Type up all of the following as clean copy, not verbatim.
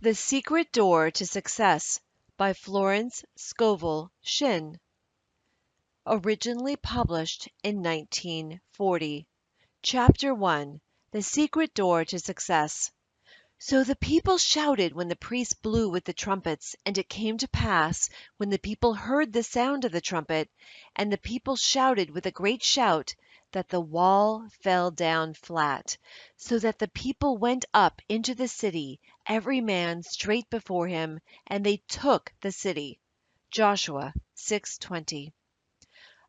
The Secret Door to Success by Florence Scovel Shinn. Originally published in 1940. Chapter 1. The Secret Door to Success. So the people shouted when the priest blew with the trumpets, and it came to pass, when the people heard the sound of the trumpet, and the people shouted with a great shout, that the wall fell down flat, so that the people went up into the city, every man straight before him, and they took the city. Joshua 6:20.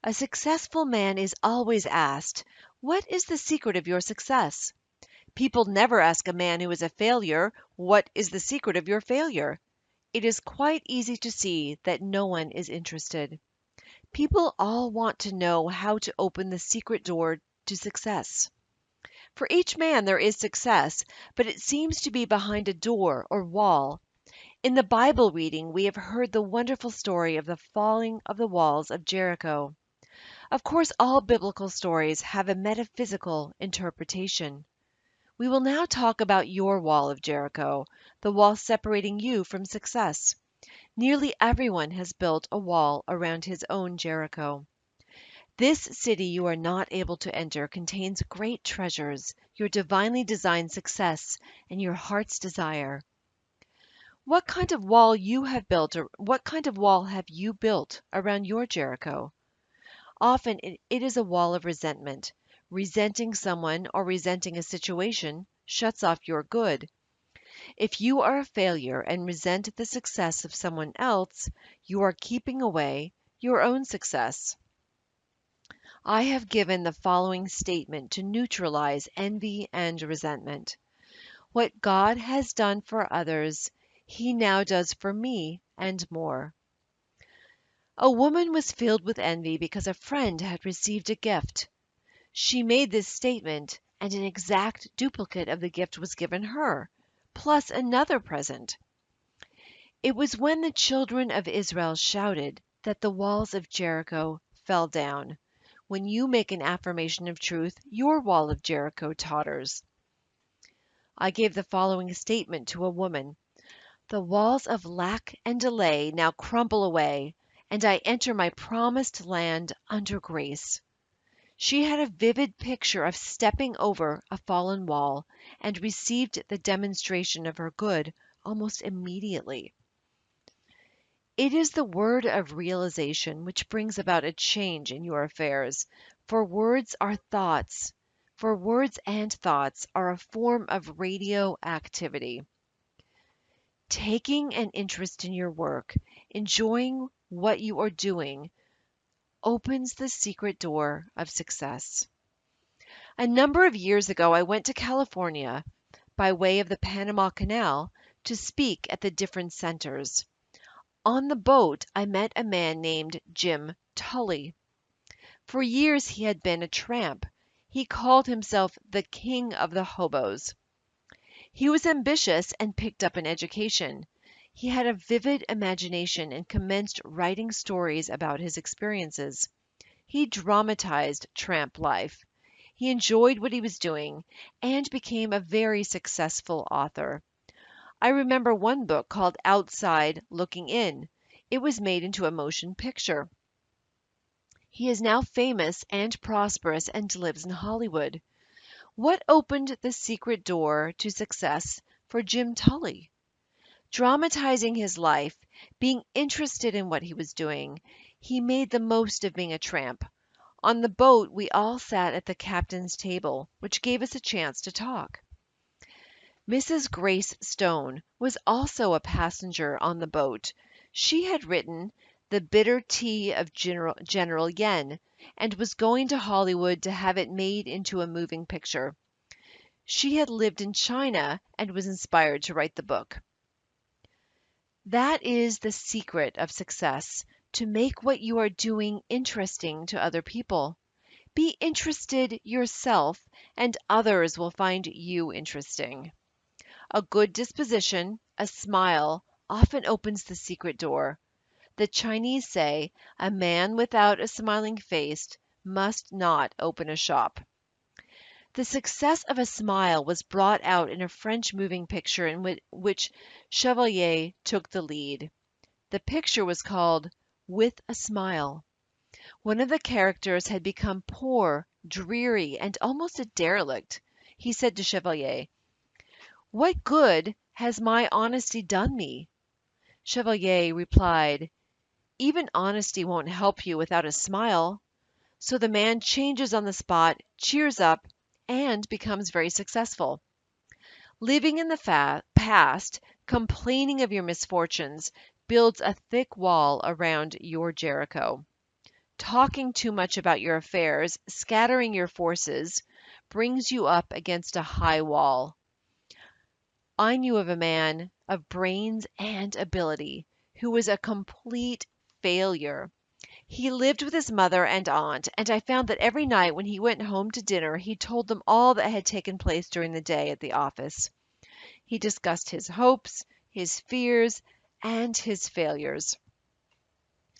A successful man is always asked, "What is the secret of your success?" People never ask a man who is a failure, "What is the secret of your failure?" It is quite easy to see that no one is interested. People all want to know how to open the secret door to success. For each man there is success, but it seems to be behind a door or wall. In the Bible reading, we have heard the wonderful story of the falling of the walls of Jericho. Of course, all biblical stories have a metaphysical interpretation. We will now talk about your wall of Jericho, the wall separating you from success. Nearly everyone has built a wall around his own Jericho. This city you are not able to enter contains great treasures, your divinely designed success, and your heart's desire. What kind of wall you have built, or what kind of wall have you built around your Jericho? Often it is a wall of resentment. Resenting someone or resenting a situation shuts off your good. If you are a failure and resent the success of someone else, you are keeping away your own success. I have given the following statement to neutralize envy and resentment. What God has done for others, He now does for me and more. A woman was filled with envy because a friend had received a gift. She made this statement, and an exact duplicate of the gift was given her, plus another present. It was when the children of Israel shouted that the walls of Jericho fell down. When you make an affirmation of truth, your wall of Jericho totters. I gave the following statement to a woman. The walls of lack and delay now crumble away, and I enter my promised land under grace. She had a vivid picture of stepping over a fallen wall and received the demonstration of her good almost immediately. It is the word of realization which brings about a change in your affairs, for words are thoughts. For words and thoughts are a form of radioactivity. Taking an interest in your work, enjoying what you are doing, opens the secret door of success. A number of years ago, I went to California by way of the Panama Canal to speak at the different centers. On the boat, I met a man named Jim Tully. For years he had been a tramp. He called himself the King of the Hobos. He was ambitious and picked up an education. He had a vivid imagination and commenced writing stories about his experiences. He dramatized tramp life. He enjoyed what he was doing and became a very successful author. I remember one book called Outside Looking In. It was made into a motion picture. He is now famous and prosperous and lives in Hollywood. What opened the secret door to success for Jim Tully? Dramatizing his life, being interested in what he was doing, he made the most of being a tramp. On the boat, we all sat at the captain's table, which gave us a chance to talk. Mrs. Grace Stone was also a passenger on the boat. She had written The Bitter Tea of General Yen and was going to Hollywood to have it made into a moving picture. She had lived in China and was inspired to write the book. That is the secret of success, to make what you are doing interesting to other people. Be interested yourself, and others will find you interesting. A good disposition, a smile, often opens the secret door. The Chinese say, a man without a smiling face must not open a shop. The success of a smile was brought out in a French moving picture in which Chevalier took the lead. The picture was called With a Smile. One of the characters had become poor, dreary, and almost a derelict. He said to Chevalier, "What good has my honesty done me?" Chevalier replied, "Even honesty won't help you without a smile." So the man changes on the spot, cheers up, and becomes very successful. Living in the past, complaining of your misfortunes, builds a thick wall around your Jericho. Talking too much about your affairs, scattering your forces, brings you up against a high wall. I knew of a man of brains and ability who was a complete failure. He lived with his mother and aunt, and I found that every night when he went home to dinner he told them all that had taken place during the day at the office. He discussed his hopes, his fears, and his failures.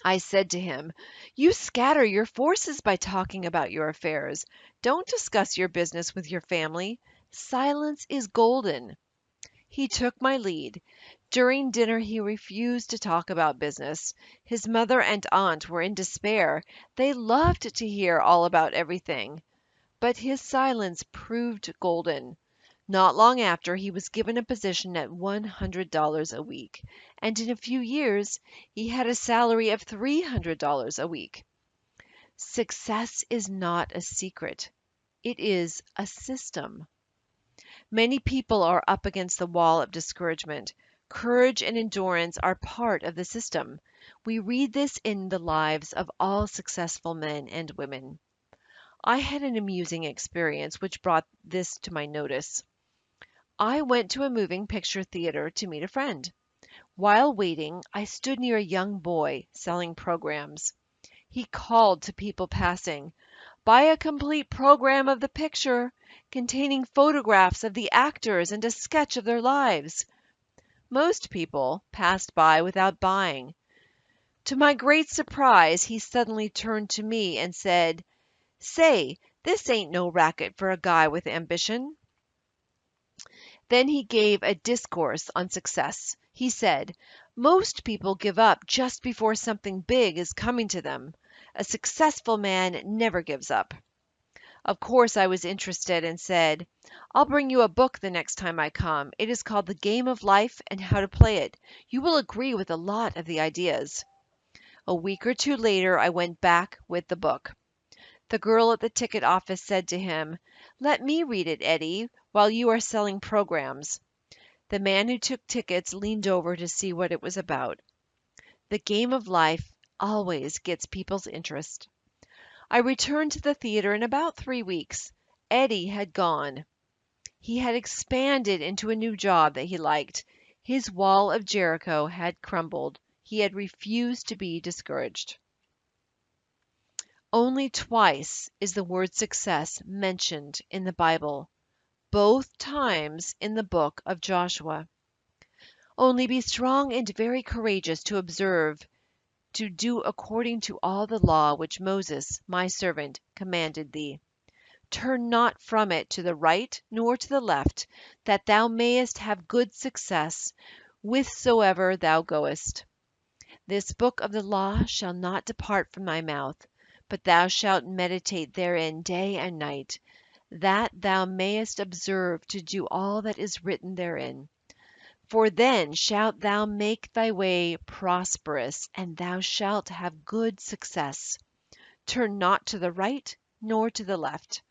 I said to him, "You scatter your forces by talking about your affairs. Don't discuss your business with your family. Silence is golden." He took my lead. During dinner he refused to talk about business. His mother and aunt were in despair. They loved to hear all about everything. But his silence proved golden. Not long after, he was given a position at $100 a week, and in a few years he had a salary of $300 a week. Success is not a secret. It is a system. Many people are up against the wall of discouragement. Courage and endurance are part of the system. We read this in the lives of all successful men and women. I had an amusing experience which brought this to my notice. I went to a moving picture theater to meet a friend. While waiting, I stood near a young boy selling programs. He called to people passing, "Buy a complete program of the picture, containing photographs of the actors and a sketch of their lives." Most people passed by without buying. To my great surprise, he suddenly turned to me and said, "Say, this ain't no racket for a guy with ambition." Then he gave a discourse on success. He said, "Most people give up just before something big is coming to them. A successful man never gives up." Of course I was interested and said, "I'll bring you a book the next time I come. It is called The Game of Life and How to Play It. You will agree with a lot of the ideas." A week or two later I went back with the book. The girl at the ticket office said to him, "Let me read it, Eddie, while you are selling programs." The man who took tickets leaned over to see what it was about. The game of life always gets people's interest. I returned to the theater in about 3 weeks. Eddie had gone. He had expanded into a new job that he liked. His wall of Jericho had crumbled. He had refused to be discouraged. Only twice is the word success mentioned in the Bible, both times in the book of Joshua. "Only be strong and very courageous to observe, to do according to all the law which Moses, my servant, commanded thee. Turn not from it to the right nor to the left, that thou mayest have good success whithersoever thou goest. This book of the law shall not depart from thy mouth, but thou shalt meditate therein day and night, that thou mayest observe to do all that is written therein. For then shalt thou make thy way prosperous, and thou shalt have good success. Turn not to the right nor to the left."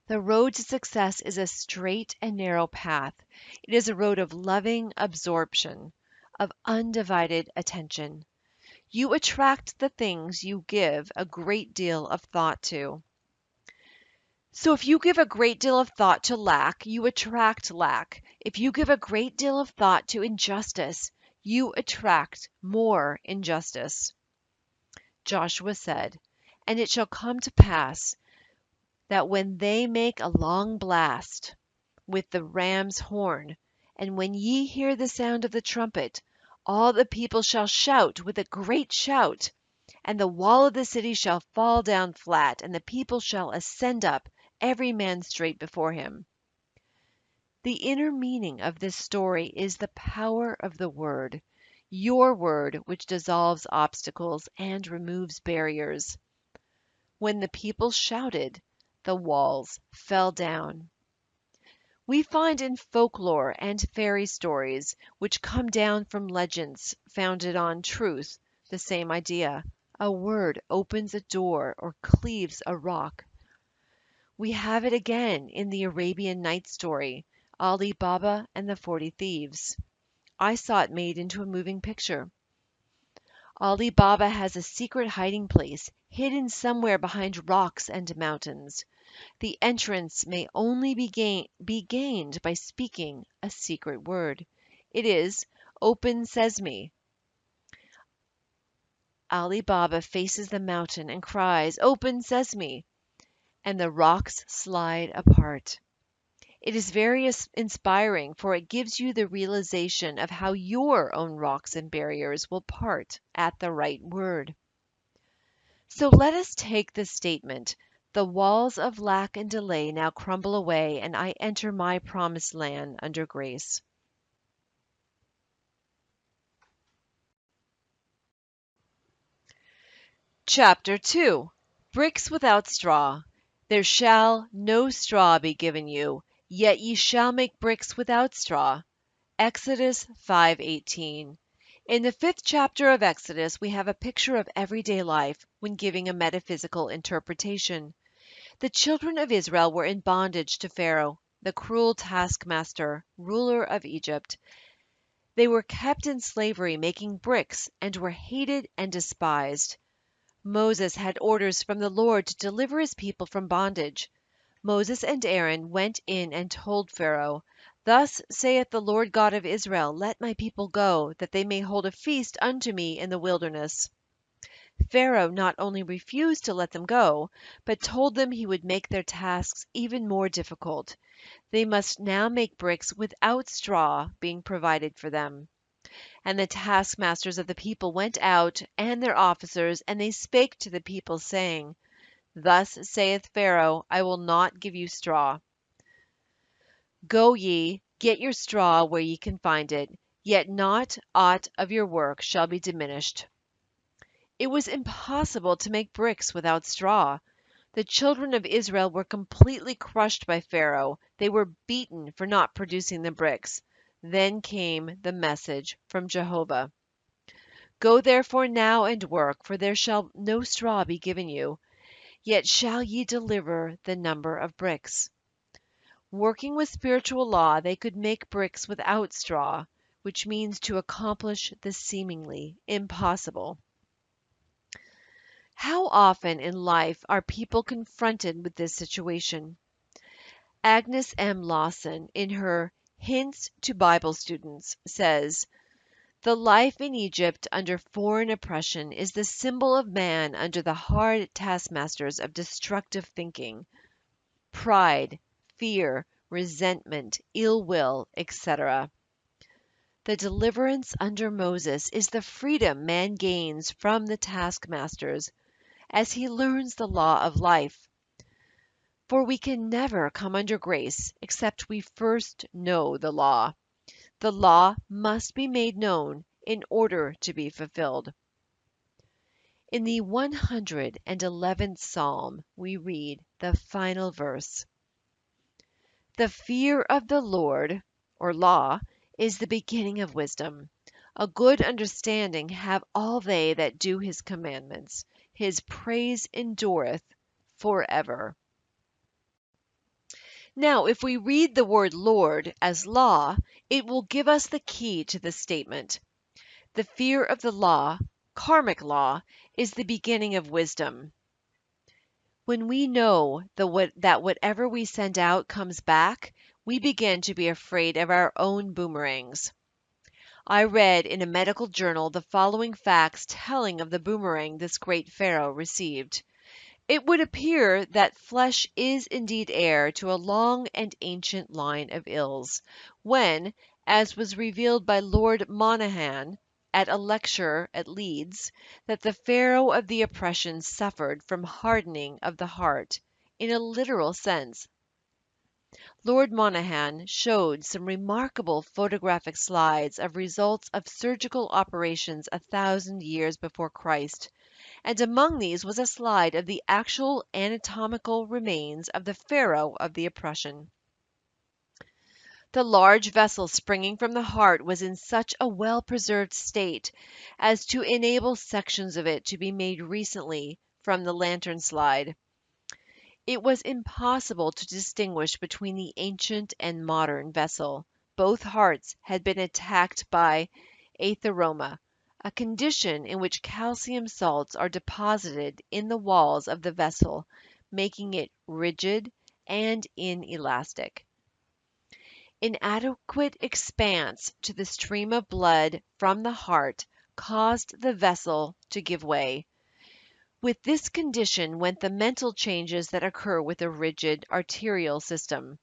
The road to success is a straight and narrow path. It is a road of loving absorption, of undivided attention. You attract the things you give a great deal of thought to. So if you give a great deal of thought to lack, you attract lack. If you give a great deal of thought to injustice, you attract more injustice. Joshua said, "And it shall come to pass that when they make a long blast with the ram's horn, and when ye hear the sound of the trumpet, all the people shall shout with a great shout, and the wall of the city shall fall down flat, and the people shall ascend up, every man straight before him. The inner meaning of this story is the power of the word, your word, which dissolves obstacles and removes barriers. When the people shouted, the walls fell down. We find in folklore and fairy stories, which come down from legends founded on truth, the same idea. A word opens a door or cleaves a rock. We have it again in the Arabian Nights story, Ali Baba and the 40 Thieves. I saw it made into a moving picture. Ali Baba has a secret hiding place, hidden somewhere behind rocks and mountains. The entrance may only be gained by speaking a secret word. It is, "Open Sesame." Ali Baba faces the mountain and cries, "Open Sesame," and the rocks slide apart. It is very inspiring, for it gives you the realization of how your own rocks and barriers will part at the right word. So let us take this statement: "The walls of lack and delay now crumble away, and I enter my promised land under grace." Chapter 2: Bricks without straw. There shall no straw be given you, yet ye shall make bricks without straw. Exodus 5:18. In the 5th chapter of Exodus we have a picture of everyday life when giving a metaphysical interpretation. The children of Israel were in bondage to Pharaoh, the cruel taskmaster, ruler of Egypt. They were kept in slavery making bricks and were hated and despised. Moses had orders from the Lord to deliver his people from bondage. Moses and Aaron went in and told Pharaoh, "Thus saith the Lord God of Israel, Let my people go, that they may hold a feast unto me in the wilderness." Pharaoh not only refused to let them go, but told them he would make their tasks even more difficult. They must now make bricks without straw being provided for them. And the taskmasters of the people went out, and their officers, and they spake to the people, saying, "Thus saith Pharaoh, I will not give you straw. Go ye, get your straw where ye can find it, yet not aught of your work shall be diminished." It was impossible to make bricks without straw. The children of Israel were completely crushed by Pharaoh. They were beaten for not producing the bricks. Then came the message from Jehovah: "Go therefore now and work, for there shall no straw be given you, yet shall ye deliver the number of bricks." Working with spiritual law, they could make bricks without straw, which means to accomplish the seemingly impossible. How often in life are people confronted with this situation? Agnes M. Lawson, in her Hints to Bible Students, says, "The life in Egypt under foreign oppression is the symbol of man under the hard taskmasters of destructive thinking, pride, fear, resentment, ill will, etc. The deliverance under Moses is the freedom man gains from the taskmasters as he learns the law of life. For we can never come under grace except we first know the law. The law must be made known in order to be fulfilled." In the 111th Psalm we read the final verse: "The fear of the Lord," or law, "is the beginning of wisdom. A good understanding have all they that do his commandments. His praise endureth forever." Now, if we read the word Lord as law, it will give us the key to the statement. The fear of the law, karmic law, is the beginning of wisdom. When we know that whatever we send out comes back, we begin to be afraid of our own boomerangs. I read in a medical journal the following facts telling of the boomerang this great pharaoh received. It would appear that flesh is indeed heir to a long and ancient line of ills, when, as was revealed by Lord Monaghan at a lecture at Leeds, that the Pharaoh of the oppression suffered from hardening of the heart, in a literal sense. Lord Monaghan showed some remarkable photographic slides of results of surgical operations 1,000 years before Christ, and among these was a slide of the actual anatomical remains of the pharaoh of the oppression. The large vessel springing from the heart was in such a well-preserved state as to enable sections of it to be made recently from the lantern slide. It was impossible to distinguish between the ancient and modern vessel. Both hearts had been attacked by atheroma, a condition in which calcium salts are deposited in the walls of the vessel, making it rigid and inelastic. Inadequate expanse to the stream of blood from the heart caused the vessel to give way. With this condition went the mental changes that occur with a rigid arterial system,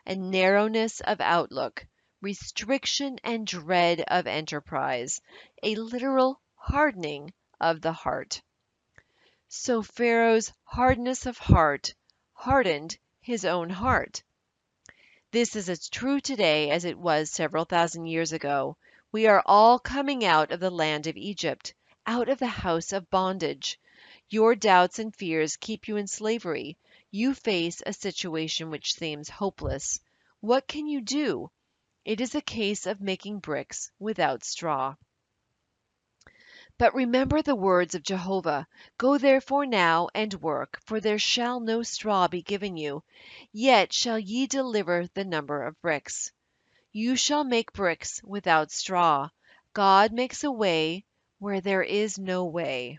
a narrowness of outlook, restriction and dread of enterprise, a literal hardening of the heart. So Pharaoh's hardness of heart hardened his own heart. This is as true today as it was several thousand years ago. We are all coming out of the land of Egypt, out of the house of bondage. Your doubts and fears keep you in slavery. You face a situation which seems hopeless. What can you do? It is a case of making bricks without straw. But remember the words of Jehovah. Go therefore now and work, for there shall no straw be given you, yet shall ye deliver the number of bricks. You shall make bricks without straw. God makes a way where there is no way.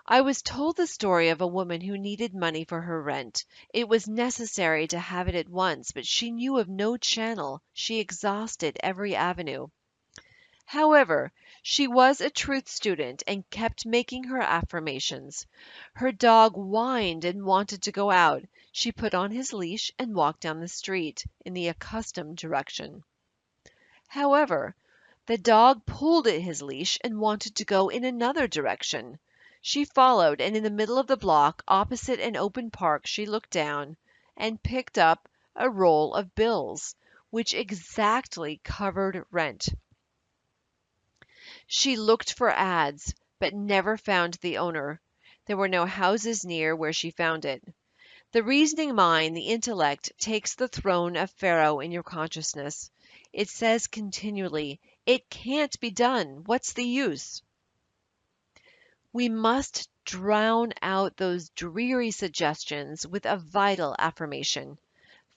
I was told the story of a woman who needed money for her rent. It was necessary to have it at once, but she knew of no channel. She exhausted every avenue. However, she was a truth student and kept making her affirmations. Her dog whined and wanted to go out. She put on his leash and walked down the street in the accustomed direction. However, the dog pulled at his leash and wanted to go in another direction. She followed, and in the middle of the block, opposite an open park, she looked down and picked up a roll of bills, which exactly covered rent. She looked for ads, but never found the owner. There were no houses near where she found it. The reasoning mind, the intellect, takes the throne of Pharaoh in your consciousness. It says continually, "It can't be done. What's the use?" We must drown out those dreary suggestions with a vital affirmation.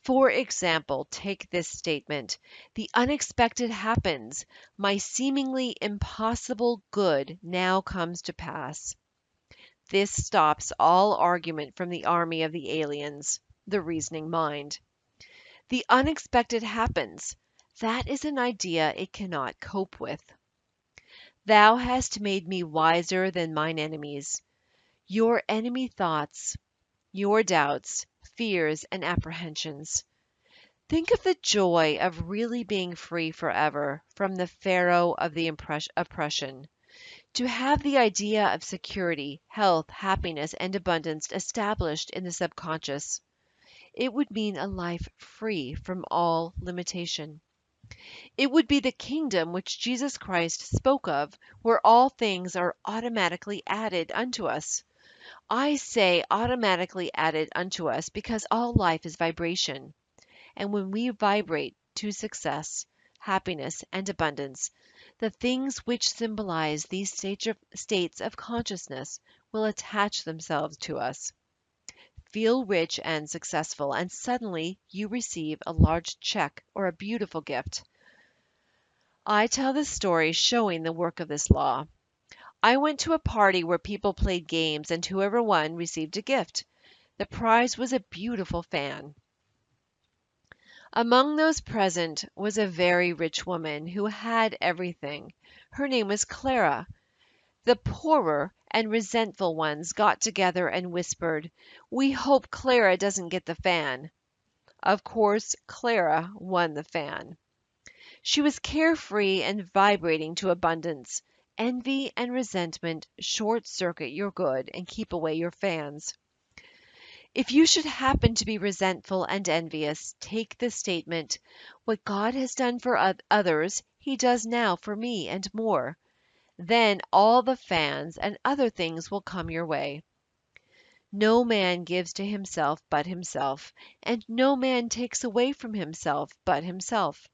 For example, take this statement: "The unexpected happens. My seemingly impossible good now comes to pass." This stops all argument from the army of the aliens, the reasoning mind. The unexpected happens. That is an idea it cannot cope with. Thou hast made me wiser than mine enemies. Your enemy thoughts, your doubts, fears, and apprehensions. Think of the joy of really being free forever from the Pharaoh of the oppression. To have the idea of security, health, happiness, and abundance established in the subconscious. It would mean a life free from all limitation. It would be the kingdom which Jesus Christ spoke of, where all things are automatically added unto us. I say automatically added unto us because all life is vibration. And when we vibrate to success, happiness, and abundance, the things which symbolize these states of consciousness will attach themselves to us. Feel rich and successful, and suddenly you receive a large check or a beautiful gift. I tell this story showing the work of this law. I went to a party where people played games, and whoever won received a gift. The prize was a beautiful fan. Among those present was a very rich woman who had everything. Her name was Clara. The poorer and resentful ones got together and whispered, "We hope Clara doesn't get the fan." Of course, Clara won the fan. She was carefree and vibrating to abundance. Envy and resentment short-circuit your good and keep away your fans. If you should happen to be resentful and envious, take this statement: what God has done for others, He does now for me and more. Then all the fans and other things will come your way. No man gives to himself but himself, and no man takes away from himself but himself.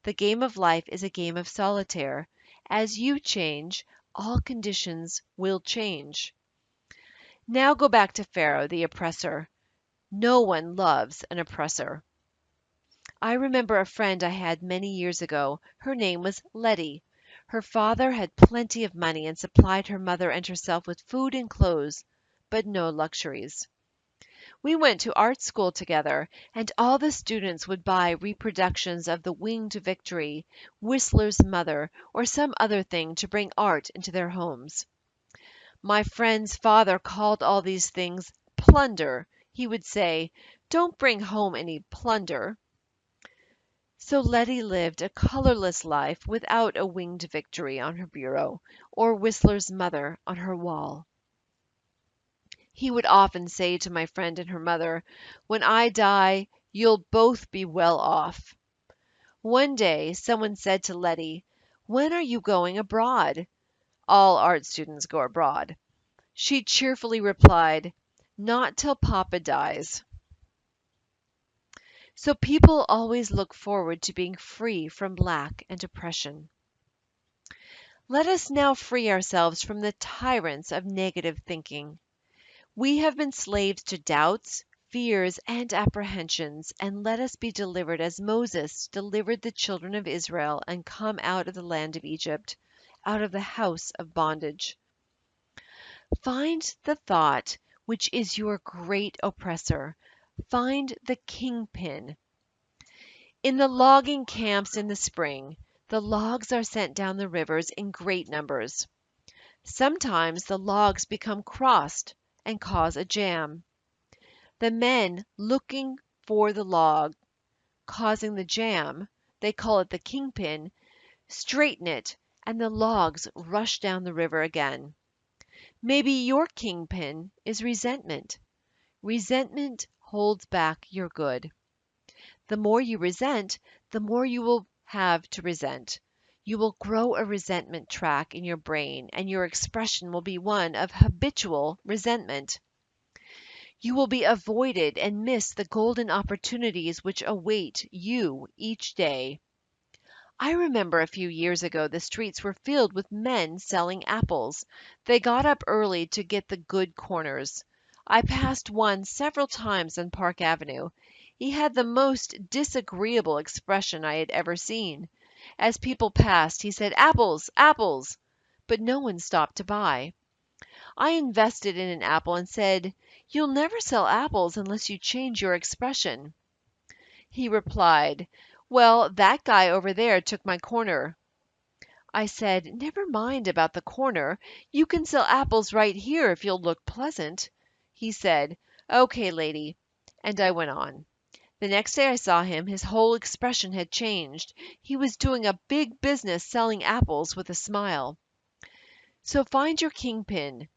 The game of life is a game of solitaire. As you change, all conditions will change. Now go back to Pharaoh, the oppressor. No one loves an oppressor. I remember a friend I had many years ago. Her name was Letty. Her father had plenty of money and supplied her mother and herself with food and clothes, but no luxuries. We went to art school together, and all the students would buy reproductions of The Winged Victory, Whistler's Mother, or some other thing to bring art into their homes. My friend's father called all these things plunder. He would say, "Don't bring home any plunder." So Letty lived a colorless life without a Winged Victory on her bureau, or Whistler's Mother on her wall. He would often say to my friend and her mother, "When I die, you'll both be well off." One day someone said to Letty, "When are you going abroad?" All art students go abroad. She cheerfully replied, "Not till Papa dies." So people always look forward to being free from lack and oppression. Let us now free ourselves from the tyrants of negative thinking. We have been slaves to doubts, fears, and apprehensions, and let us be delivered as Moses delivered the children of Israel and come out of the land of Egypt, out of the house of bondage. Find the thought which is your great oppressor. Find the kingpin. In the logging camps in the spring, the logs are sent down the rivers in great numbers. Sometimes the logs become crossed and cause a jam. The men looking for the log causing the jam, they call it the kingpin, straighten it, and the logs rush down the river again. Maybe your kingpin is resentment. Resentment holds back your good. The more you resent, the more you will have to resent. You will grow a resentment track in your brain, and your expression will be one of habitual resentment. You will be avoided and miss the golden opportunities which await you each day. I remember a few years ago the streets were filled with men selling apples. They got up early to get the good corners. I passed one several times on Park Avenue. He had the most disagreeable expression I had ever seen. As people passed, he said, "Apples, apples," but no one stopped to buy. I invested in an apple and said, "You'll never sell apples unless you change your expression." He replied, "Well, that guy over there took my corner." I said, "Never mind about the corner. You can sell apples right here if you'll look pleasant." He said, "Okay, lady," and I went on. The next day I saw him, his whole expression had changed. He was doing a big business selling apples with a smile. So find your kingpin.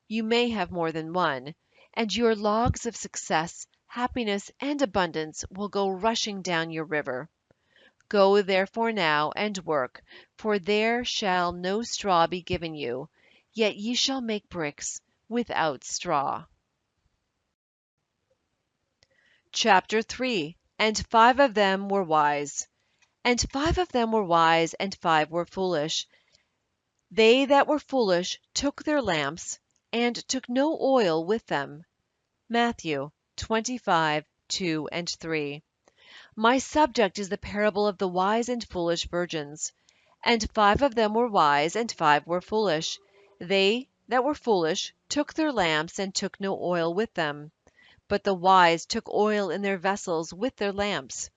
You may have more than one, and your logs of success, happiness, and abundance will go rushing down your river. Go therefore now and work, for there shall no straw be given you, yet ye shall make bricks without straw. Chapter 3. And 5 of them were wise. And 5 of them were wise, and 5 were foolish. They that were foolish took their lamps, and took no oil with them. Matthew 25:2-3. My subject is the parable of the wise and foolish virgins. And 5 of them were wise, and 5 were foolish. They that were foolish took their lamps, and took no oil with them. But the wise took oil in their vessels with their lamps.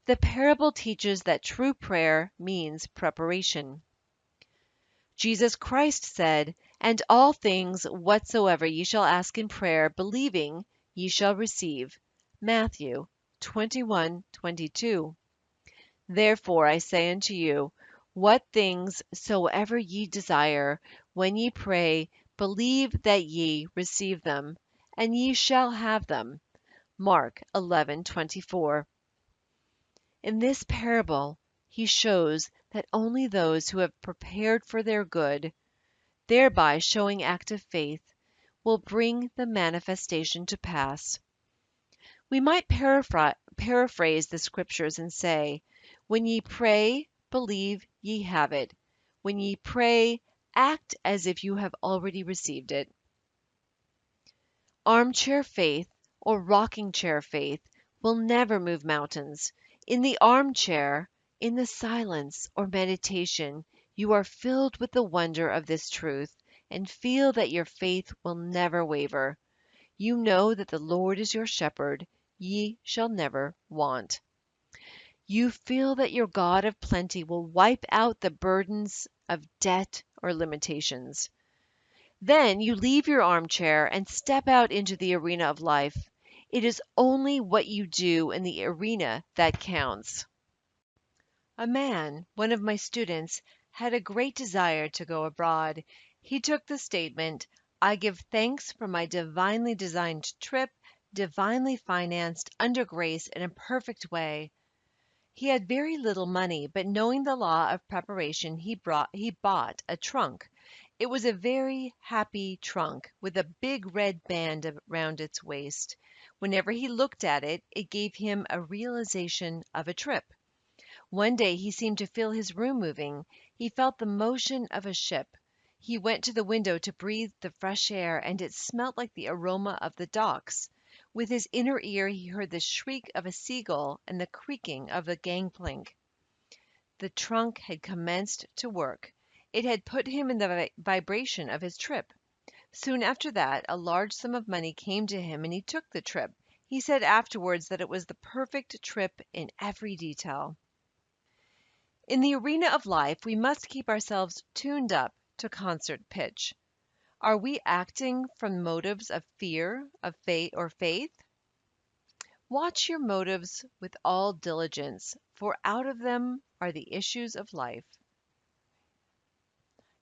The parable teaches that true prayer means preparation. Jesus Christ said, "And all things whatsoever ye shall ask in prayer, believing, ye shall receive." Matthew 21:22. Therefore I say unto you, what things soever ye desire, when ye pray, believe that ye receive them, and ye shall have them. Mark 11:24. In this parable, he shows that only those who have prepared for their good, thereby showing active faith, will bring the manifestation to pass. We might paraphrase the scriptures and say, when ye pray, believe ye have it. When ye pray, act as if you have already received it. Armchair faith or rocking chair faith will never move mountains. In the armchair, in the silence or meditation, you are filled with the wonder of this truth and feel that your faith will never waver. You know that the Lord is your shepherd, ye shall never want. You feel that your God of plenty will wipe out the burdens of debt or limitations. Then you leave your armchair and step out into the arena of life. It is only what you do in the arena that counts. A man, one of my students, had a great desire to go abroad. He took the statement, I give thanks for my divinely designed trip, divinely financed, under grace, in a perfect way. He had very little money, but knowing the law of preparation, he bought a trunk. It was a very happy trunk, with a big red band around its waist. Whenever he looked at it, it gave him a realization of a trip. One day he seemed to feel his room moving. He felt the motion of a ship. He went to the window to breathe the fresh air, and it smelt like the aroma of the docks. With his inner ear he heard the shriek of a seagull and the creaking of the gangplank. The trunk had commenced to work. It had put him in the vibration of his trip. Soon after that, a large sum of money came to him and he took the trip. He said afterwards that it was the perfect trip in every detail. In the arena of life, we must keep ourselves tuned up to concert pitch. Are we acting from motives of fear, of faith, or faith? Watch your motives with all diligence, for out of them are the issues of life.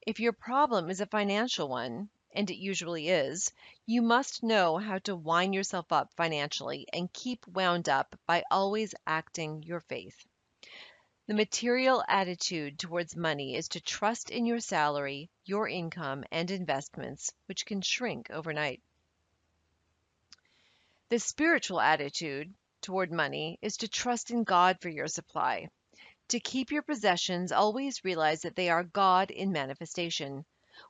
If your problem is a financial one, and it usually is, you must know how to wind yourself up financially and keep wound up by always acting your faith. The material attitude towards money is to trust in your salary, your income, and investments, which can shrink overnight. The spiritual attitude toward money is to trust in God for your supply. To keep your possessions, always realize that they are God in manifestation.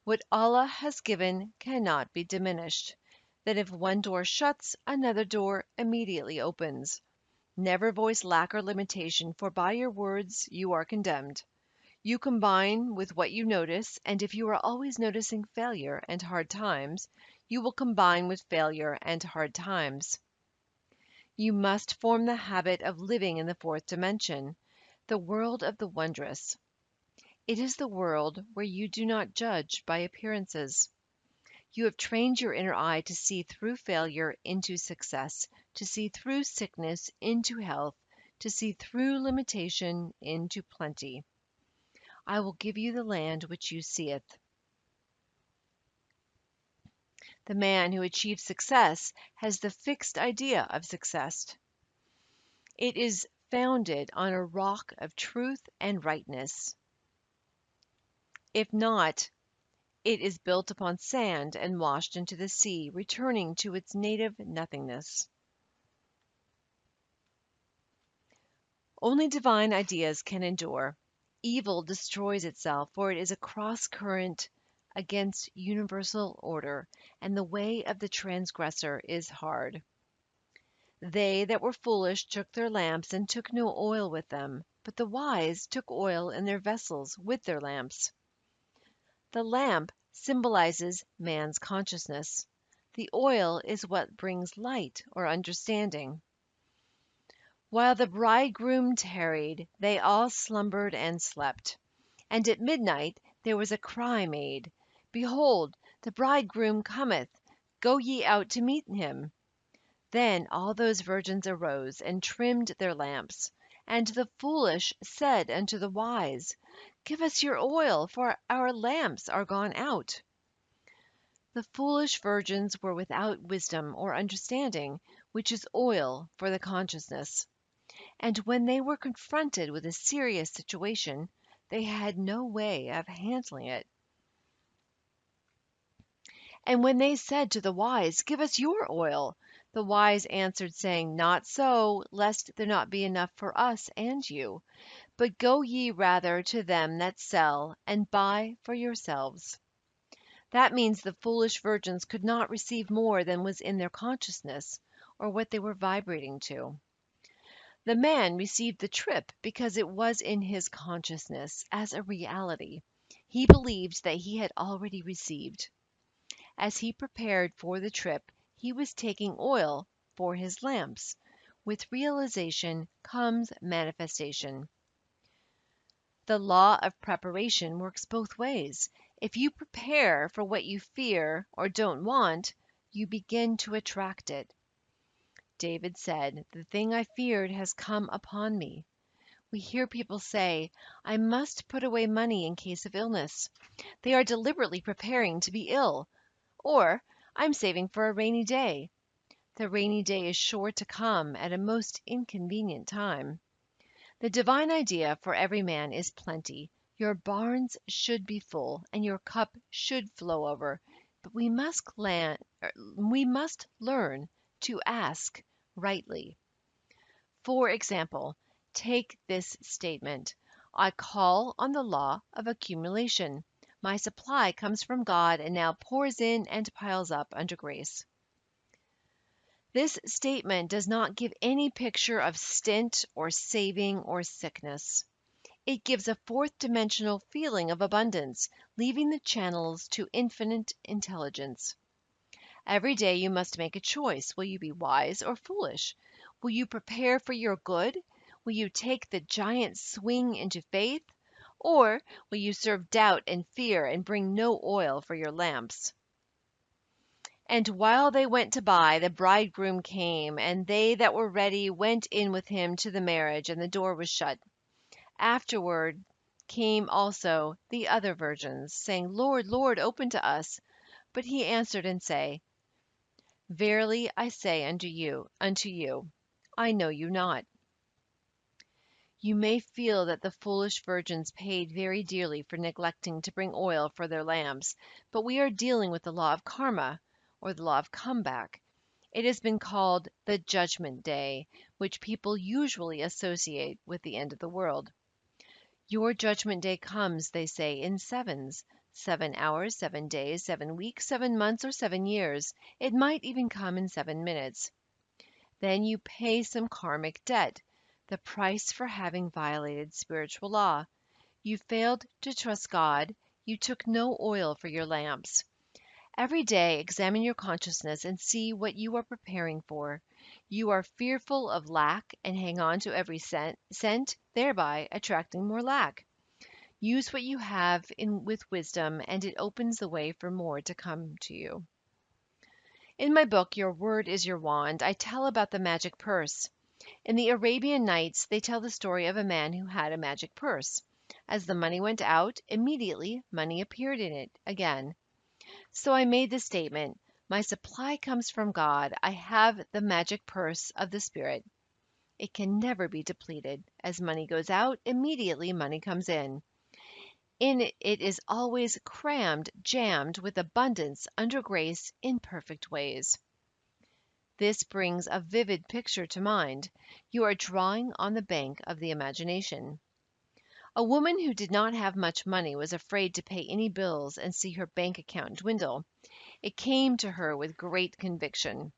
What Allah has given cannot be diminished. That if one door shuts, another door immediately opens. Never voice lack or limitation, for by your words you are condemned. You combine with what you notice, and if you are always noticing failure and hard times, you will combine with failure and hard times. You must form the habit of living in the fourth dimension, the world of the wondrous. It is the world where you do not judge by appearances. You have trained your inner eye to see through failure into success, to see through sickness into health, to see through limitation into plenty. I will give you the land which you seeth. The man who achieves success has the fixed idea of success. It is founded on a rock of truth and rightness. If not, it is built upon sand and washed into the sea, returning to its native nothingness. Only divine ideas can endure. Evil destroys itself, for it is a cross current against universal order, and the way of the transgressor is hard. They that were foolish took their lamps and took no oil with them, but the wise took oil in their vessels with their lamps. The lamp symbolizes man's consciousness. The oil is what brings light or understanding. While the bridegroom tarried, they all slumbered and slept. And at midnight there was a cry made, Behold, the bridegroom cometh, go ye out to meet him. Then all those virgins arose and trimmed their lamps. And the foolish said unto the wise, Give us your oil, for our lamps are gone out. The foolish virgins were without wisdom or understanding, which is oil for the consciousness. And when they were confronted with a serious situation, they had no way of handling it. And when they said to the wise, "Give us your oil," the wise answered, saying, "Not so, lest there not be enough for us and you. But go ye rather to them that sell, and buy for yourselves." That means the foolish virgins could not receive more than was in their consciousness, or what they were vibrating to. The man received the trip because it was in his consciousness as a reality. He believed that he had already received. As he prepared for the trip, he was taking oil for his lamps. With realization comes manifestation. The law of preparation works both ways. If you prepare for what you fear or don't want, you begin to attract it. David said, "The thing I feared has come upon me." We hear people say, "I must put away money in case of illness." They are deliberately preparing to be ill. Or, "I'm saving for a rainy day." The rainy day is sure to come at a most inconvenient time. The divine idea for every man is plenty. Your barns should be full, and your cup should flow over. But we must learn to ask rightly. For example, take this statement: "I call on the law of accumulation. My supply comes from God and now pours in and piles up under grace." This statement does not give any picture of stint or saving or sickness. It gives a fourth dimensional feeling of abundance, leaving the channels to infinite intelligence. Every day you must make a choice. Will you be wise or foolish? Will you prepare for your good? Will you take the giant swing into faith? Or will you serve doubt and fear and bring no oil for your lamps? And while they went to buy, the bridegroom came, and they that were ready went in with him to the marriage, and the door was shut. Afterward came also the other virgins, saying, "Lord, Lord, open to us." But he answered and said, "Verily I say unto you, I know you not." You may feel that the foolish virgins paid very dearly for neglecting to bring oil for their lamps, but we are dealing with the law of karma, or the law of comeback. It has been called the Judgment Day, which people usually associate with the end of the world. Your judgment day comes, they say, in sevens: 7 hours, 7 days, 7 weeks, 7 months, or 7 years. It might even come in 7 minutes. Then you pay some karmic debt, the price for having violated spiritual law. You failed to trust God. You took no oil for your lamps. Every day examine your consciousness and see what you are preparing for. You are fearful of lack and hang on to every cent, thereby attracting more lack. Use what you have with wisdom, and it opens the way for more to come to you. In my book, Your Word is Your Wand, I tell about the magic purse. In the Arabian Nights, they tell the story of a man who had a magic purse. As the money went out, immediately money appeared in it again. So I made the statement: "My supply comes from God. I have the magic purse of the Spirit." It can never be depleted. As money goes out, immediately money comes in. In it, it is always crammed, jammed with abundance under grace in perfect ways. This brings a vivid picture to mind. You are drawing on the bank of the imagination. A woman who did not have much money was afraid to pay any bills and see her bank account dwindle. It came to her with great conviction: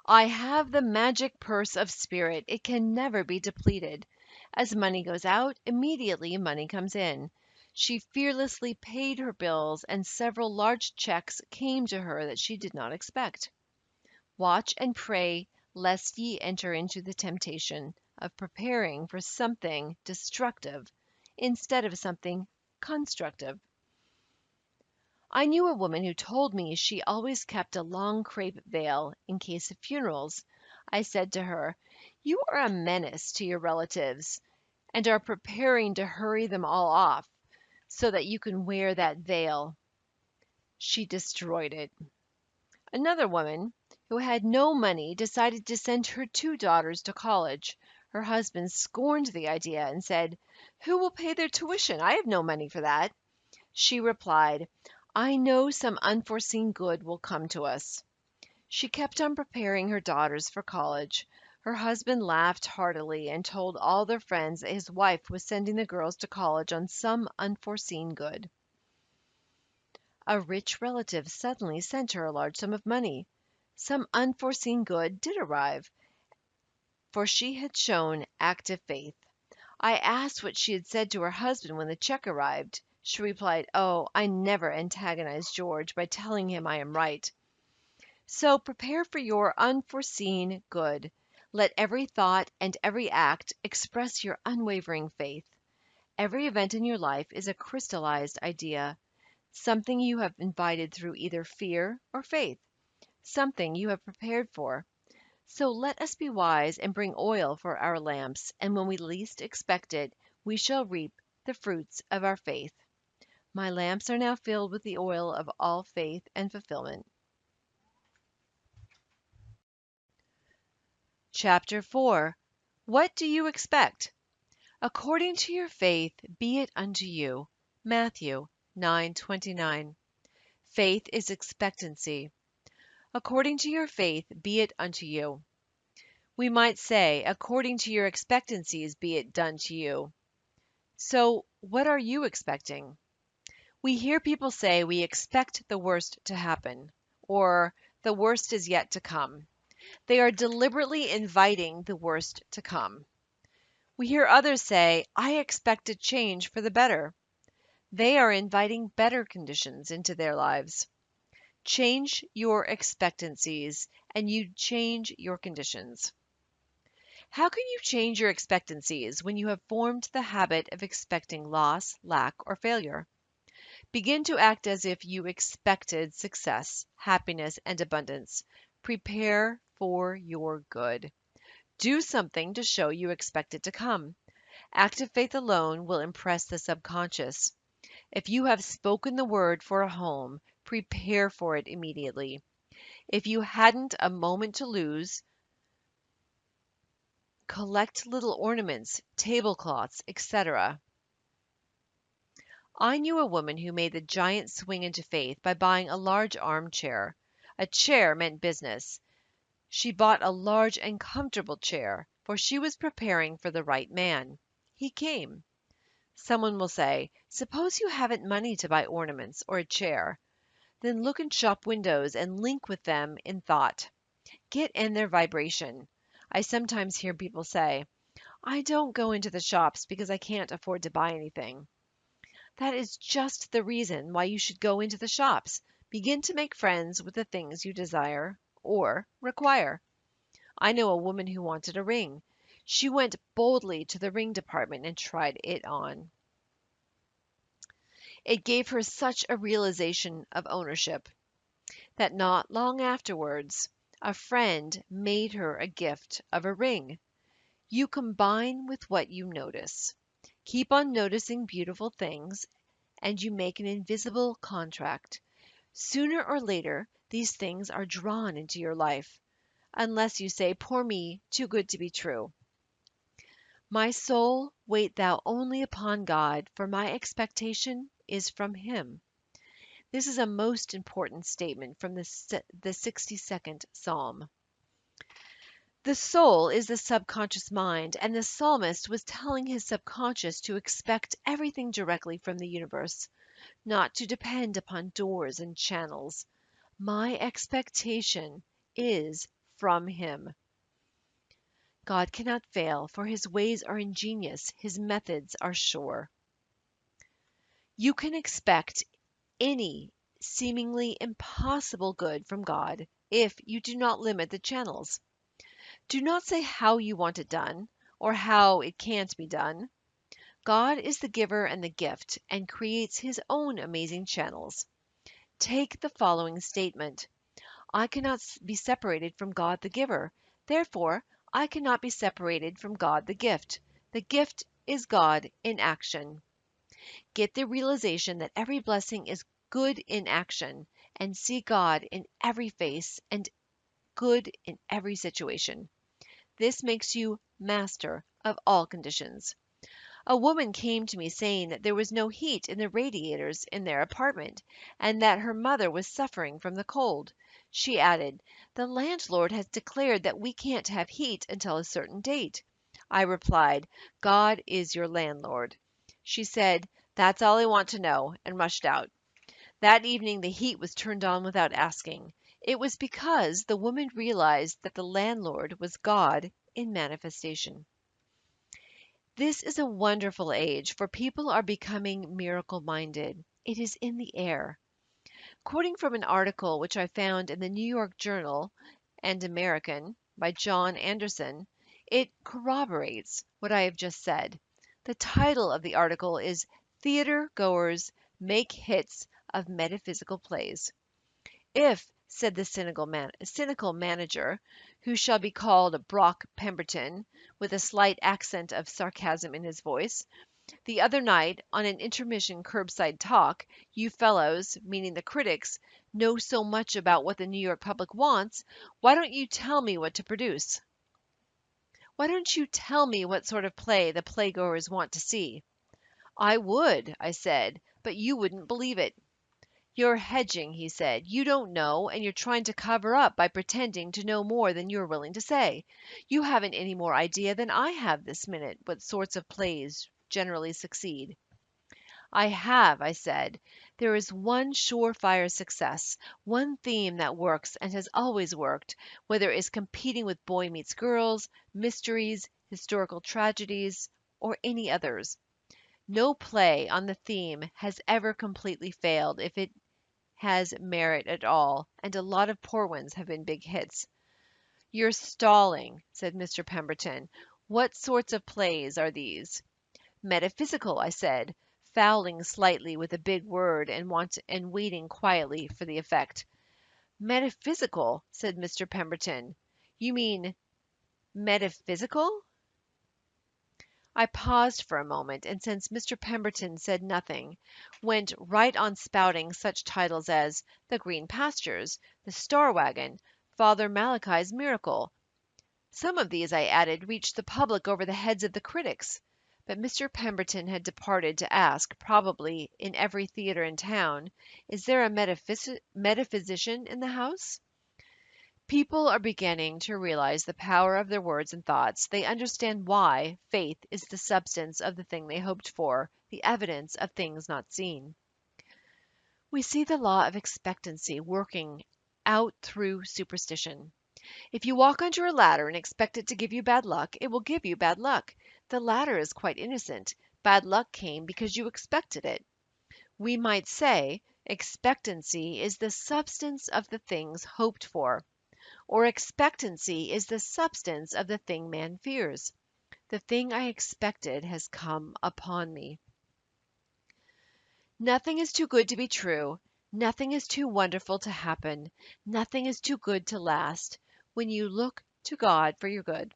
"I have the magic purse of spirit. It can never be depleted. As money goes out, immediately money comes in." She fearlessly paid her bills, and several large checks came to her that she did not expect. Watch and pray lest ye enter into the temptation of preparing for something destructive instead of something constructive. I knew a woman who told me she always kept a long crape veil in case of funerals. I said to her, "You are a menace to your relatives and are preparing to hurry them all off so that you can wear that veil." She destroyed it. Another woman, who had no money, decided to send her two daughters to college. Her husband scorned the idea and said, "Who will pay their tuition? I have no money for that." She replied, "I know some unforeseen good will come to us." She kept on preparing her daughters for college. Her husband laughed heartily and told all their friends that his wife was sending the girls to college on some unforeseen good. A rich relative suddenly sent her a large sum of money. Some unforeseen good did arrive, for she had shown active faith. I asked what she had said to her husband when the check arrived. She replied, "Oh, I never antagonize George by telling him I am right." So prepare for your unforeseen good. Let every thought and every act express your unwavering faith. Every event in your life is a crystallized idea, something you have invited through either fear or faith, something you have prepared for. So let us be wise and bring oil for our lamps, and when we least expect it, we shall reap the fruits of our faith. My lamps are now filled with the oil of all faith and fulfillment. Chapter 4. What do you expect? According to your faith be it unto you. Matthew 9:29. Faith is expectancy. According to your faith be it unto you. We might say, according to your expectancies be it done to you. So, what are you expecting? We hear people say we expect the worst to happen, or the worst is yet to come. They are deliberately inviting the worst to come. We hear others say, I expect a change for the better. They are inviting better conditions into their lives. Change your expectancies, and you change your conditions. How can you change your expectancies when you have formed the habit of expecting loss, lack, or failure? Begin to act as if you expected success, happiness, and abundance. Prepare for your good. Do something to show you expect it to come. Active faith alone will impress the subconscious. If you have spoken the word for a home, prepare for it immediately. If you hadn't a moment to lose, collect little ornaments, tablecloths, etc. I knew a woman who made the giant swing into faith by buying a large armchair. A chair meant business. She bought a large and comfortable chair, for she was preparing for the right man. He came. Someone will say, suppose you haven't money to buy ornaments or a chair. Then look in shop windows and link with them in thought. Get in their vibration. I sometimes hear people say, I don't go into the shops because I can't afford to buy anything. That is just the reason why you should go into the shops. Begin to make friends with the things you desire or require. I know a woman who wanted a ring. She went boldly to the ring department and tried it on. It gave her such a realization of ownership that not long afterwards, a friend made her a gift of a ring. You combine with what you notice. Keep on noticing beautiful things, and you make an invisible contract. Sooner or later, these things are drawn into your life, unless you say, poor me, too good to be true. My soul, wait thou only upon God, for my expectation is from him. This is a most important statement from the 62nd Psalm. The soul is the subconscious mind, and the psalmist was telling his subconscious to expect everything directly from the universe, not to depend upon doors and channels. My expectation is from him. God cannot fail, for his ways are ingenious, his methods are sure. You can expect any seemingly impossible good from God if you do not limit the channels. Do not say how you want it done or how it can't be done. God is the giver and the gift and creates his own amazing channels. Take the following statement. I cannot be separated from God the giver. Therefore, I cannot be separated from God the gift. The gift is God in action. Get the realization that every blessing is good in action, and see God in every face and good in every situation. This makes you master of all conditions. A woman came to me saying that there was no heat in the radiators in their apartment, and that her mother was suffering from the cold. She added, "The landlord has declared that we can't have heat until a certain date." I replied, "God is your landlord." She said, "That's all I want to know," and rushed out. That evening the heat was turned on without asking. It was because the woman realized that the landlord was God in manifestation. This is a wonderful age, for people are becoming miracle-minded. It is in the air. Quoting from an article which I found in the New York Journal and American by John Anderson, it corroborates what I have just said. The title of the article is "Theater Goers Make Hits of Metaphysical Plays." "If," said the cynical manager, who shall be called Brock Pemberton, with a slight accent of sarcasm in his voice, "the other night, on an intermission curbside talk, you fellows," meaning the critics, "know so much about what the New York public wants, why don't you tell me what to produce? Why don't you tell me what sort of play the playgoers want to see?" "I would," I said, "but you wouldn't believe it." "You're hedging," he said. "You don't know, and you're trying to cover up by pretending to know more than you're willing to say. You haven't any more idea than I have this minute what sorts of plays generally succeed." "I have," I said. "There is one surefire success, one theme that works and has always worked, whether it is competing with Boy Meets Girls, mysteries, historical tragedies, or any others. No play on the theme has ever completely failed if it has merit at all, and a lot of poor ones have been big hits." "You're stalling," said Mr. Pemberton. "What sorts of plays are these?" "Metaphysical," I said, fouling slightly with a big word and waiting quietly for the effect. "Metaphysical," said Mr. Pemberton. "You mean metaphysical?" I paused for a moment, and since Mr. Pemberton said nothing, went right on spouting such titles as "The Green Pastures," "The Star Wagon," "Father Malachi's Miracle." Some of these, I added, reached the public over the heads of the critics. But Mr. Pemberton had departed to ask, probably in every theatre in town, "Is there a metaphysician in the house?" People are beginning to realize the power of their words and thoughts. They understand why faith is the substance of the thing they hoped for, the evidence of things not seen. We see the law of expectancy working out through superstition. If you walk under a ladder and expect it to give you bad luck, it will give you bad luck. The ladder is quite innocent. Bad luck came because you expected it. We might say, expectancy is the substance of the things hoped for, or expectancy is the substance of the thing man fears. The thing I expected has come upon me. Nothing is too good to be true. Nothing is too wonderful to happen. Nothing is too good to last, when you look to God for your good.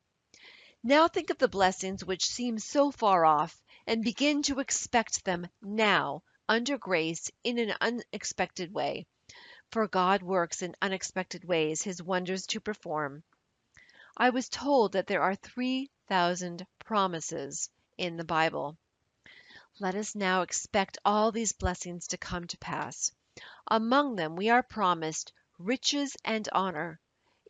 Now think of the blessings which seem so far off, and begin to expect them now, under grace, in an unexpected way. For God works in unexpected ways his wonders to perform. I was told that there are 3,000 promises in the Bible. Let us now expect all these blessings to come to pass. Among them we are promised riches and honor,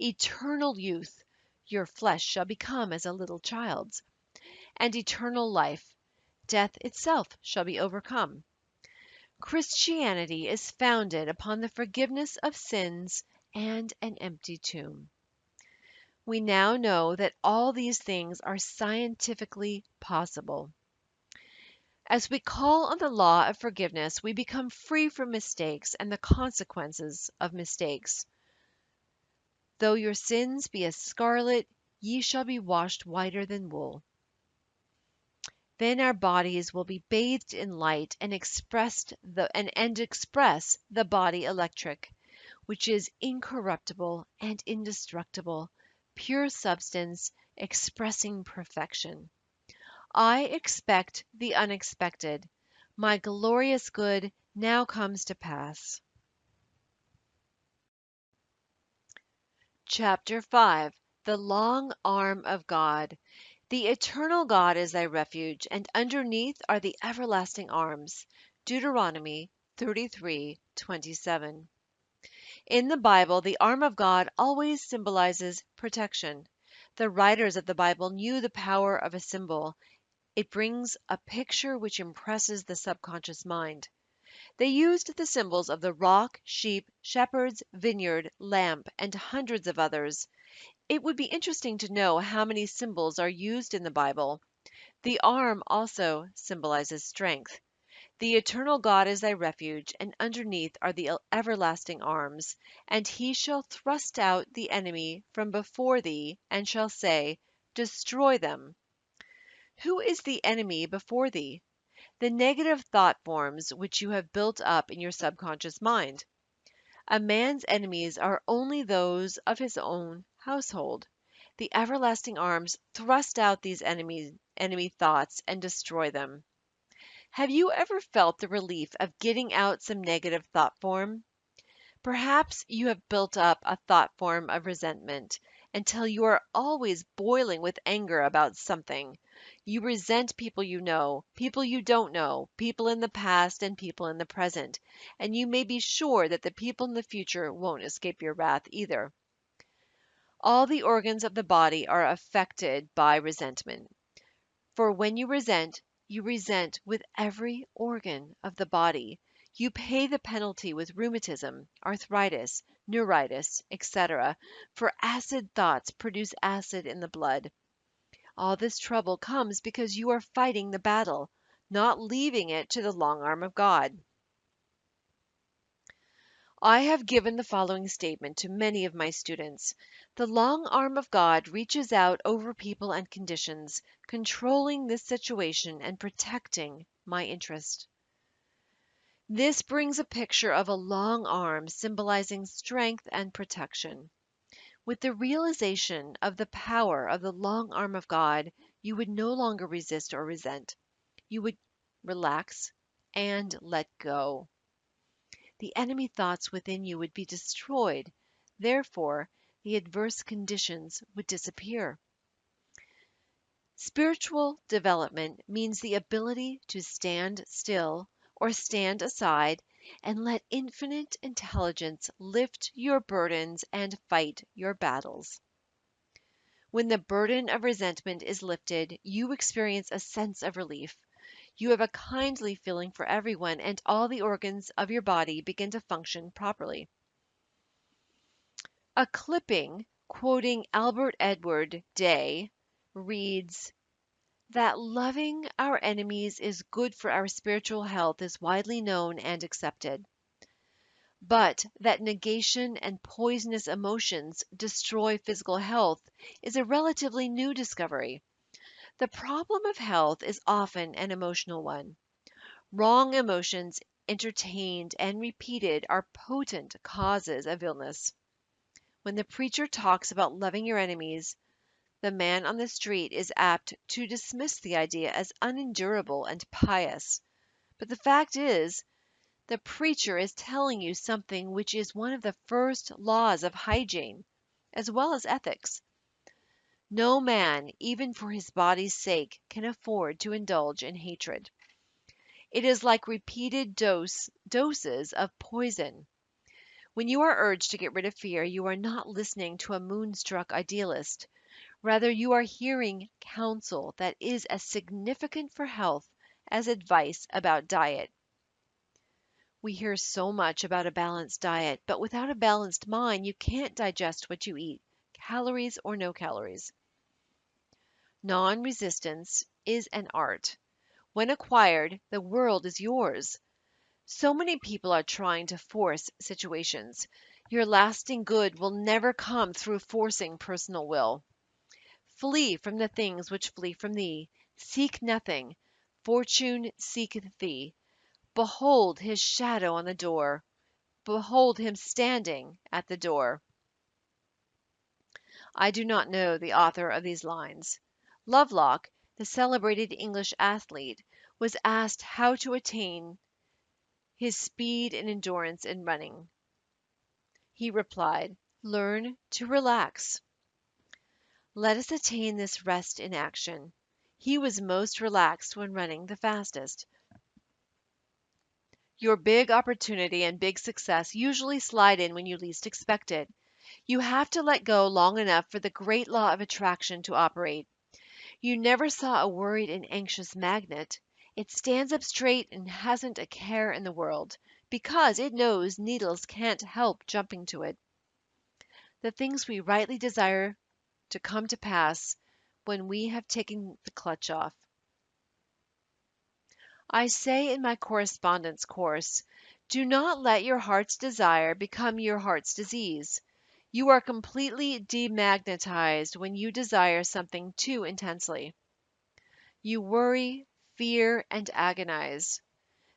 eternal youth, your flesh shall become as a little child's, and eternal life, death itself shall be overcome. Christianity is founded upon the forgiveness of sins and an empty tomb. We now know that all these things are scientifically possible. As we call on the law of forgiveness, we become free from mistakes and the consequences of mistakes. Though your sins be as scarlet, ye shall be washed whiter than wool. Then our bodies will be bathed in light and express the body electric, which is incorruptible and indestructible, pure substance expressing perfection. I expect the unexpected. My glorious good now comes to pass. Chapter 5. The Long Arm of God. The eternal God is thy refuge, and underneath are the everlasting arms. Deuteronomy 33:27. In the Bible, the arm of God always symbolizes protection. The writers of the Bible knew the power of a symbol. It brings a picture which impresses the subconscious mind. They used the symbols of the rock, sheep, shepherds, vineyard, lamp, and hundreds of others. It would be interesting to know how many symbols are used in the Bible. The arm also symbolizes strength. The eternal God is thy refuge, and underneath are the everlasting arms. And he shall thrust out the enemy from before thee, and shall say, Destroy them. Who is the enemy before thee? The negative thought forms which you have built up in your subconscious mind. A man's enemies are only those of his own household. The everlasting arms thrust out these enemy thoughts and destroy them. Have you ever felt the relief of getting out some negative thought form? Perhaps you have built up a thought form of resentment until you are always boiling with anger about something. You resent people you know, people you don't know, people in the past and people in the present, and you may be sure that the people in the future won't escape your wrath either. All the organs of the body are affected by resentment. For when you resent with every organ of the body. You pay the penalty with rheumatism, arthritis, neuritis, etc., for acid thoughts produce acid in the blood. All this trouble comes because you are fighting the battle, not leaving it to the long arm of God. I have given the following statement to many of my students. The long arm of God reaches out over people and conditions, controlling this situation and protecting my interest. This brings a picture of a long arm symbolizing strength and protection. With the realization of the power of the long arm of God, you would no longer resist or resent. You would relax and let go. The enemy thoughts within you would be destroyed. Therefore, the adverse conditions would disappear. Spiritual development means the ability to stand still or stand aside and let infinite intelligence lift your burdens and fight your battles. When the burden of resentment is lifted, you experience a sense of relief. You have a kindly feeling for everyone, and all the organs of your body begin to function properly. A clipping quoting Albert Edward Day reads, that loving our enemies is good for our spiritual health is widely known and accepted. But that negation and poisonous emotions destroy physical health is a relatively new discovery. The problem of health is often an emotional one. Wrong emotions entertained and repeated are potent causes of illness. When the preacher talks about loving your enemies, the man on the street is apt to dismiss the idea as unendurable and pious. But the fact is, the preacher is telling you something which is one of the first laws of hygiene, as well as ethics. No man, even for his body's sake, can afford to indulge in hatred. It is like repeated doses of poison. When you are urged to get rid of fear, you are not listening to a moonstruck idealist. Rather, you are hearing counsel that is as significant for health as advice about diet. We hear so much about a balanced diet, but without a balanced mind, you can't digest what you eat, calories or no calories. Non-resistance is an art. When acquired, the world is yours. So many people are trying to force situations. Your lasting good will never come through forcing personal will. Flee from the things which flee from thee. Seek nothing. Fortune seeketh thee. Behold his shadow on the door. Behold him standing at the door. I do not know the author of these lines. Lovelock, the celebrated English athlete, was asked how to attain his speed and endurance in running. He replied, "Learn to relax. Let us attain this rest in action." He was most relaxed when running the fastest. Your big opportunity and big success usually slide in when you least expect it. You have to let go long enough for the great law of attraction to operate. You never saw a worried and anxious magnet. It stands up straight and hasn't a care in the world, because it knows needles can't help jumping to it. The things we rightly desire to come to pass when we have taken the clutch off. I say in my correspondence course, do not let your heart's desire become your heart's disease. You are completely demagnetized when you desire something too intensely. You worry, fear, and agonize.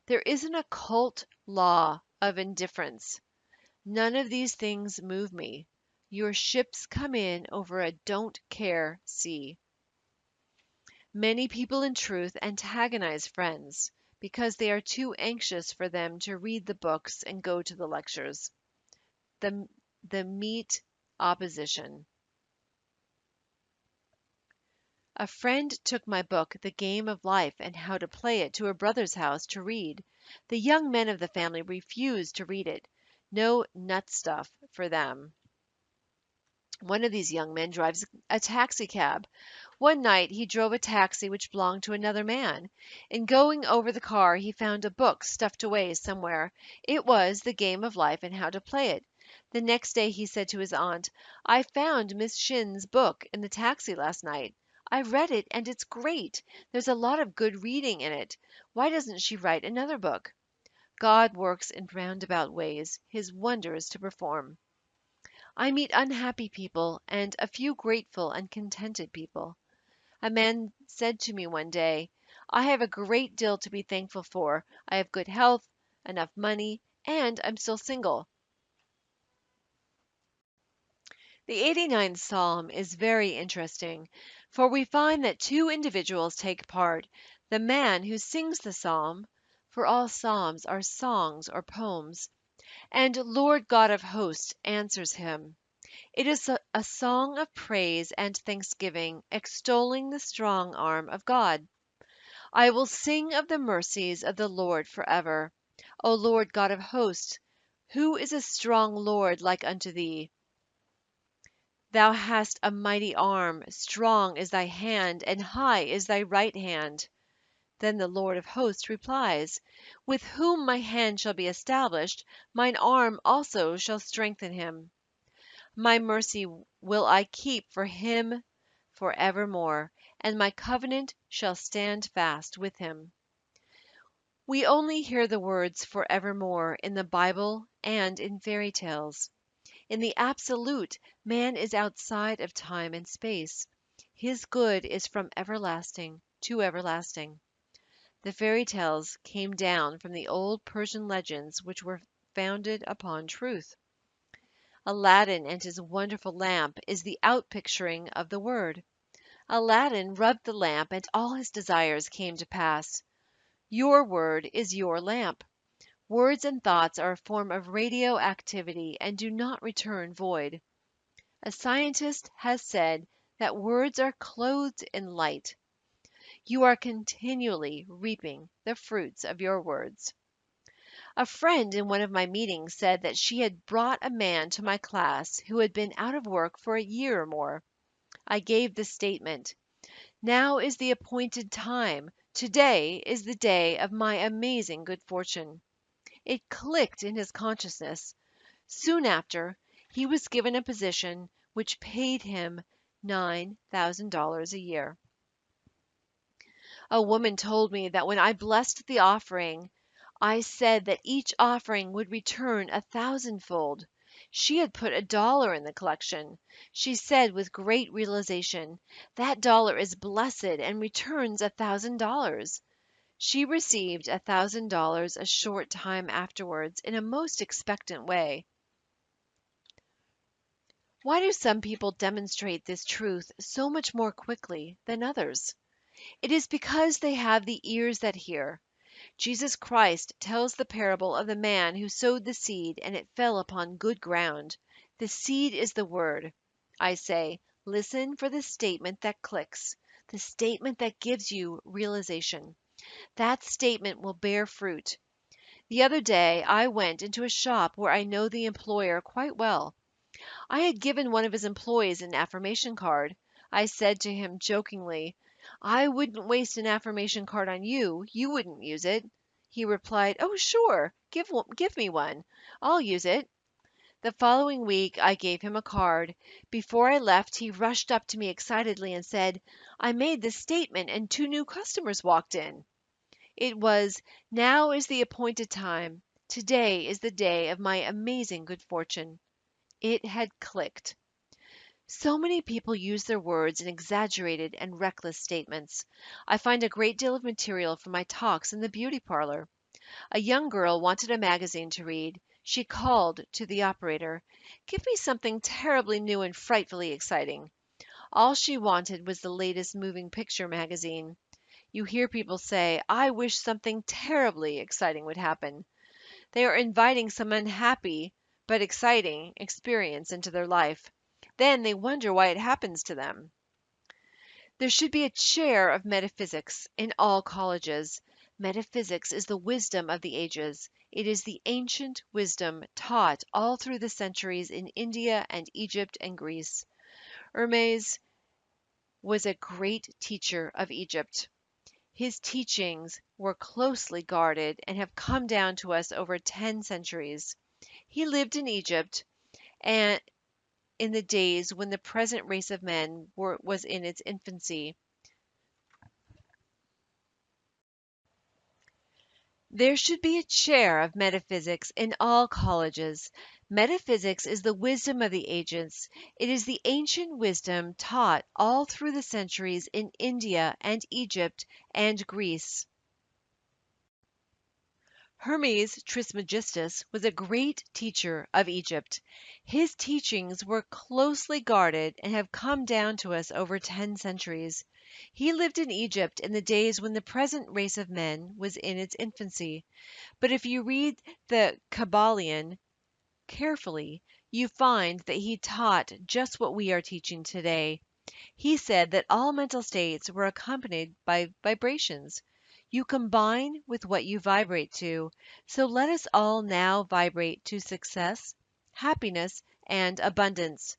There is an occult law of indifference. None of these things move me. Your ships come in over a don't care sea. Many people in truth antagonize friends because they are too anxious for them to read the books and go to the lectures. The, the meet opposition. A friend took my book, The Game of Life and How to Play It, to her brother's house to read. The young men of the family refused to read it. No nut stuff for them. One of these young men drives a taxicab. One night he drove a taxi which belonged to another man. In going over the car he found a book stuffed away somewhere. It was The Game of Life and How to Play It. The next day he said to his aunt, "I found Miss Shinn's book in the taxi last night. I read it and it's great. There's a lot of good reading in it. Why doesn't she write another book?" God works in roundabout ways, his wonders to perform. I meet unhappy people and a few grateful and contented people. A man said to me one day, "I have a great deal to be thankful for. I have good health, enough money, and I'm still single." The 89th Psalm is very interesting, for we find that two individuals take part: the man who sings the psalm, for all psalms are songs or poems, and Lord God of hosts answers him. It is a song of praise and thanksgiving, extolling the strong arm of God. I will sing of the mercies of the Lord forever. O Lord God of hosts, who is a strong Lord like unto thee? Thou hast a mighty arm, strong is thy hand, and high is thy right hand. Then the Lord of hosts replies, "With whom my hand shall be established, mine arm also shall strengthen him. My mercy will I keep for him for evermore, and my covenant shall stand fast with him." We only hear the words "forevermore" in the Bible and in fairy tales. In the absolute, man is outside of time and space. His good is from everlasting to everlasting. The fairy tales came down from the old Persian legends which were founded upon truth. Aladdin and his wonderful lamp is the outpicturing of the word. Aladdin rubbed the lamp and all his desires came to pass. Your word is your lamp. Words and thoughts are a form of radioactivity and do not return void. A scientist has said that words are clothed in light. You are continually reaping the fruits of your words. A friend in one of my meetings said that she had brought a man to my class who had been out of work for a year or more. I gave this statement: "Now is the appointed time. Today is the day of my amazing good fortune." It clicked in his consciousness. Soon after, he was given a position which paid him $9,000 a year. A woman told me that when I blessed the offering, I said that each offering would return 1,000-fold. She had put $1 in the collection. She said with great realization, "That dollar is blessed and returns $1,000." She received $1,000 a short time afterwards in a most expectant way. Why do some people demonstrate this truth so much more quickly than others? It is because they have the ears that hear. Jesus Christ tells the parable of the man who sowed the seed and it fell upon good ground. The seed is the word. I say, listen for the statement that clicks, the statement that gives you realization. That statement will bear fruit. The other day I went into a shop where I know the employer quite well. I had given one of his employees an affirmation card. I said to him jokingly, "I wouldn't waste an affirmation card on you. You wouldn't use it." He replied, "Oh, sure. Give me one. I'll use it." The following week I gave him a card. Before I left, he rushed up to me excitedly and said, "I made this statement and 2 new customers walked in." It was, "Now is the appointed time. Today is the day of my amazing good fortune." It had clicked. So many people use their words in exaggerated and reckless statements. I find a great deal of material for my talks in the beauty parlor. A young girl wanted a magazine to read. She called to the operator, "Give me something terribly new and frightfully exciting." All she wanted was the latest moving picture magazine. You hear people say, "I wish something terribly exciting would happen." They are inviting some unhappy but exciting experience into their life. Then they wonder why it happens to them. There should be a chair of metaphysics in all colleges. Metaphysics is the wisdom of the ages. It is the ancient wisdom taught all through the centuries in India and Egypt and Greece. Hermes was a great teacher of Egypt. His teachings were closely guarded and have come down to us over 10 centuries. He lived in Egypt and in the days when the present race of men was in its infancy. There should be a chair of metaphysics in all colleges. Metaphysics is the wisdom of the ages. It is the ancient wisdom taught all through the centuries in India and Egypt and Greece. Hermes Trismegistus was a great teacher of Egypt. His teachings were closely guarded and have come down to us over 10 centuries. He lived in Egypt in the days when the present race of men was in its infancy. But if you read the Kabbalion carefully, you find that he taught just what we are teaching today. He said that all mental states were accompanied by vibrations. You combine with what you vibrate to. So let us all now vibrate to success, happiness, and abundance.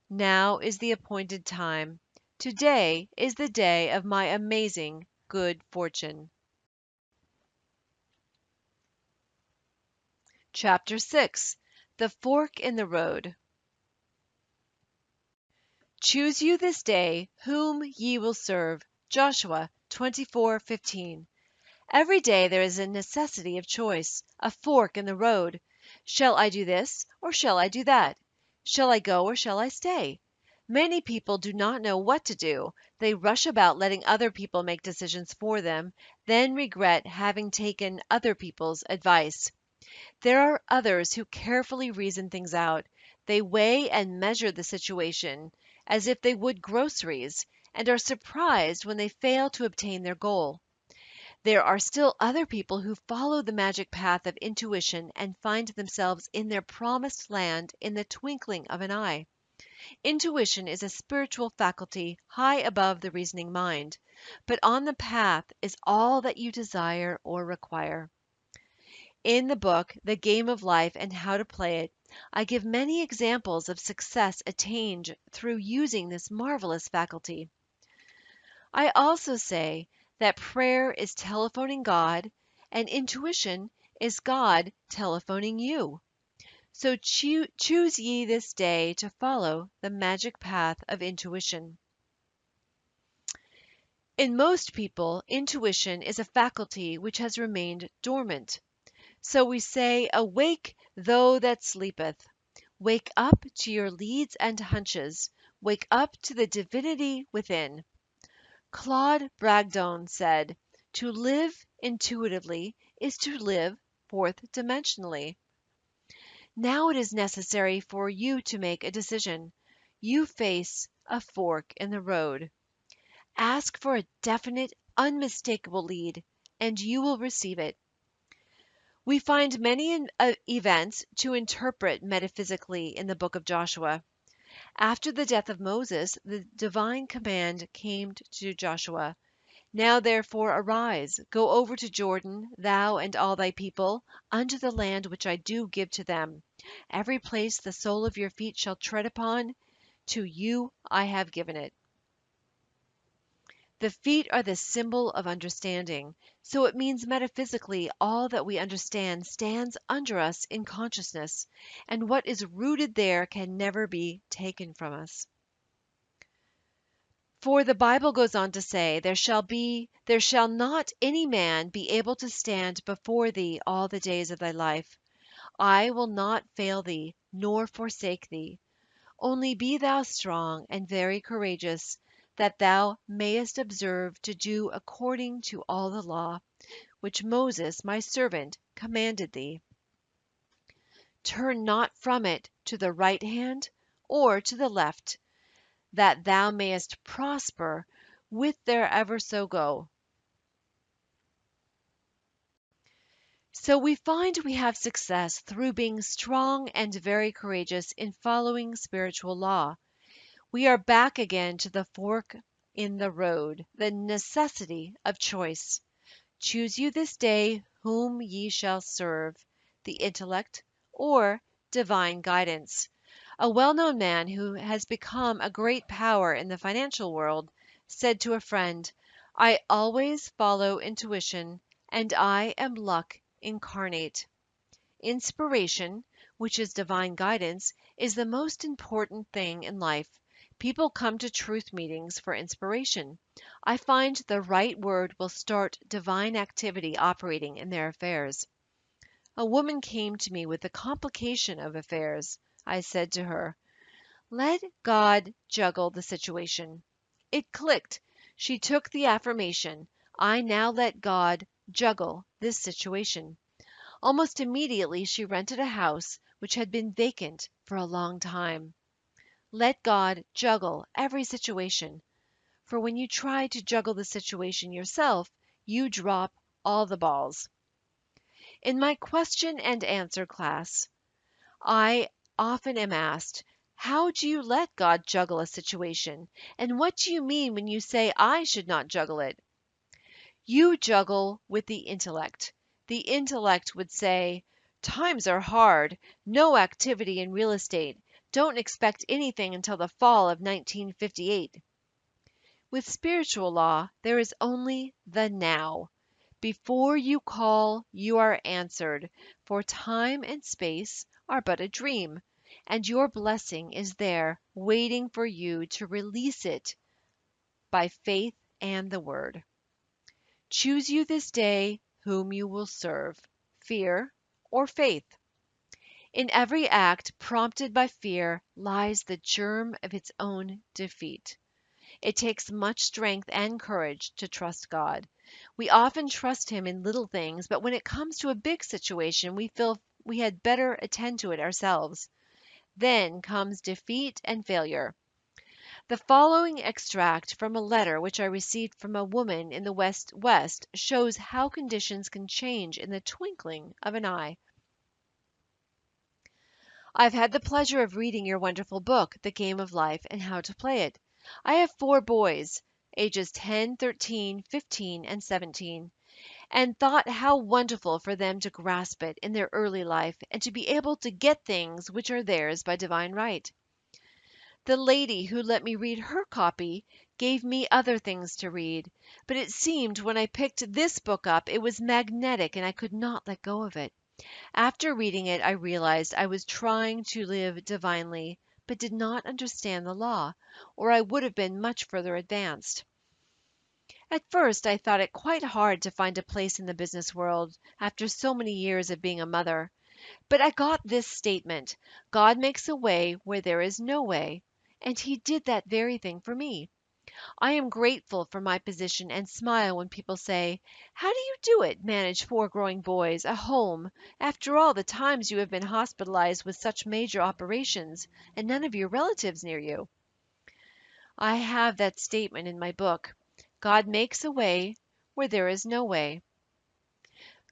Now is the appointed time. Today is the day of my amazing good fortune. Chapter 6. The Fork in the Road. Choose you this day whom ye will serve. Joshua 24:15. Every day there is a necessity of choice, a fork in the road. Shall I do this or shall I do that? Shall I go or shall I stay? Many people do not know what to do. They rush about letting other people make decisions for them, then regret having taken other people's advice. There are others who carefully reason things out. They weigh and measure the situation as if they would groceries, and are surprised when they fail to obtain their goal. There are still other people who follow the magic path of intuition and find themselves in their promised land in the twinkling of an eye. Intuition is a spiritual faculty high above the reasoning mind, but on the path is all that you desire or require. In the book, The Game of Life and How to Play It, I give many examples of success attained through using this marvelous faculty. I also say that prayer is telephoning God and intuition is God telephoning you. So choose ye this day to follow the magic path of intuition. In most people, intuition is a faculty which has remained dormant. So we say, "Awake, thou that sleepeth." Wake up to your leads and hunches. Wake up to the divinity within. Claude Bragdon said, "To live intuitively is to live fourth dimensionally." Now it is necessary for you to make a decision. You face a fork in the road. Ask for a definite, unmistakable lead, and you will receive it. We find many events to interpret metaphysically in the book of Joshua. After the death of Moses, the divine command came to Joshua. Now therefore arise, go over to Jordan, thou and all thy people, unto the land which I do give to them. Every place the sole of your feet shall tread upon, to you I have given it. The feet are the symbol of understanding, so it means metaphysically all that we understand stands under us in consciousness, and what is rooted there can never be taken from us. For the Bible goes on to say, there shall not any man be able to stand before thee all the days of thy life. I will not fail thee, nor forsake thee. Only be thou strong and very courageous, that thou mayest observe to do according to all the law, which Moses my servant commanded thee. Turn not from it to the right hand or to the left, that thou mayest prosper whithersoever so go. So we find we have success through being strong and very courageous in following spiritual law. We are back again to the fork in the road, the necessity of choice. Choose you this day whom ye shall serve, the intellect or divine guidance. A well-known man who has become a great power in the financial world said to a friend, "I always follow intuition, and I am luck incarnate." Inspiration, which is divine guidance, is the most important thing in life. People come to truth meetings for inspiration. I find the right word will start divine activity operating in their affairs. A woman came to me with the complication of affairs. I said to her, "Let God juggle the situation." It clicked. She took the affirmation, "I now let God juggle this situation." Almost immediately she rented a house which had been vacant for a long time. Let God juggle every situation, for when you try to juggle the situation yourself, you drop all the balls. In my question and answer class, I often am asked, "How do you let God juggle a situation? And what do you mean when you say I should not juggle it?" You juggle with the intellect. The intellect would say, "Times are hard. No activity in real estate. Don't expect anything until the fall of 1958." With spiritual law, there is only the now. Before you call, you are answered, for time and space are but a dream, and your blessing is there waiting for you to release it by faith and the word. Choose you this day whom you will serve, fear or faith. In every act prompted by fear lies the germ of its own defeat. It takes much strength and courage to trust God. We often trust Him in little things, but when it comes to a big situation, we feel we had better attend to it ourselves. Then comes defeat and failure. The following extract from a letter which I received from a woman in the West shows how conditions can change in the twinkling of an eye. I've had the pleasure of reading your wonderful book, The Game of Life and How to Play It. I have 4 boys, ages 10, 13, 15, and 17, and thought how wonderful for them to grasp it in their early life and to be able to get things which are theirs by divine right. The lady who let me read her copy gave me other things to read, but it seemed when I picked this book up it was magnetic and I could not let go of it. After reading it, I realized I was trying to live divinely, but did not understand the law, or I would have been much further advanced. At first, I thought it quite hard to find a place in the business world after so many years of being a mother. But I got this statement: God makes a way where there is no way, and He did that very thing for me. I am grateful for my position and smile when people say, "How do you do it, manage 4 growing boys, a home, after all the times you have been hospitalized with such major operations, and none of your relatives near you?" I have that statement in my book. God makes a way where there is no way.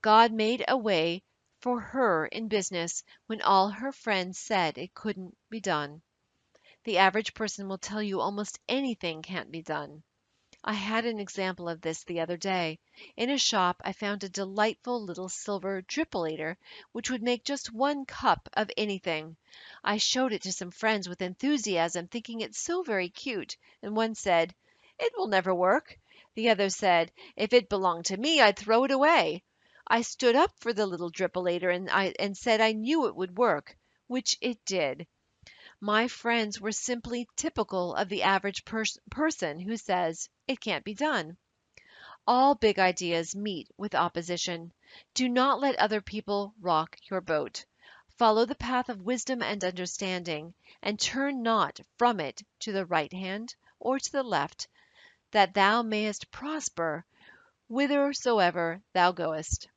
God made a way for her in business when all her friends said it couldn't be done. The average person will tell you almost anything can't be done. I had an example of this the other day. In a shop I found a delightful little silver drippolator which would make just one cup of anything. I showed it to some friends with enthusiasm, thinking it so very cute, and one said, "It will never work." The other said, "If it belonged to me, I'd throw it away." I stood up for the little drippolator and said I knew it would work, which it did. My friends were simply typical of the average person who says it can't be done. All big ideas meet with opposition. Do not let other people rock your boat. Follow the path of wisdom and understanding, and turn not from it to the right hand or to the left, that thou mayest prosper whithersoever thou goest.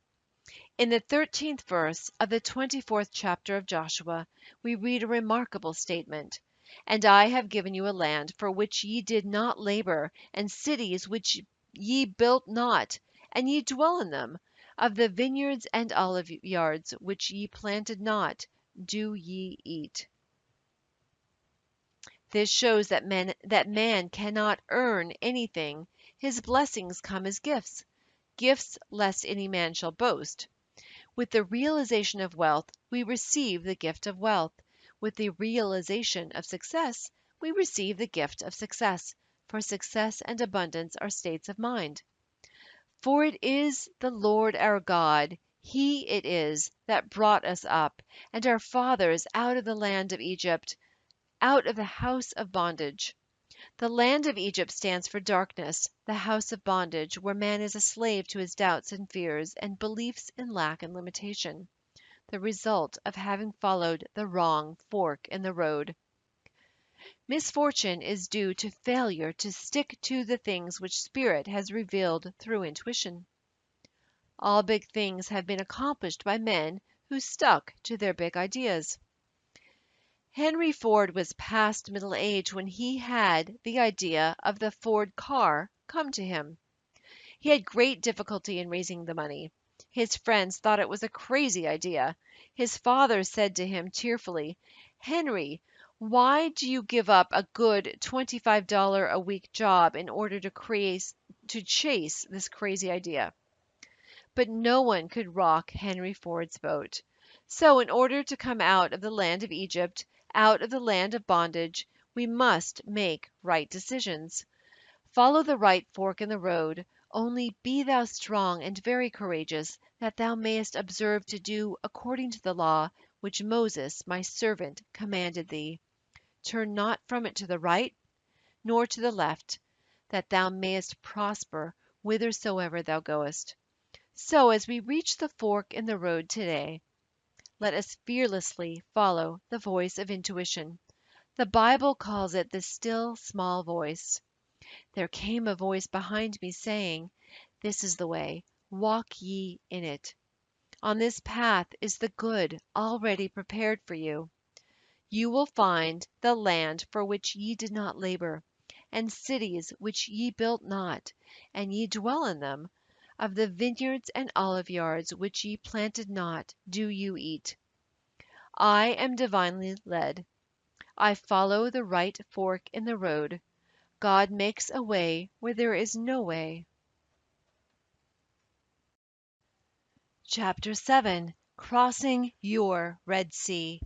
In the 13th verse of the 24th chapter of Joshua, we read a remarkable statement. "And I have given you a land for which ye did not labor, and cities which ye built not, and ye dwell in them. Of the vineyards and olive yards which ye planted not, do ye eat." This shows that man cannot earn anything. His blessings come as gifts. Gifts lest any man shall boast. With the realization of wealth, we receive the gift of wealth. With the realization of success, we receive the gift of success, for success and abundance are states of mind. "For it is the Lord our God, He it is that brought us up, and our fathers out of the land of Egypt, out of the house of bondage." The land of Egypt stands for darkness, the house of bondage, where man is a slave to his doubts and fears and beliefs in lack and limitation, the result of having followed the wrong fork in the road. Misfortune is due to failure to stick to the things which Spirit has revealed through intuition. All big things have been accomplished by men who stuck to their big ideas. Henry Ford was past middle age when he had the idea of the Ford car come to him. He had great difficulty in raising the money. His friends thought it was a crazy idea. His father said to him tearfully, "Henry, why do you give up a good $25 a week job in order to chase this crazy idea?" But no one could rock Henry Ford's boat. So in order to come out of the land of Egypt, out of the land of bondage, we must make right decisions. Follow the right fork in the road, only be thou strong and very courageous, that thou mayest observe to do according to the law which Moses my servant commanded thee. Turn not from it to the right, nor to the left, that thou mayest prosper whithersoever thou goest. So as we reach the fork in the road today, let us fearlessly follow the voice of intuition. The Bible calls it the still small voice. "There came a voice behind me saying, This is the way, walk ye in it. On this path is the good already prepared for you. You will find the land for which ye did not labor, and cities which ye built not, and ye dwell in them. Of the vineyards and olive yards which ye planted not, do you eat." I am divinely led. I follow the right fork in the road. God makes a way where there is no way. Chapter 7. Crossing your Red Sea.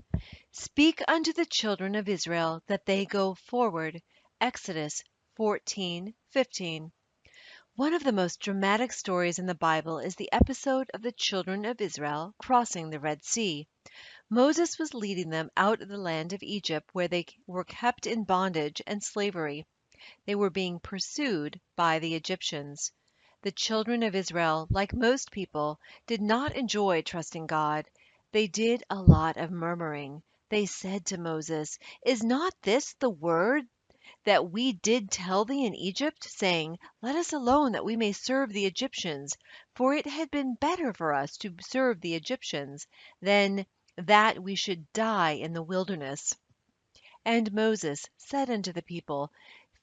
"Speak unto the children of Israel that they go forward." Exodus 14:15. One of the most dramatic stories in the Bible is the episode of the children of Israel crossing the Red Sea. Moses was leading them out of the land of Egypt, where they were kept in bondage and slavery. They were being pursued by the Egyptians. The children of Israel, like most people, did not enjoy trusting God. They did a lot of murmuring. They said to Moses, "Is not this the word that we did tell thee in Egypt, saying, Let us alone that we may serve the Egyptians? For it had been better for us to serve the Egyptians than that we should die in the wilderness." And Moses said unto the people,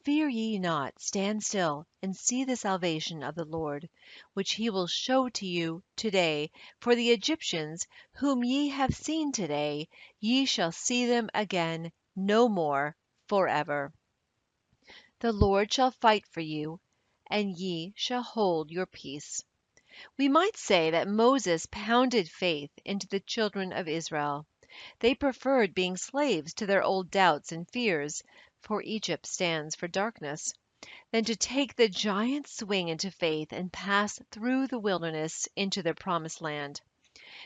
fear ye not, stand still, and see the salvation of the Lord, which he will show to you today. For the Egyptians, whom ye have seen today, ye shall see them again no more forever. The Lord shall fight for you, and ye shall hold your peace. We might say that Moses pounded faith into the children of Israel. They preferred being slaves to their old doubts and fears, for Egypt stands for darkness, than to take the giant swing into faith and pass through the wilderness into their promised land.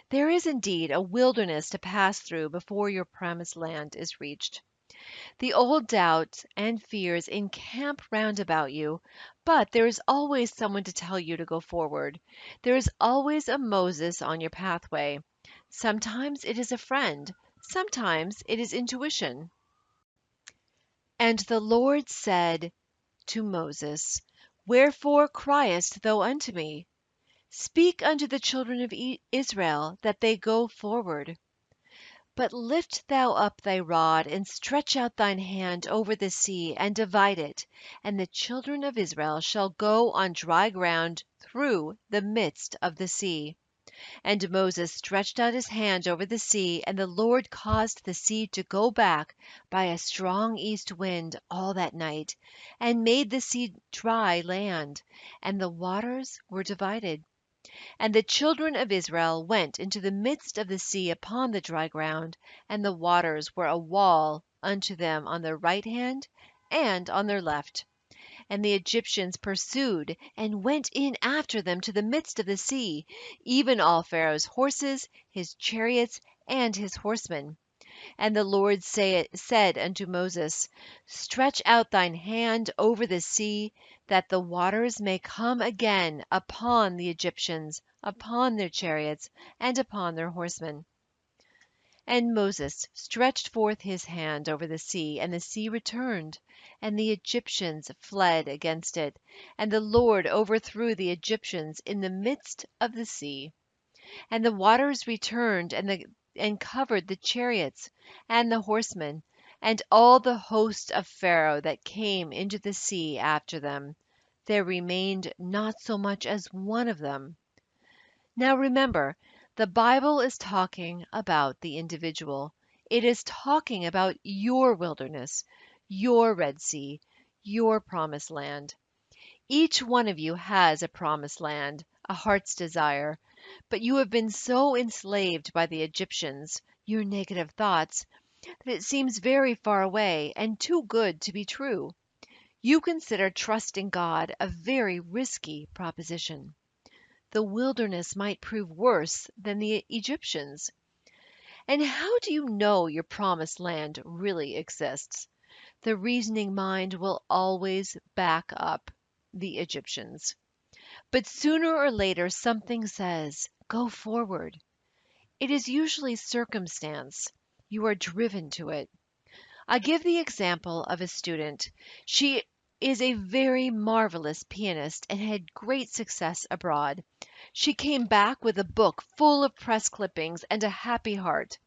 There is indeed a wilderness to pass through before your promised land is reached. The old doubts and fears encamp round about you, but there is always someone to tell you to go forward. There is always a Moses on your pathway. Sometimes it is a friend, sometimes it is intuition. And the Lord said to Moses, Wherefore criest thou unto me? Speak unto the children of Israel that they go forward. But lift thou up thy rod, and stretch out thine hand over the sea, and divide it, and the children of Israel shall go on dry ground through the midst of the sea. And Moses stretched out his hand over the sea, and the Lord caused the sea to go back by a strong east wind all that night, and made the sea dry land, and the waters were divided. And the children of Israel went into the midst of the sea upon the dry ground, and the waters were a wall unto them on their right hand and on their left. And the Egyptians pursued and went in after them to the midst of the sea, even all Pharaoh's horses, his chariots, and his horsemen. And the Lord said unto Moses, Stretch out thine hand over the sea, that the waters may come again upon the Egyptians, upon their chariots, and upon their horsemen. And Moses stretched forth his hand over the sea, and the sea returned, and the Egyptians fled against it, and the Lord overthrew the Egyptians in the midst of the sea. And the waters returned and covered the chariots and the horsemen, and all the host of Pharaoh that came into the sea after them. There remained not so much as one of them. Now remember, the Bible is talking about the individual. It is talking about your wilderness, your Red Sea, your promised land. Each one of you has a promised land, a heart's desire, but you have been so enslaved by the Egyptians, your negative thoughts, that it seems very far away and too good to be true. You consider trusting God a very risky proposition. The wilderness might prove worse than the Egyptians. And how do you know your promised land really exists? The reasoning mind will always back up the Egyptians. But sooner or later something says, go forward. It is usually circumstance. You are driven to it. I give the example of a student. She is a very marvelous pianist and had great success abroad. She came back with a book full of press clippings and a happy heart.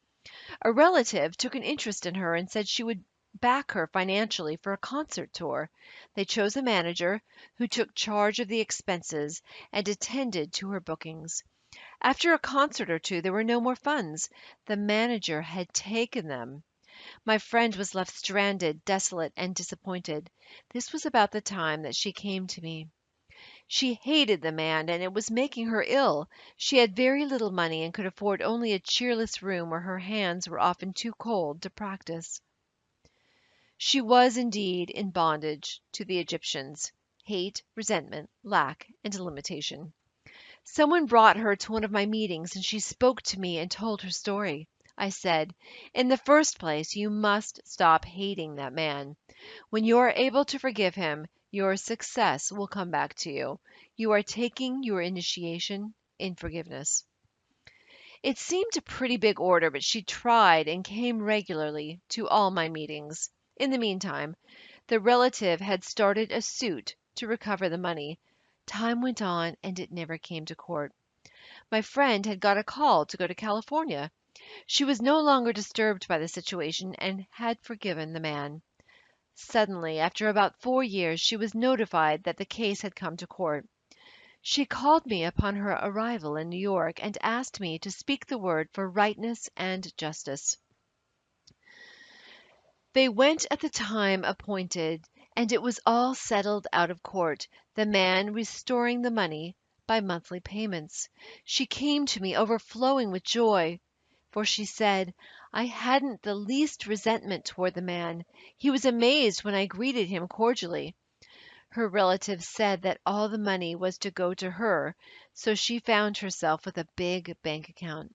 A relative took an interest in her and said she would back her financially for a concert tour. They chose a manager who took charge of the expenses and attended to her bookings. After a concert or two, there were no more funds. The manager had taken them. My friend was left stranded, desolate, and disappointed. This was about the time that she came to me. She hated the man, and it was making her ill. She had very little money and could afford only a cheerless room where her hands were often too cold to practice. She was indeed in bondage to the Egyptians: hate, resentment, lack, and limitation. Someone brought her to one of my meetings, and she spoke to me and told her story. I said, in the first place, you must stop hating that man. When you are able to forgive him, your success will come back to you. You are taking your initiation in forgiveness. It seemed a pretty big order, but she tried and came regularly to all my meetings. In the meantime, the relative had started a suit to recover the money. Time went on, and it never came to court. My friend had got a call to go to California. She was no longer disturbed by the situation and had forgiven the man. Suddenly, after about 4 years, she was notified that the case had come to court. She called me upon her arrival in New York and asked me to speak the word for rightness and justice. They went at the time appointed, and it was all settled out of court, the man restoring the money by monthly payments. She came to me overflowing with joy, for she said, I hadn't the least resentment toward the man. He was amazed when I greeted him cordially. Her relatives said that all the money was to go to her, so she found herself with a big bank account.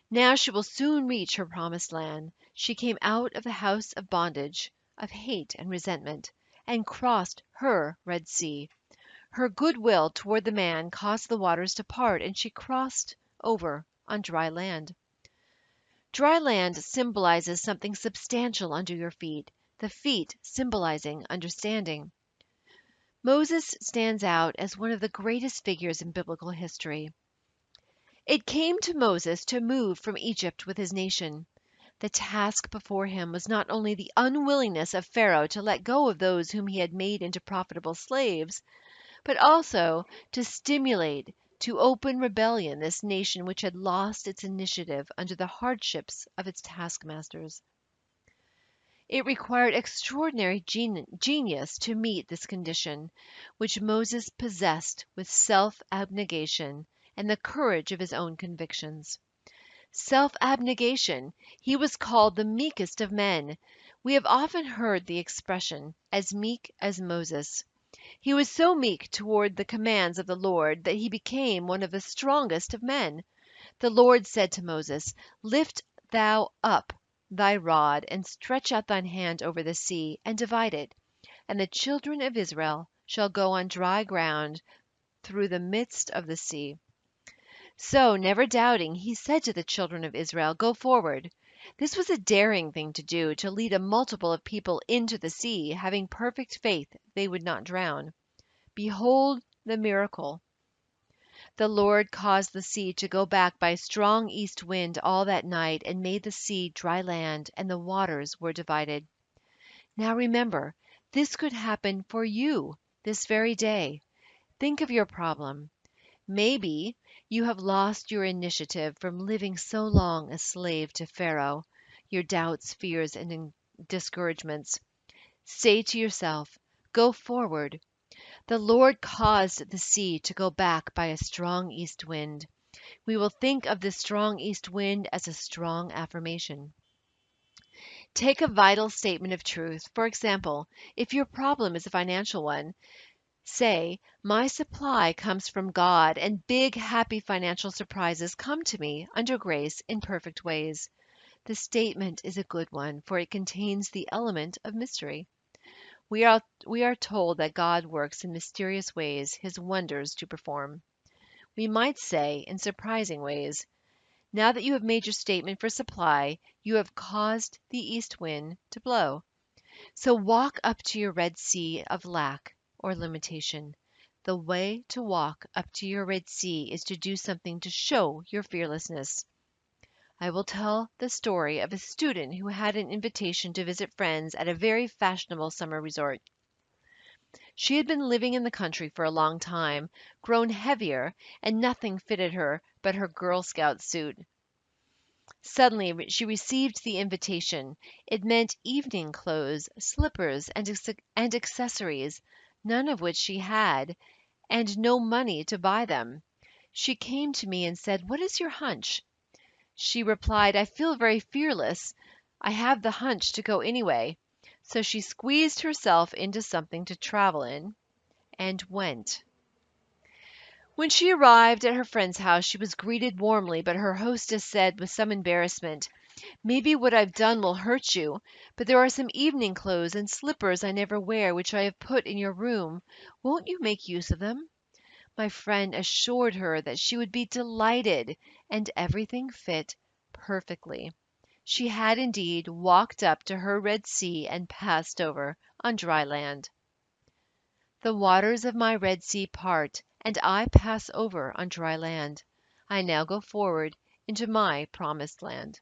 Now she will soon reach her promised land. She came out of the house of bondage, of hate and resentment, and crossed her Red Sea. Her goodwill toward the man caused the waters to part, and she crossed over on dry land. Dry land symbolizes something substantial under your feet, the feet symbolizing understanding. Moses stands out as one of the greatest figures in biblical history. It came to Moses to move from Egypt with his nation. The task before him was not only the unwillingness of Pharaoh to let go of those whom he had made into profitable slaves, but also to stimulate to open rebellion this nation which had lost its initiative under the hardships of its taskmasters. It required extraordinary genius to meet this condition, which Moses possessed with self-abnegation and the courage of his own convictions. Self-abnegation, he was called the meekest of men. We have often heard the expression, as meek as Moses. He was so meek toward the commands of the Lord that he became one of the strongest of men. The Lord said to Moses, Lift thou up thy rod, and stretch out thine hand over the sea, and divide it, and the children of Israel shall go on dry ground through the midst of the sea. So, never doubting, he said to the children of Israel, Go forward. This was a daring thing to do, to lead a multitude of people into the sea, having perfect faith they would not drown. Behold the miracle. The Lord caused the sea to go back by a strong east wind all that night, and made the sea dry land, and the waters were divided. Now remember, this could happen for you this very day. Think of your problem. Maybe you have lost your initiative from living so long a slave to Pharaoh, your doubts, fears, and discouragements. Say to yourself, Go forward. The Lord caused the sea to go back by a strong east wind. We will think of this strong east wind as a strong affirmation. Take a vital statement of truth. For example, if your problem is a financial one, say, My supply comes from God, and big, happy financial surprises come to me under grace in perfect ways. The statement is a good one, for it contains the element of mystery. We are told that God works in mysterious ways, his wonders to perform. We might say, in surprising ways, now that you have made your statement for supply, you have caused the east wind to blow. So walk up to your Red Sea of lack or limitation. The way to walk up to your Red Sea is to do something to show your fearlessness. I will tell the story of a student who had an invitation to visit friends at a very fashionable summer resort. She had been living in the country for a long time, grown heavier, and nothing fitted her but her Girl Scout suit. Suddenly she received the invitation. It meant evening clothes, slippers, and accessories, none of which she had, and no money to buy them. She came to me and said, What is your hunch? She replied, I feel very fearless. I have the hunch to go anyway. So she squeezed herself into something to travel in and went. When she arrived at her friend's house, she was greeted warmly, but her hostess said with some embarrassment, Maybe what I've done will hurt you, but there are some evening clothes and slippers I never wear which I have put in your room. Won't you make use of them? My friend assured her that she would be delighted, and everything fit perfectly. She had indeed walked up to her Red Sea and passed over on dry land. The waters of my Red Sea part, and I pass over on dry land. I now go forward into my promised land.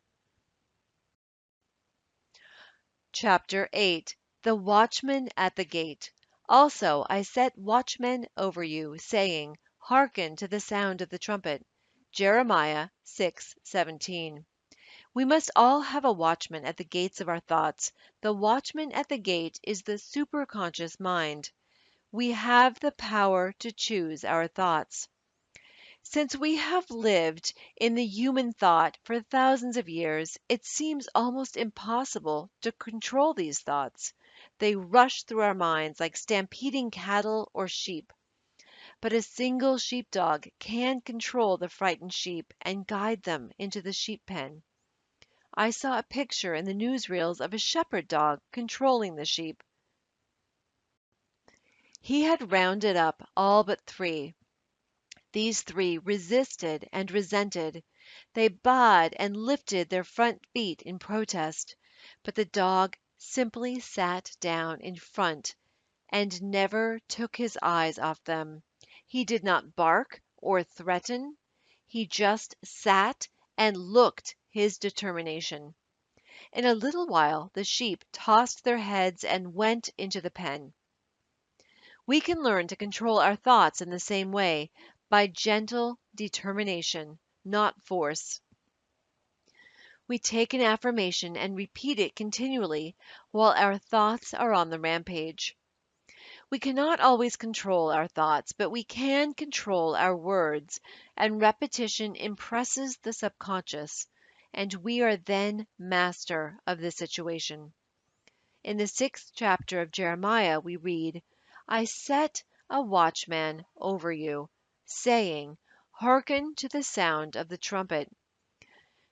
Chapter 8. The watchman at the gate. Also I set watchmen over you, saying, Hearken to the sound of the trumpet. Jeremiah 6:17. We must all have a watchman at the gates of our thoughts. The watchman at the gate is the superconscious mind. We have the power to choose our thoughts. Since we have lived in the human thought for thousands of years, it seems almost impossible to control these thoughts. They rush through our minds like stampeding cattle or sheep. But a single sheepdog can control the frightened sheep and guide them into the sheep pen. I saw a picture in the newsreels of a shepherd dog controlling the sheep. He had rounded up all but three. These three resisted and resented. They baaed and lifted their front feet in protest, but the dog simply sat down in front and never took his eyes off them. He did not bark or threaten. He just sat and looked his determination. In a little while the sheep tossed their heads and went into the pen. We can learn to control our thoughts in the same way, by gentle determination, not force. We take an affirmation and repeat it continually while our thoughts are on the rampage. We cannot always control our thoughts, but we can control our words, and repetition impresses the subconscious, and we are then master of the situation. In the 6th chapter of Jeremiah, we read, I set a watchman over you, saying, Hearken to the sound of the trumpet.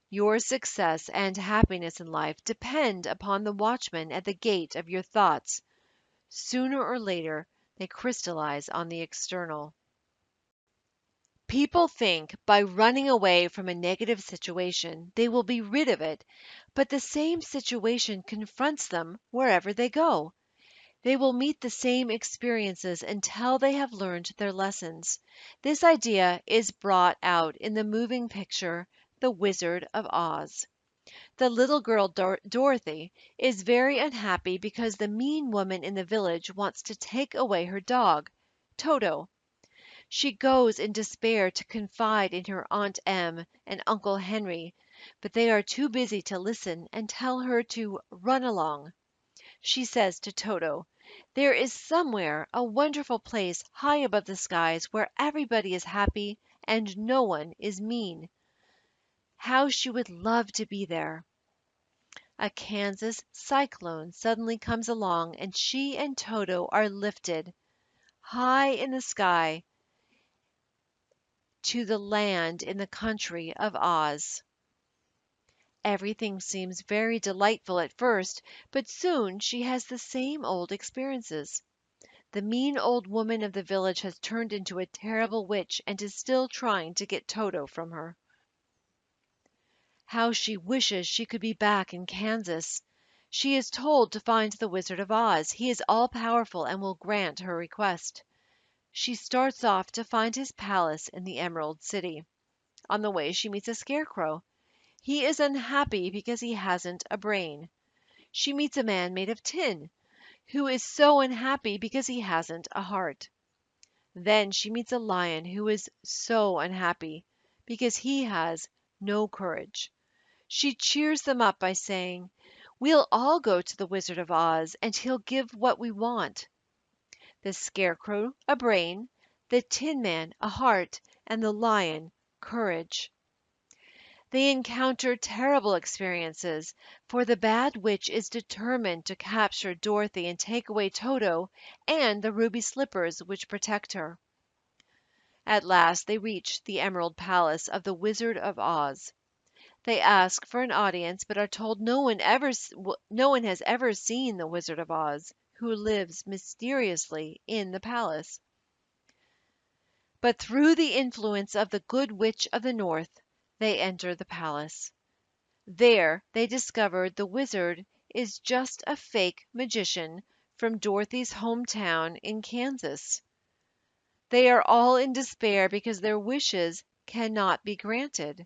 Your success and happiness in life depend upon the watchman at the gate of your thoughts. Sooner or later, they crystallize on the external. People think by running away from a negative situation, they will be rid of it, but the same situation confronts them wherever they go. They will meet the same experiences until they have learned their lessons. This idea is brought out in the moving picture, The Wizard of Oz. The little girl Dorothy is very unhappy because the mean woman in the village wants to take away her dog, Toto. She goes in despair to confide in her Aunt Em and Uncle Henry, but they are too busy to listen and tell her to run along. She says to Toto, There is somewhere a wonderful place high above the skies where everybody is happy and no one is mean. How she would love to be there. A Kansas cyclone suddenly comes along and she and Toto are lifted high in the sky to the land in the country of Oz. Everything seems very delightful at first, but soon she has the same old experiences. The mean old woman of the village has turned into a terrible witch and is still trying to get Toto from her. How she wishes she could be back in Kansas. She is told to find the Wizard of Oz. He is all-powerful and will grant her request. She starts off to find his palace in the Emerald City. On the way, she meets a scarecrow. He is unhappy because he hasn't a brain. She meets a man made of tin, who is so unhappy because he hasn't a heart. Then she meets a lion who is so unhappy because he has no courage. She cheers them up by saying, We'll all go to the Wizard of Oz, and he'll give what we want. The Scarecrow a brain, the Tin Man a heart, and the Lion courage. They encounter terrible experiences, for the bad witch is determined to capture Dorothy and take away Toto and the ruby slippers which protect her. At last they reach the Emerald Palace of the Wizard of Oz. They ask for an audience, but are told no one has ever seen the Wizard of Oz, who lives mysteriously in the palace. But through the influence of the Good Witch of the North, they enter the palace. There they discover the wizard is just a fake magician from Dorothy's hometown in Kansas. They are all in despair because their wishes cannot be granted.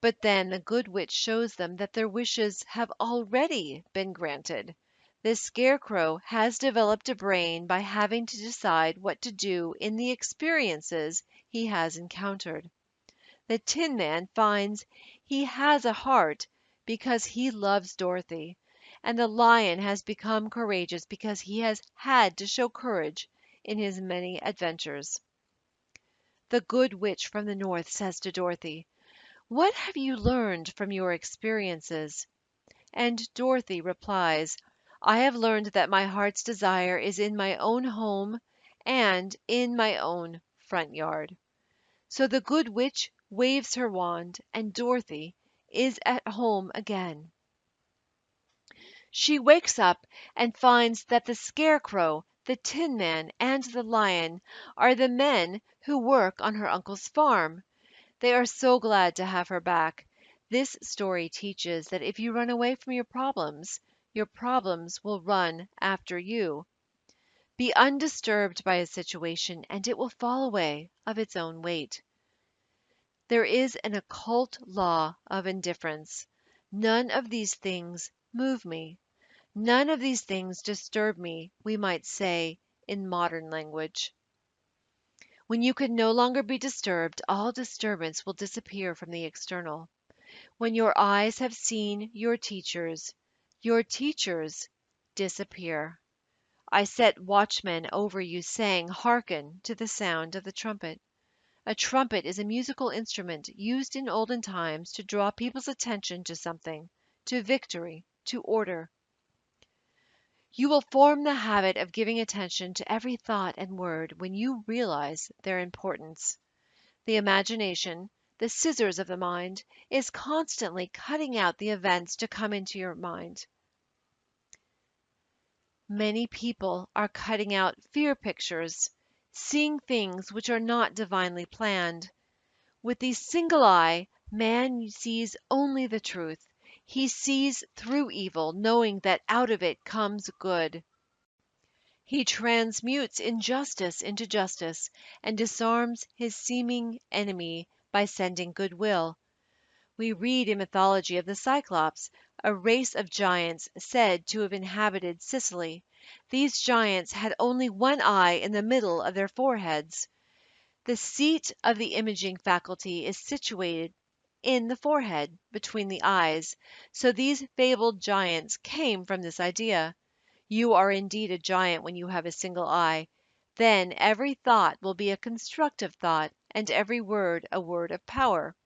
But then the good witch shows them that their wishes have already been granted. The scarecrow has developed a brain by having to decide what to do in the experiences he has encountered. The Tin Man finds he has a heart because he loves Dorothy, and the lion has become courageous because he has had to show courage in his many adventures. The Good Witch from the North says to Dorothy, "What have you learned from your experiences?" And Dorothy replies, "I have learned that my heart's desire is in my own home and in my own front yard." So the Good Witch waves her wand, and Dorothy is at home again. She wakes up and finds that the Scarecrow, the Tin Man, and the Lion are the men who work on her uncle's farm. They are so glad to have her back. This story teaches that if you run away from your problems will run after you. Be undisturbed by a situation, and it will fall away of its own weight. There is an occult law of indifference. None of these things move me. None of these things disturb me, we might say in modern language. When you can no longer be disturbed, all disturbance will disappear from the external. When your eyes have seen your teachers disappear. I set watchmen over you saying, "Hearken to the sound of the trumpet." A trumpet is a musical instrument used in olden times to draw people's attention to something, to victory, to order. You will form the habit of giving attention to every thought and word when you realize their importance. The imagination, the scissors of the mind, is constantly cutting out the events to come into your mind. Many people are cutting out fear pictures, seeing things which are not divinely planned. With the single eye, man sees only the truth. He sees through evil, knowing that out of it comes good. He transmutes injustice into justice, and disarms his seeming enemy by sending goodwill. We read in mythology of the Cyclops, a race of giants said to have inhabited Sicily. These giants had only one eye in the middle of their foreheads. The seat of the imaging faculty is situated in the forehead, between the eyes, so these fabled giants came from this idea. You are indeed a giant when you have a single eye. Then every thought will be a constructive thought, and every word a word of power.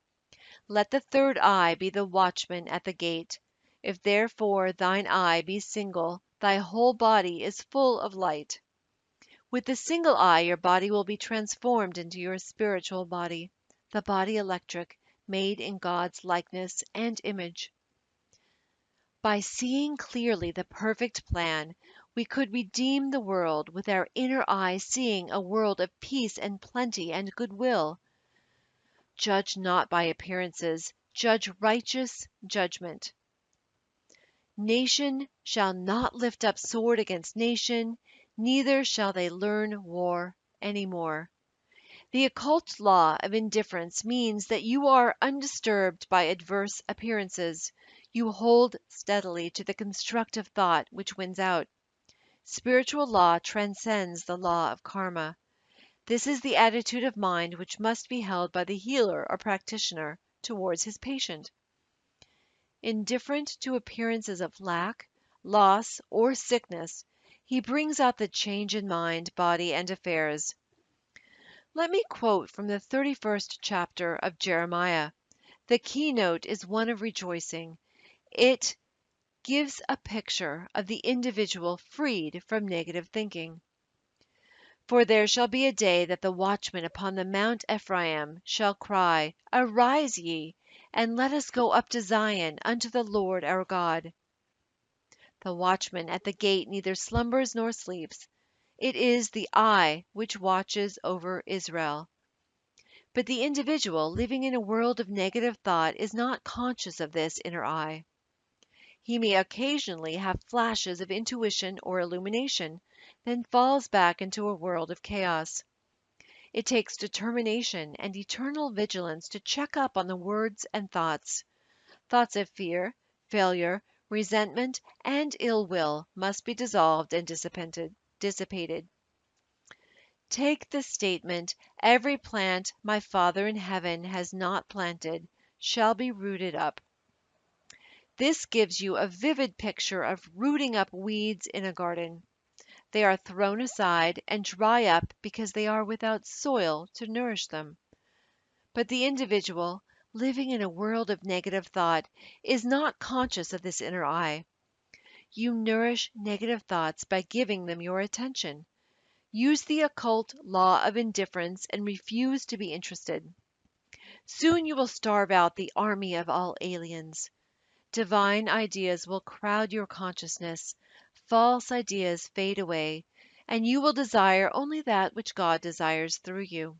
Let the third eye be the watchman at the gate. If therefore thine eye be single, thy whole body is full of light. With the single eye your body will be transformed into your spiritual body, the body electric, made in God's likeness and image. By seeing clearly the perfect plan, we could redeem the world with our inner eye, seeing a world of peace and plenty and goodwill. Judge not by appearances, judge righteous judgment. Nation shall not lift up sword against nation, neither shall they learn war any more. The occult law of indifference means that you are undisturbed by adverse appearances. You hold steadily to the constructive thought which wins out. Spiritual law transcends the law of karma. This is the attitude of mind which must be held by the healer or practitioner towards his patient. Indifferent to appearances of lack, loss, or sickness, he brings out the change in mind, body, and affairs. Let me quote from the 31st chapter of Jeremiah. The keynote is one of rejoicing. It gives a picture of the individual freed from negative thinking. For there shall be a day that the watchman upon the Mount Ephraim shall cry, Arise ye, and let us go up to Zion unto the Lord our God. The watchman at the gate neither slumbers nor sleeps. It is the eye which watches over Israel. But the individual living in a world of negative thought is not conscious of this inner eye. He may occasionally have flashes of intuition or illumination, then falls back into a world of chaos. It takes determination and eternal vigilance to check up on the words and thoughts of fear, failure, Resentment and ill will must be dissolved and dissipated. Take the statement, "Every plant my Father in heaven has not planted shall be rooted up." This gives you a vivid picture of rooting up weeds in a garden. They are thrown aside and dry up because they are without soil to nourish them. But the individual, living in a world of negative thought, is not conscious of this inner eye. You nourish negative thoughts by giving them your attention. Use the occult law of indifference and refuse to be interested. Soon you will starve out the army of all aliens. Divine ideas will crowd your consciousness, false ideas fade away, and you will desire only that which God desires through you.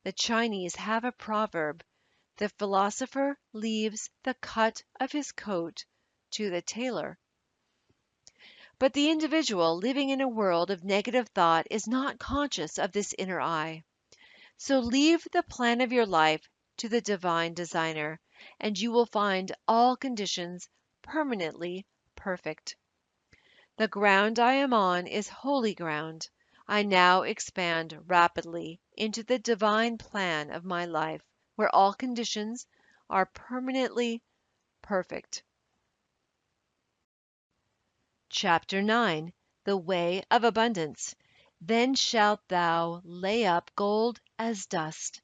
The Chinese have a proverb: "The philosopher leaves the cut of his coat to the tailor." But the individual living in a world of negative thought is not conscious of this inner eye. So leave the plan of your life to the divine designer, and you will find all conditions permanently perfect. The ground I am on is holy ground. I now expand rapidly into the divine plan of my life, where all conditions are permanently perfect. Chapter 9: The Way of Abundance. Then shalt thou lay up gold as dust.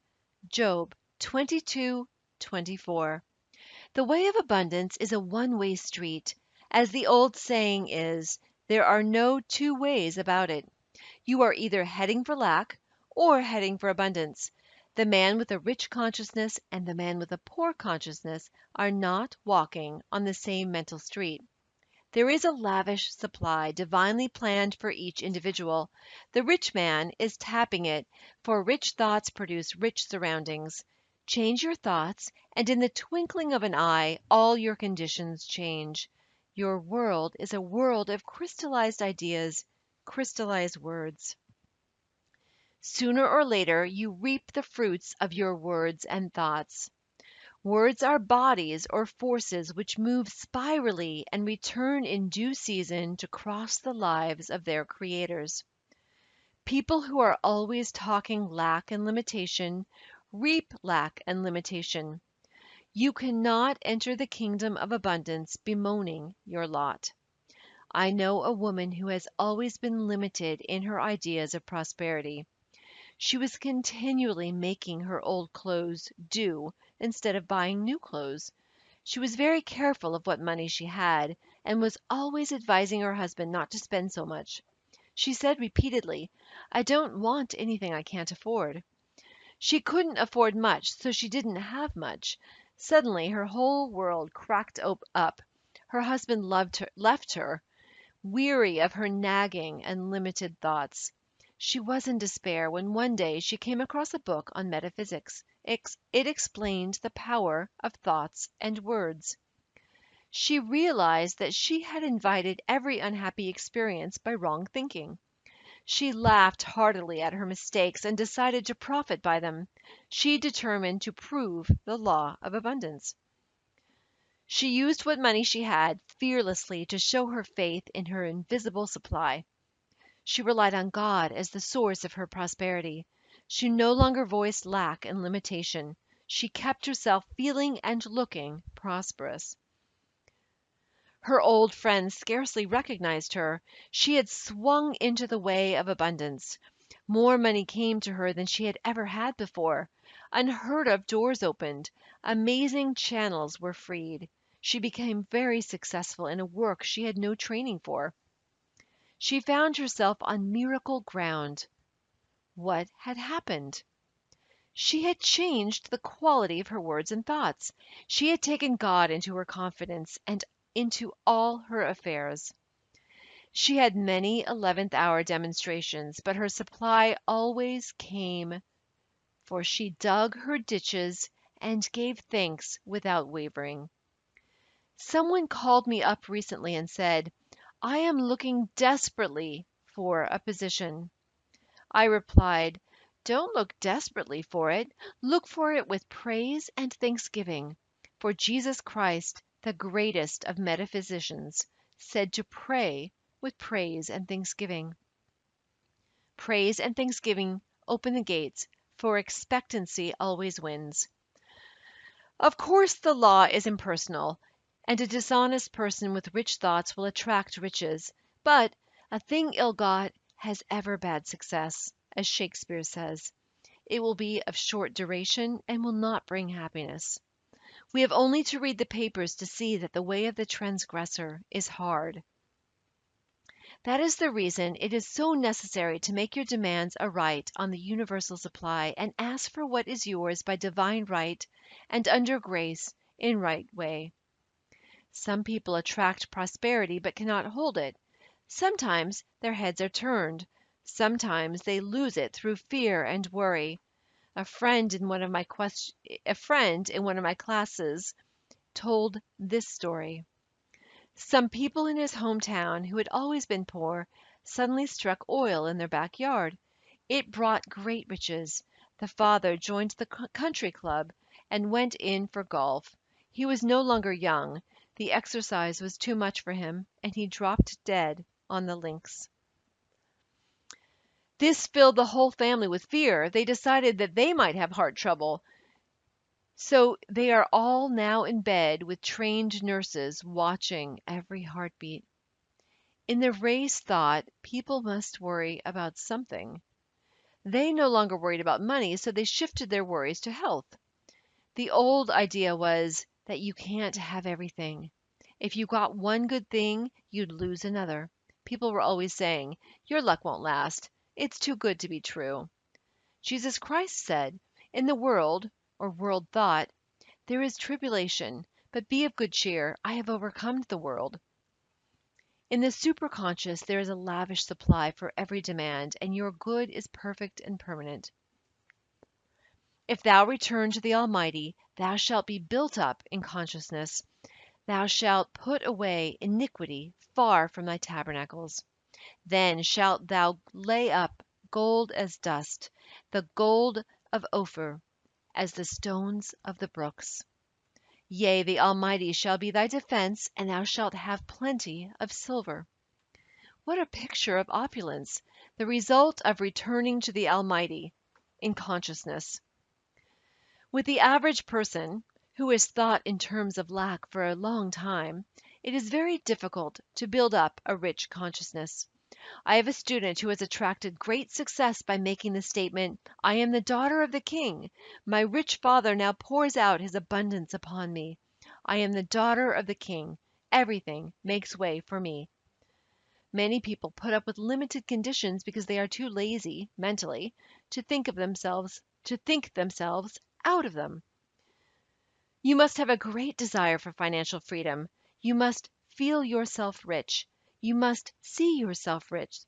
Job 22:24. The way of abundance is a one-way street. As the old saying is, there are no two ways about it. You are either heading for lack or heading for abundance. The man with a rich consciousness and the man with a poor consciousness are not walking on the same mental street. There is a lavish supply divinely planned for each individual. The rich man is tapping it, for rich thoughts produce rich surroundings. Change your thoughts, and in the twinkling of an eye all your conditions change. Your world is a world of crystallized ideas, crystallized words. Sooner or later you reap the fruits of your words and thoughts. Words are bodies or forces which move spirally and return in due season to cross the lives of their creators. People who are always talking lack and limitation reap lack and limitation. You cannot enter the kingdom of abundance bemoaning your lot. I know a woman who has always been limited in her ideas of prosperity. She was continually making her old clothes do instead of buying new clothes. She was very careful of what money she had, and was always advising her husband not to spend so much. She said repeatedly, "I don't want anything I can't afford." She couldn't afford much, so she didn't have much. Suddenly her whole world cracked up. Her husband left her, weary of her nagging and limited thoughts. She was in despair when one day she came across a book on metaphysics. It explained the power of thoughts and words. She realized that she had invited every unhappy experience by wrong thinking. She laughed heartily at her mistakes and decided to profit by them. She determined to prove the law of abundance. She used what money she had fearlessly to show her faith in her invisible supply. She relied on God as the source of her prosperity. She no longer voiced lack and limitation. She kept herself feeling and looking prosperous. Her old friends scarcely recognized her. She had swung into the way of abundance. More money came to her than she had ever had before. Unheard of doors opened. Amazing channels were freed. She became very successful in a work she had no training for. She found herself on miracle ground. What had happened? She had changed the quality of her words and thoughts. She had taken God into her confidence and into all her affairs. She had many 11th-hour demonstrations, but her supply always came, for she dug her ditches and gave thanks without wavering. Someone called me up recently and said, "I am looking desperately for a position." I replied, "Don't look desperately for it. Look for it with praise and thanksgiving. For Jesus Christ, the greatest of metaphysicians, said to pray with praise and thanksgiving. Praise and thanksgiving open the gates, for expectancy always wins. Of course, the law is impersonal, and a dishonest person with rich thoughts will attract riches, but a thing ill got has ever bad success, as Shakespeare says. It will be of short duration and will not bring happiness. We have only to read the papers to see that the way of the transgressor is hard. That is the reason it is so necessary to make your demands aright on the universal supply, and ask for what is yours by divine right and under grace in right way. Some people attract prosperity but cannot hold it. Sometimes their heads are turned. Sometimes they lose it through fear and worry. A friend in one of my classes told this story. Some people in his hometown who had always been poor suddenly struck oil in their backyard. It brought great riches. The father joined the country club and went in for golf. He was no longer young. The exercise was too much for him, and he dropped dead on the links. This filled the whole family with fear. They decided that they might have heart trouble. So they are all now in bed with trained nurses watching every heartbeat. In the race thought, people must worry about something. They no longer worried about money, so they shifted their worries to health. The old idea was that you can't have everything. If you got one good thing, you'd lose another. People were always saying, "Your luck won't last. It's too good to be true." Jesus Christ said, "In the world," or world thought, "there is tribulation, but be of good cheer. I have overcome the world." In the superconscious there is a lavish supply for every demand, and your good is perfect and permanent. If thou return to the Almighty, thou shalt be built up in consciousness. Thou shalt put away iniquity far from thy tabernacles. Then shalt thou lay up gold as dust, the gold of Ophir, as the stones of the brooks. Yea, the Almighty shall be thy defense, and thou shalt have plenty of silver. What a picture of opulence, the result of returning to the Almighty in consciousness. With the average person, who has thought in terms of lack for a long time, it is very difficult to build up a rich consciousness. I have a student who has attracted great success by making the statement, "I am the daughter of the king. My rich father now pours out his abundance upon me. I am the daughter of the king. Everything makes way for me." Many people put up with limited conditions because they are too lazy, mentally, to think themselves out of them. You must have a great desire for financial freedom. You must feel yourself rich. You must see yourself rich.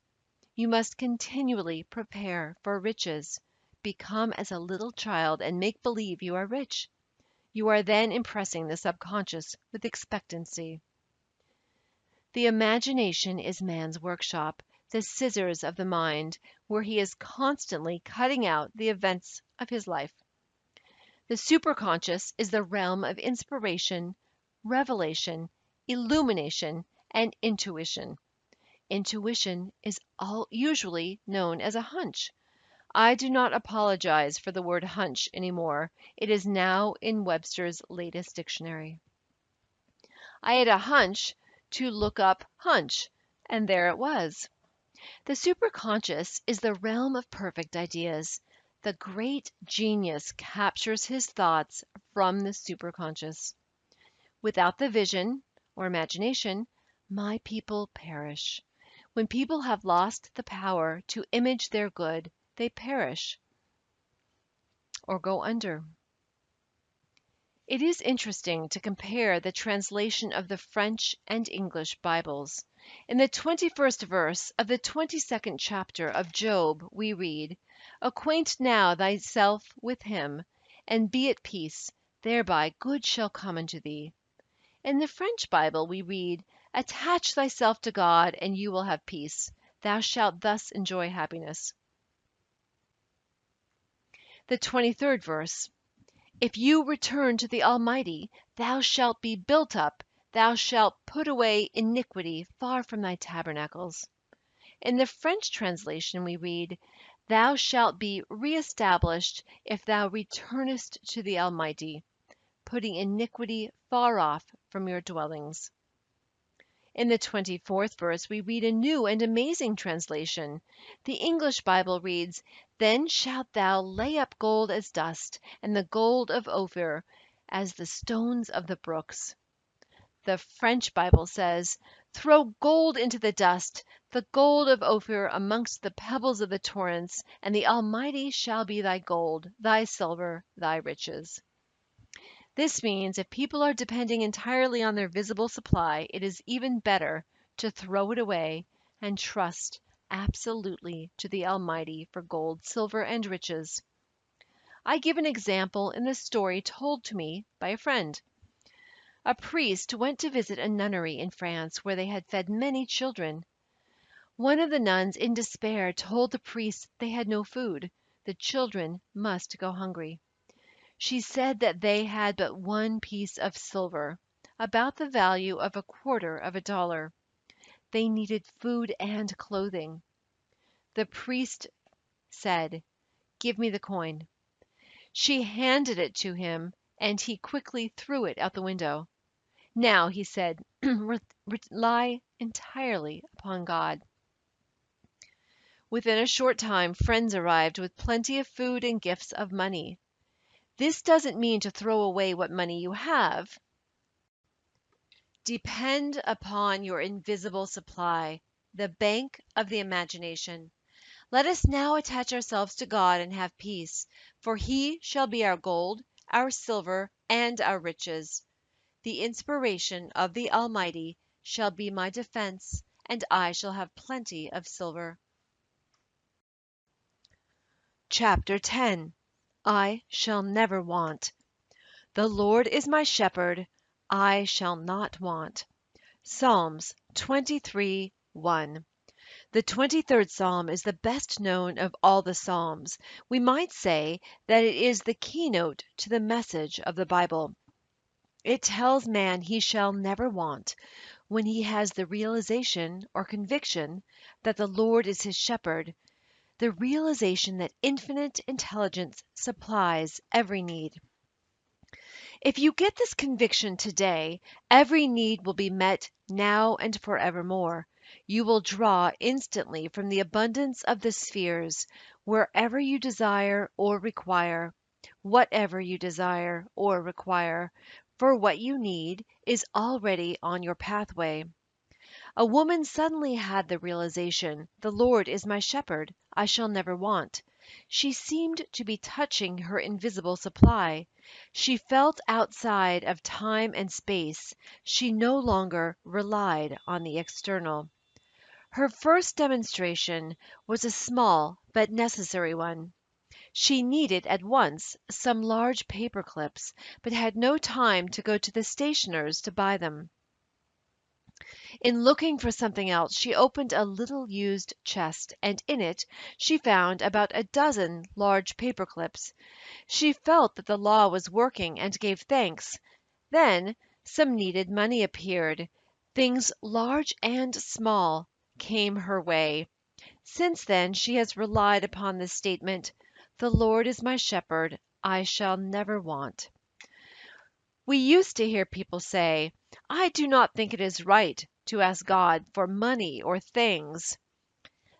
You must continually prepare for riches. Become as a little child and make believe you are rich. You are then impressing the subconscious with expectancy. The imagination is man's workshop, the scissors of the mind, where he is constantly cutting out the events of his life. The superconscious is the realm of inspiration, revelation, illumination, and intuition. Intuition is usually known as a hunch. I do not apologize for the word hunch anymore. It is now in Webster's latest dictionary. I had a hunch to look up hunch, and there it was. The superconscious is the realm of perfect ideas. The great genius captures his thoughts from the superconscious. Without the vision, or imagination, my people perish. When people have lost the power to image their good, they perish or go under. It is interesting to compare the translation of the French and English Bibles. In the 21st verse of the 22nd chapter of Job we read, "Acquaint now thyself with him, and be at peace, thereby good shall come unto thee." In the French Bible we read, "Attach thyself to God, and you will have peace. Thou shalt thus enjoy happiness." The 23rd verse, "If you return to the Almighty, thou shalt be built up, Thou shalt put away iniquity far from thy tabernacles. In the French translation we read, Thou shalt be reestablished if thou returnest to the Almighty, putting iniquity far off from your dwellings. In the 24th verse, we read a new and amazing translation. The English Bible reads, Then shalt thou lay up gold as dust, and the gold of Ophir as the stones of the brooks. The French Bible says, Throw gold into the dust, the gold of Ophir amongst the pebbles of the torrents, and the Almighty shall be thy gold, thy silver, thy riches. This means if people are depending entirely on their visible supply, it is even better to throw it away and trust absolutely to the Almighty for gold, silver, and riches. I give an example in the story told to me by a friend. A priest went to visit a nunnery in France where they had fed many children. One of the nuns, in despair, told the priest they had no food. The children must go hungry. She said that they had but one piece of silver, about the value of $0.25. They needed food and clothing. The priest said, Give me the coin. She handed it to him, and he quickly threw it out the window. Now, he said, rely entirely upon God. Within a short time, friends arrived with plenty of food and gifts of money. This doesn't mean to throw away what money you have. Depend upon your invisible supply, the bank of the imagination. Let us now attach ourselves to God and have peace, for He shall be our gold, our silver, and our riches. The inspiration of the Almighty shall be my defense, and I shall have plenty of silver. Chapter 10. I shall never want. The Lord is my shepherd, I shall not want. Psalms 23:1. The 23rd Psalm is the best known of all the Psalms. We might say that it is the keynote to the message of the Bible. It tells man he shall never want when he has the realization or conviction that the Lord is his shepherd, the realization that infinite intelligence supplies every need. If you get this conviction today, every need will be met now and forevermore. You will draw instantly from the abundance of the spheres, wherever you desire or require, whatever you desire or require, for what you need is already on your pathway. A woman suddenly had the realization, the Lord is my shepherd, I shall never want. She seemed to be touching her invisible supply. She felt outside of time and space. She no longer relied on the external. Her first demonstration was a small but necessary one. She needed at once some large paper clips, but had no time to go to the stationer's to buy them. In looking for something else, she opened a little used chest, and in it she found about a dozen large paper clips. She felt that the law was working and gave thanks. Then some needed money appeared. Things large and small came her way. Since then she has relied upon the statement, "The Lord is my shepherd, I shall never want." We used to hear people say, "I do not think it is right to ask God for money or things."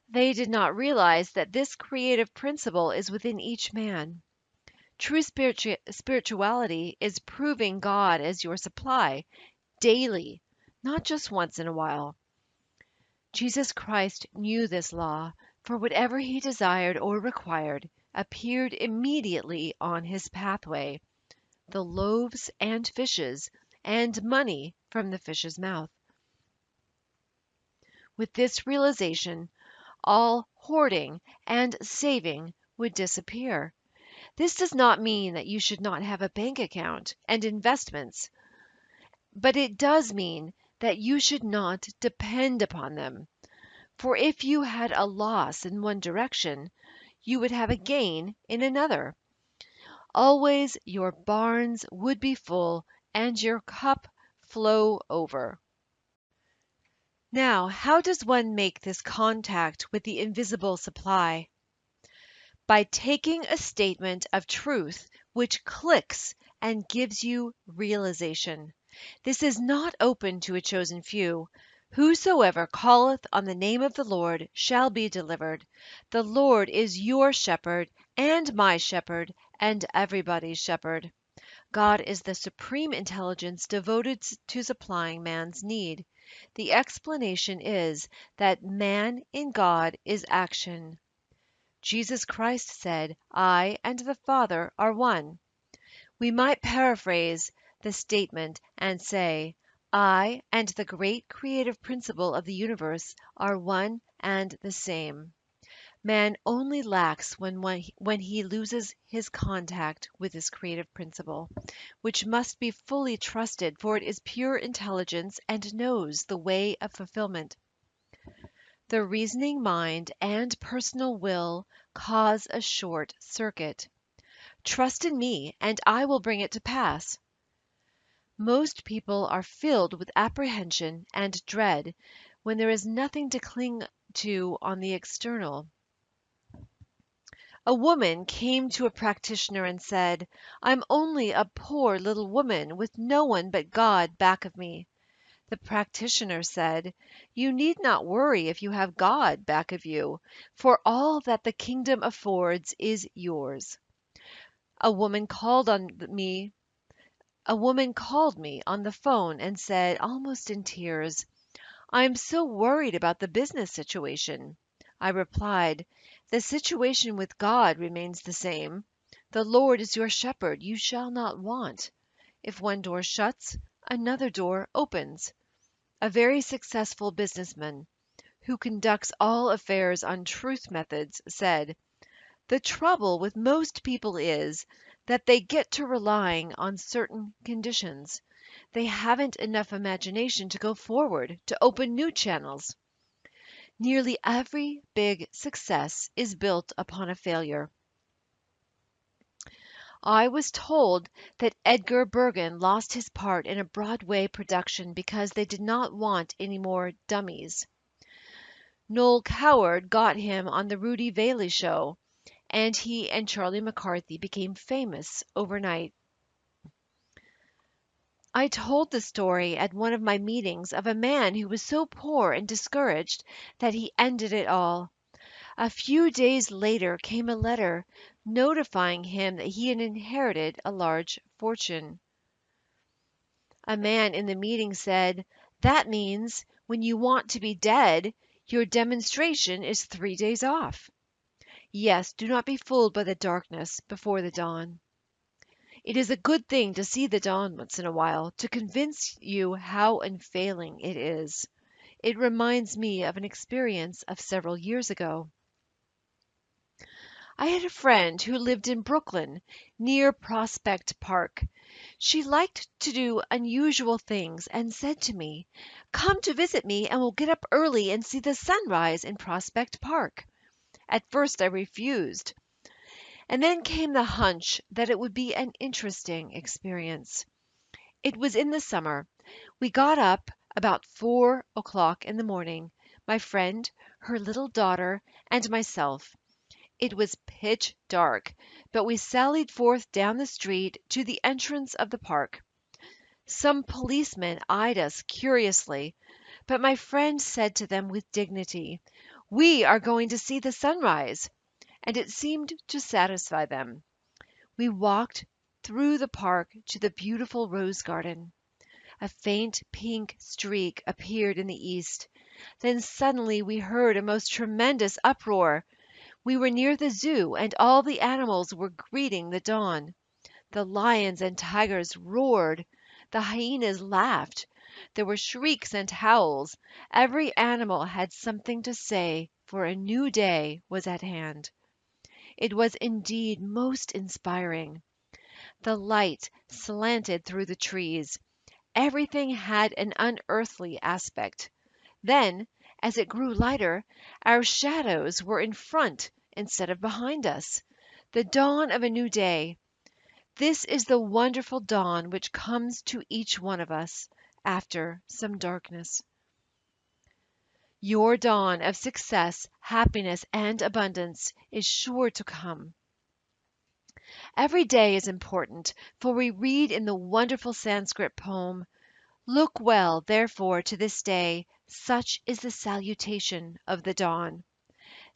They did not realize that this creative principle is within each man. True spirituality is proving God as your supply daily, not just once in a while. Jesus Christ knew this law, for whatever he desired or required appeared immediately on his pathway, the loaves and fishes, and money from the fish's mouth. With this realization, all hoarding and saving would disappear. This does not mean that you should not have a bank account and investments, but it does mean that you should not depend upon them. For if you had a loss in one direction, you would have a gain in another. Always your barns would be full and your cup flow over. Now, how does one make this contact with the invisible supply? By taking a statement of truth which clicks and gives you realization. This is not open to a chosen few. Whosoever calleth on the name of the Lord shall be delivered. The Lord is your shepherd and my shepherd and everybody's shepherd. God is the supreme intelligence devoted to supplying man's need. The explanation is that man in God is action. Jesus Christ said, I and the Father are one. We might paraphrase the statement and say, I and the great creative principle of the universe are one and the same. Man only lacks when he loses his contact with this creative principle, which must be fully trusted, for it is pure intelligence and knows the way of fulfillment. The reasoning mind and personal will cause a short circuit. Trust in me, and I will bring it to pass. Most people are filled with apprehension and dread when there is nothing to cling to on the external. A woman came to a practitioner and said, I'm only a poor little woman with no one but God back of me. The practitioner said, You need not worry if you have God back of you, for all that the kingdom affords is yours. A woman called me on the phone and said, almost in tears, I am so worried about the business situation. I replied, The situation with God remains the same. The Lord is your shepherd. You shall not want. If one door shuts, another door opens. A very successful businessman, who conducts all affairs on truth methods, said, The trouble with most people is that they get to relying on certain conditions. They haven't enough imagination to go forward, to open new channels. Nearly every big success is built upon a failure. I was told that Edgar Bergen lost his part in a Broadway production because they did not want any more dummies. Noel Coward got him on the Rudy Vallee show, and he and Charlie McCarthy became famous overnight. I told the story at one of my meetings of a man who was so poor and discouraged that he ended it all. A few days later came a letter notifying him that he had inherited a large fortune. A man in the meeting said, That means when you want to be dead, your demonstration is 3 days off. Yes, do not be fooled by the darkness before the dawn. It is a good thing to see the dawn once in a while, to convince you how unfailing it is. It reminds me of an experience of several years ago. I had a friend who lived in Brooklyn, near Prospect Park. She liked to do unusual things and said to me, Come to visit me and we'll get up early and see the sunrise in Prospect Park. At first I refused. And then came the hunch that it would be an interesting experience. It was in the summer. We got up about 4 o'clock in the morning, my friend, her little daughter, and myself. It was pitch dark, but we sallied forth down the street to the entrance of the park. Some policemen eyed us curiously, but my friend said to them with dignity, We are going to see the sunrise, and it seemed to satisfy them. We walked through the park to the beautiful rose garden. A faint pink streak appeared in the east. Then suddenly we heard a most tremendous uproar. We were near the zoo, and all the animals were greeting the dawn. The lions and tigers roared. The hyenas laughed. There were shrieks and howls. Every animal had something to say, for a new day was at hand. It was indeed most inspiring. The light slanted through the trees. Everything had an unearthly aspect. Then, as it grew lighter, our shadows were in front instead of behind us. The dawn of a new day. This is the wonderful dawn which comes to each one of us. after some darkness. Your dawn of success, happiness, and abundance is sure to come. Every day is important, for we read in the wonderful Sanskrit poem, "Look well, therefore, to this day, such is the salutation of the dawn."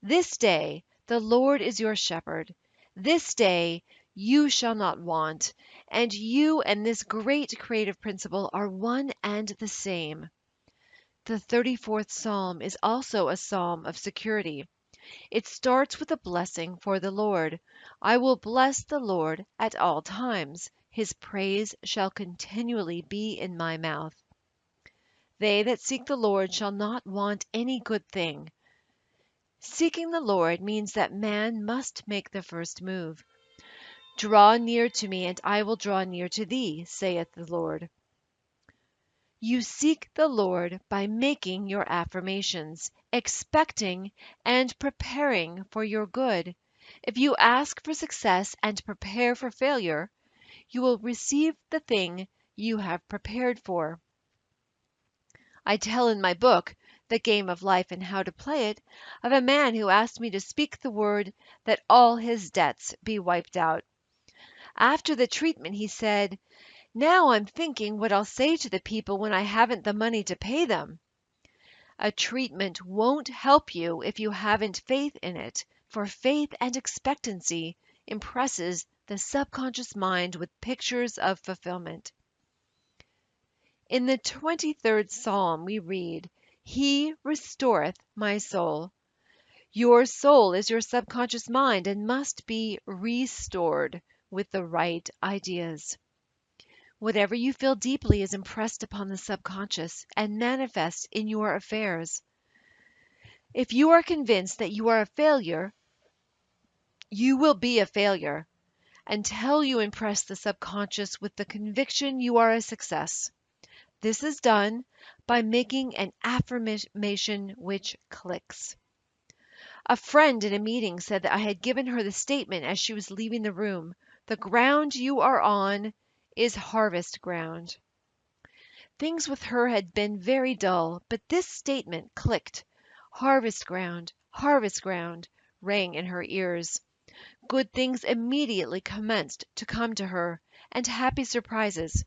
This day the Lord is your shepherd. This day you shall not want, and you and this great creative principle are one and the same. The 34th Psalm is also a psalm of security. It starts with a blessing for the Lord. I will bless the Lord at all times. His praise shall continually be in my mouth. They that seek the Lord shall not want any good thing. Seeking the Lord means that man must make the first move. Draw near to me, and I will draw near to thee, saith the Lord. You seek the Lord by making your affirmations, expecting and preparing for your good. If you ask for success and prepare for failure, you will receive the thing you have prepared for. I tell in my book, The Game of Life and How to Play It, of a man who asked me to speak the word that all his debts be wiped out. After the treatment, he said, "Now I'm thinking what I'll say to the people when I haven't the money to pay them." A treatment won't help you if you haven't faith in it, for faith and expectancy impresses the subconscious mind with pictures of fulfillment. In the 23rd Psalm we read, "He restoreth my soul." Your soul is your subconscious mind and must be restored with the right ideas. Whatever you feel deeply is impressed upon the subconscious and manifests in your affairs. If you are convinced that you are a failure, you will be a failure until you impress the subconscious with the conviction you are a success. This is done by making an affirmation which clicks. A friend in a meeting said that I had given her the statement as she was leaving the room, "The ground you are on is harvest ground." Things with her had been very dull, but this statement clicked. Harvest ground, rang in her ears. Good things immediately commenced to come to her, and happy surprises.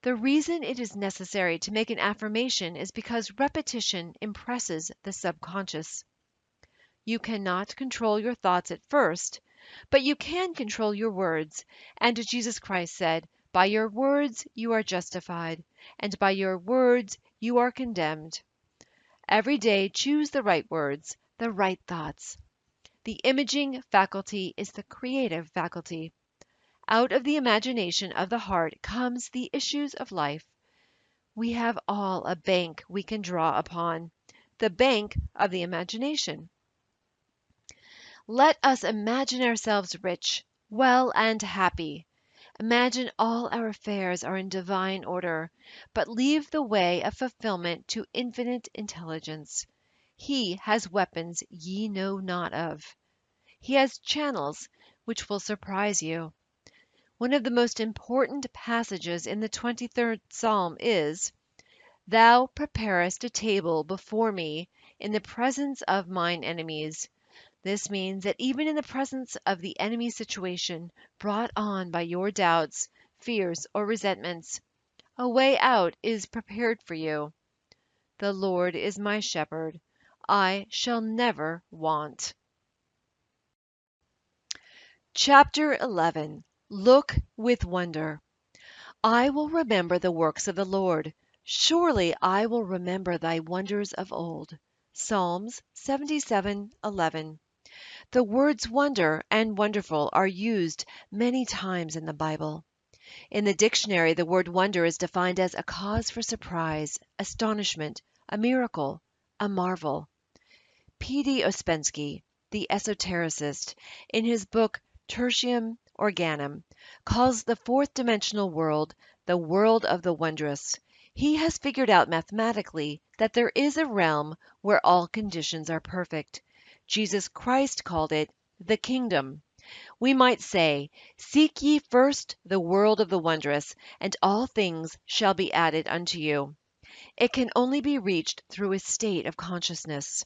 The reason it is necessary to make an affirmation is because repetition impresses the subconscious. You cannot control your thoughts at first, but you can control your words, and Jesus Christ said, "By your words you are justified, and by your words you are condemned." Every day choose the right words, the right thoughts. The imaging faculty is the creative faculty. Out of the imagination of the heart comes the issues of life. We have all a bank we can draw upon, the bank of the imagination. Let us imagine ourselves rich, well, and happy. Imagine all our affairs are in divine order, but leave the way of fulfillment to infinite intelligence. He has weapons ye know not of. He has channels which will surprise you. One of the most important passages in the 23rd Psalm is, "Thou preparest a table before me in the presence of mine enemies." This means that even in the presence of the enemy situation brought on by your doubts, fears, or resentments, a way out is prepared for you. The Lord is my shepherd. I shall never want. Chapter 11. Look with wonder. I will remember the works of the Lord. Surely I will remember thy wonders of old. Psalms 77:11. The words wonder and wonderful are used many times in the Bible. In the dictionary, the word wonder is defined as a cause for surprise, astonishment, a miracle, a marvel. P.D. Ouspensky, the esotericist, in his book Tertium Organum, calls the fourth dimensional world the world of the wondrous. He has figured out mathematically that there is a realm where all conditions are perfect. Jesus Christ called it the kingdom. We might say, "Seek ye first the world of the wondrous, and all things shall be added unto you." It can only be reached through a state of consciousness.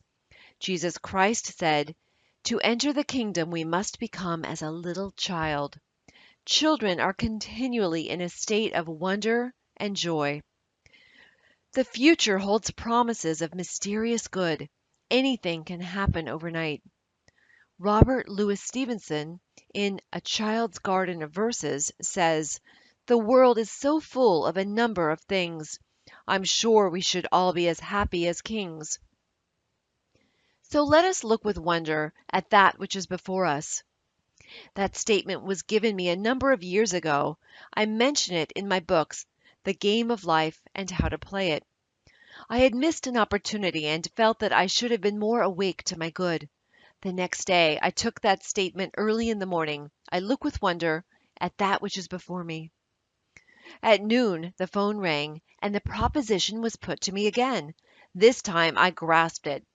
Jesus Christ said, "To enter the kingdom we must become as a little child." Children are continually in a state of wonder and joy. The future holds promises of mysterious good. Anything can happen overnight. Robert Louis Stevenson, in A Child's Garden of Verses, says, "The world is so full of a number of things. I'm sure we should all be as happy as kings." So let us look with wonder at that which is before us. That statement was given me a number of years ago. I mention it in my books, The Game of Life and How to Play It. I had missed an opportunity and felt that I should have been more awake to my good. The next day I took that statement early in the morning. I look with wonder at that which is before me. At noon the phone rang, and the proposition was put to me again. This time I grasped it.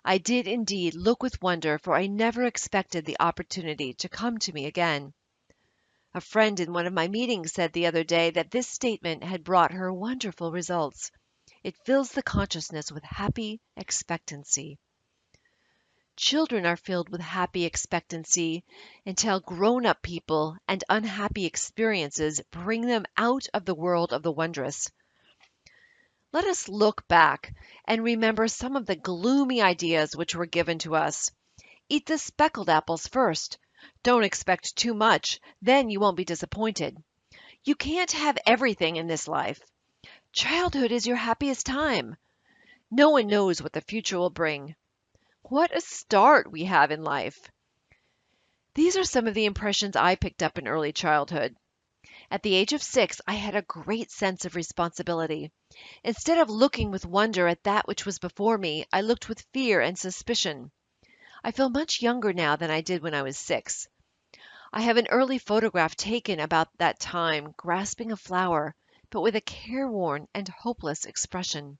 I did indeed look with wonder, for I never expected the opportunity to come to me again. A friend in one of my meetings said the other day that this statement had brought her wonderful results. It fills the consciousness with happy expectancy. Children are filled with happy expectancy until grown-up people and unhappy experiences bring them out of the world of the wondrous. Let us look back and remember some of the gloomy ideas which were given to us. Eat the speckled apples first. Don't expect too much, then you won't be disappointed. You can't have everything in this life. Childhood is your happiest time. No one knows what the future will bring. What a start we have in life! These are some of the impressions I picked up in early childhood. At the age of 6, I had a great sense of responsibility. Instead of looking with wonder at that which was before me, I looked with fear and suspicion. I feel much younger now than I did when I was 6. I have an early photograph taken about that time, grasping a flower, but with a careworn and hopeless expression.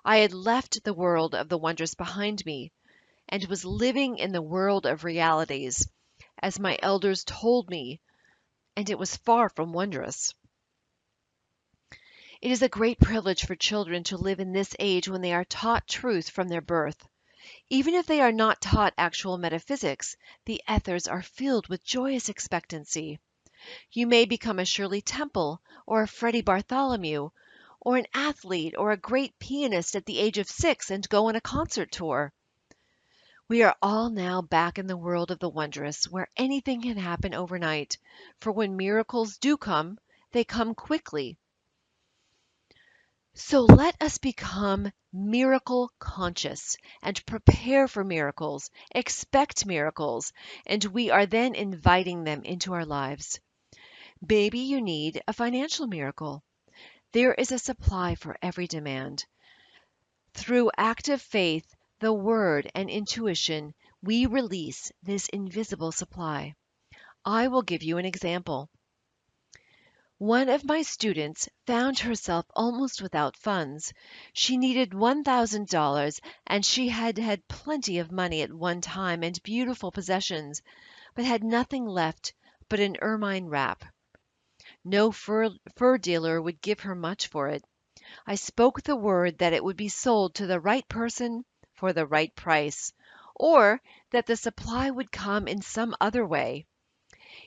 I had left the world of the wondrous behind me, and was living in the world of realities, as my elders told me, and it was far from wondrous. It is a great privilege for children to live in this age when they are taught truth from their birth. Even if they are not taught actual metaphysics, the ethers are filled with joyous expectancy. You may become a Shirley Temple or a Freddie Bartholomew, or an athlete or a great pianist at the age of 6 and go on a concert tour. We are all now back in the world of the wondrous, where anything can happen overnight, for when miracles do come, they come quickly. So let us become miracle conscious and prepare for miracles, expect miracles, and we are then inviting them into our lives. Maybe you need a financial miracle. There is a supply for every demand. Through active faith, the word, and intuition, we release this invisible supply. I will give you an example. One of my students found herself almost without funds. She needed $1,000, and she had had plenty of money at one time and beautiful possessions, but had nothing left but an ermine wrap. No fur dealer would give her much for it. I spoke the word that it would be sold to the right person for the right price, or that the supply would come in some other way.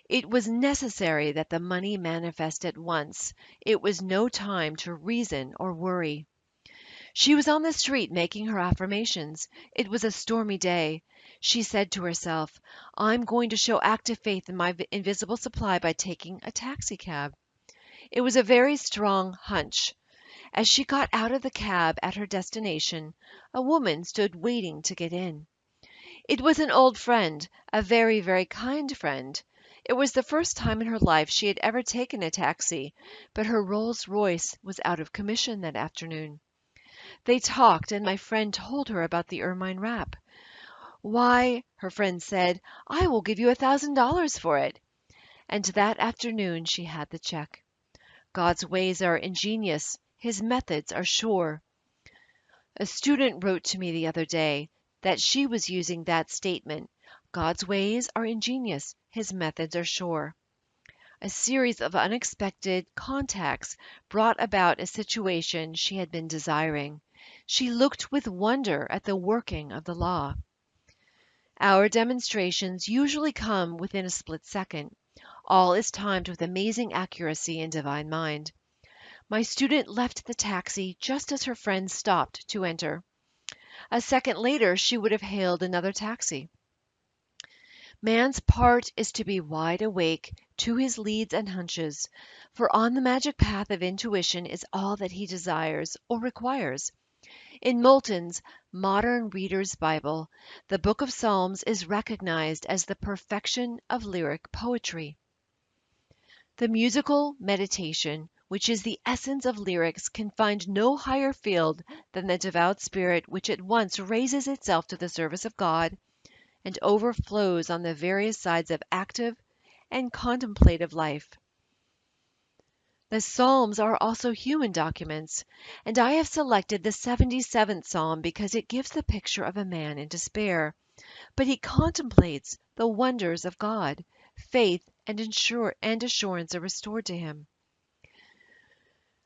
It was necessary that the money manifest at once. It was no time to reason or worry. She was on the street making her affirmations. It was a stormy day. She said to herself, "I'm going to show active faith in my invisible supply by taking a taxicab." It was a very strong hunch. As she got out of the cab at her destination, a woman stood waiting to get in. It was an old friend, a very, very kind friend. It was the first time in her life she had ever taken a taxi, but her Rolls Royce was out of commission that afternoon. They talked, and my friend told her about the ermine wrap. "Why," her friend said, "I will give you $1,000 for it." And that afternoon she had the check. God's ways are ingenious. His methods are sure. A student wrote to me the other day that she was using that statement, God's ways are ingenious, his methods are sure. A series of unexpected contacts brought about a situation she had been desiring. She looked with wonder at the working of the law. Our demonstrations usually come within a split second. All is timed with amazing accuracy and divine mind. My student left the taxi just as her friend stopped to enter. A second later, she would have hailed another taxi. Man's part is to be wide awake to his leads and hunches, for on the magic path of intuition is all that he desires or requires. In Moulton's Modern Reader's Bible, the Book of Psalms is recognized as the perfection of lyric poetry. The musical meditation, which is the essence of lyrics, can find no higher field than the devout spirit which at once raises itself to the service of God and overflows on the various sides of active and contemplative life. The Psalms are also human documents, and I have selected the 77th Psalm because it gives the picture of a man in despair, but he contemplates the wonders of God. Faith and assurance are restored to him.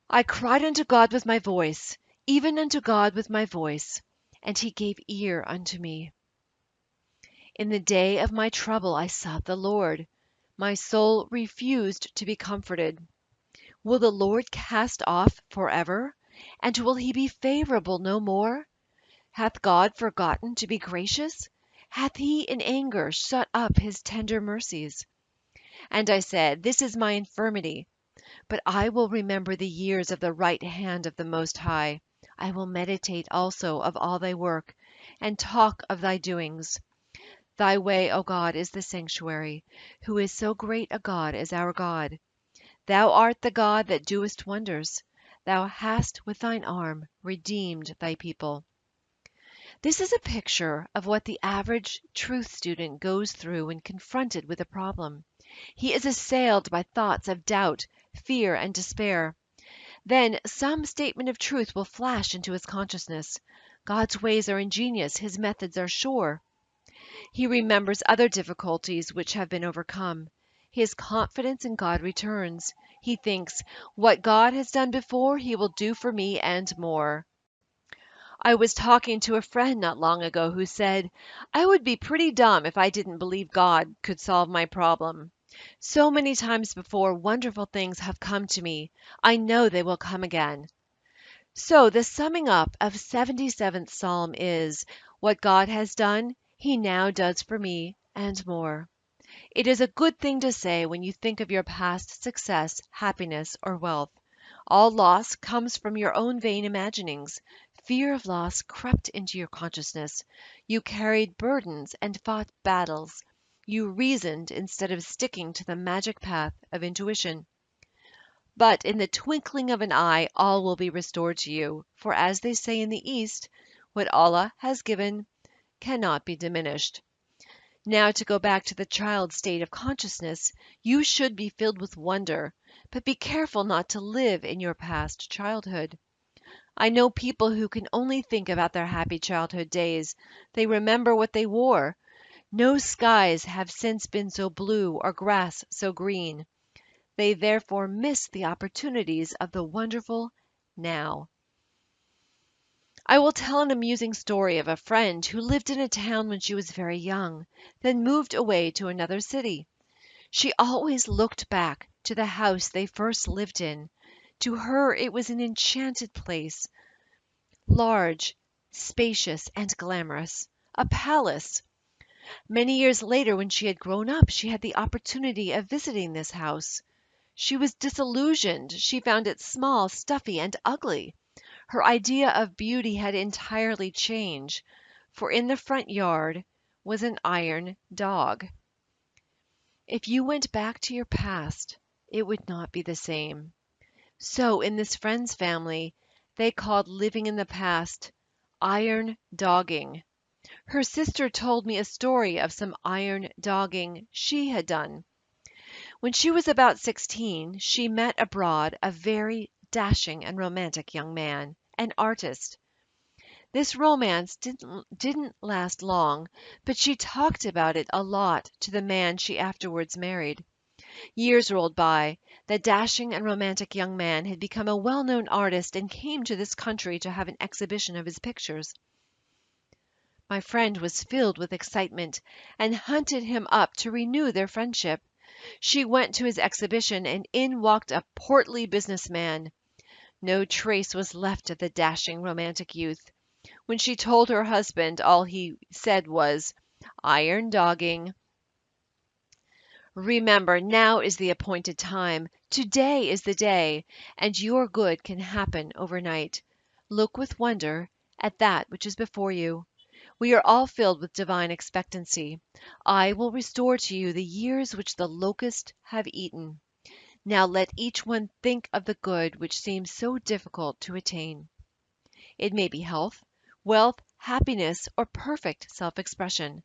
I cried unto God with my voice, even unto God with my voice, and he gave ear unto me. In the day of my trouble I sought the Lord. My soul refused to be comforted. Will the Lord cast off forever? And will he be favorable no more? Hath God forgotten to be gracious? Hath he in anger shut up his tender mercies? And I said, This is my infirmity, but I will remember the years of the right hand of the Most High. I will meditate also of all thy work, and talk of thy doings. Thy way, O God, is the sanctuary. Who is so great a God as our God? Thou art the God that doest wonders. Thou hast with thine arm redeemed thy people. This is a picture of what the average truth student goes through when confronted with a problem. He is assailed by thoughts of doubt, fear, and despair. Then some statement of truth will flash into his consciousness. God's ways are ingenious, his methods are sure. He remembers other difficulties which have been overcome. His confidence in God returns. He thinks, what God has done before, he will do for me and more. I was talking to a friend not long ago who said, I would be pretty dumb if I didn't believe God could solve my problem. So many times before, wonderful things have come to me. I know they will come again. So the summing up of 77th Psalm is, what God has done, he now does for me and more. It is a good thing to say when you think of your past success, happiness, or wealth. All loss comes from your own vain imaginings. Fear of loss crept into your consciousness. You carried burdens and fought battles. You reasoned instead of sticking to the magic path of intuition. But in the twinkling of an eye all will be restored to you, for as they say in the East, what Allah has given cannot be diminished. Now to go back to the child state of consciousness, you should be filled with wonder, but be careful not to live in your past childhood. I know people who can only think about their happy childhood days. They remember what they wore. No skies have since been so blue or grass so green. They therefore miss the opportunities of the wonderful now. I will tell an amusing story of a friend who lived in a town when she was very young, then moved away to another city. She always looked back to the house they first lived in. To her it was an enchanted place, large, spacious, and glamorous, a palace. Many years later, when she had grown up, she had the opportunity of visiting this house. She was disillusioned. She found it small, stuffy, and ugly. Her idea of beauty had entirely changed, for in the front yard was an iron dog. If you went back to your past, it would not be the same. So in this friend's family, they called living in the past iron dogging. Her sister told me a story of some iron dogging she had done. When she was about 16, she met abroad a very dashing and romantic young man, an artist. This romance didn't last long, but she talked about it a lot to the man she afterwards married. Years rolled by. The dashing and romantic young man had become a well-known artist and came to this country to have an exhibition of his pictures. My friend was filled with excitement and hunted him up to renew their friendship. She went to his exhibition, and in walked a portly businessman. No trace was left of the dashing romantic youth. When she told her husband, all he said was, "Iron dogging." Remember, now is the appointed time. Today is the day, and your good can happen overnight. Look with wonder at that which is before you. We are all filled with divine expectancy. I will restore to you the years which the locusts have eaten. Now let each one think of the good which seems so difficult to attain. It may be health, wealth, happiness, or perfect self-expression.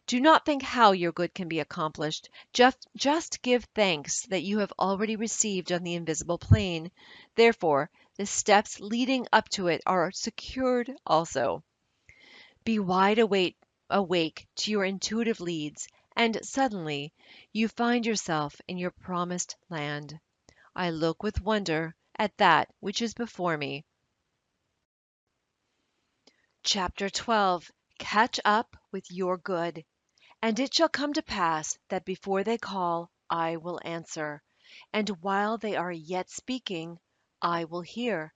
Do not think how your good can be accomplished. Just give thanks that you have already received on the invisible plane. Therefore, the steps leading up to it are secured also. Be wide awake to your intuitive leads, and suddenly you find yourself in your promised land. I look with wonder at that which is before me. Chapter 12. Catch up with your good. And it shall come to pass that before they call, I will answer, and while they are yet speaking, I will hear.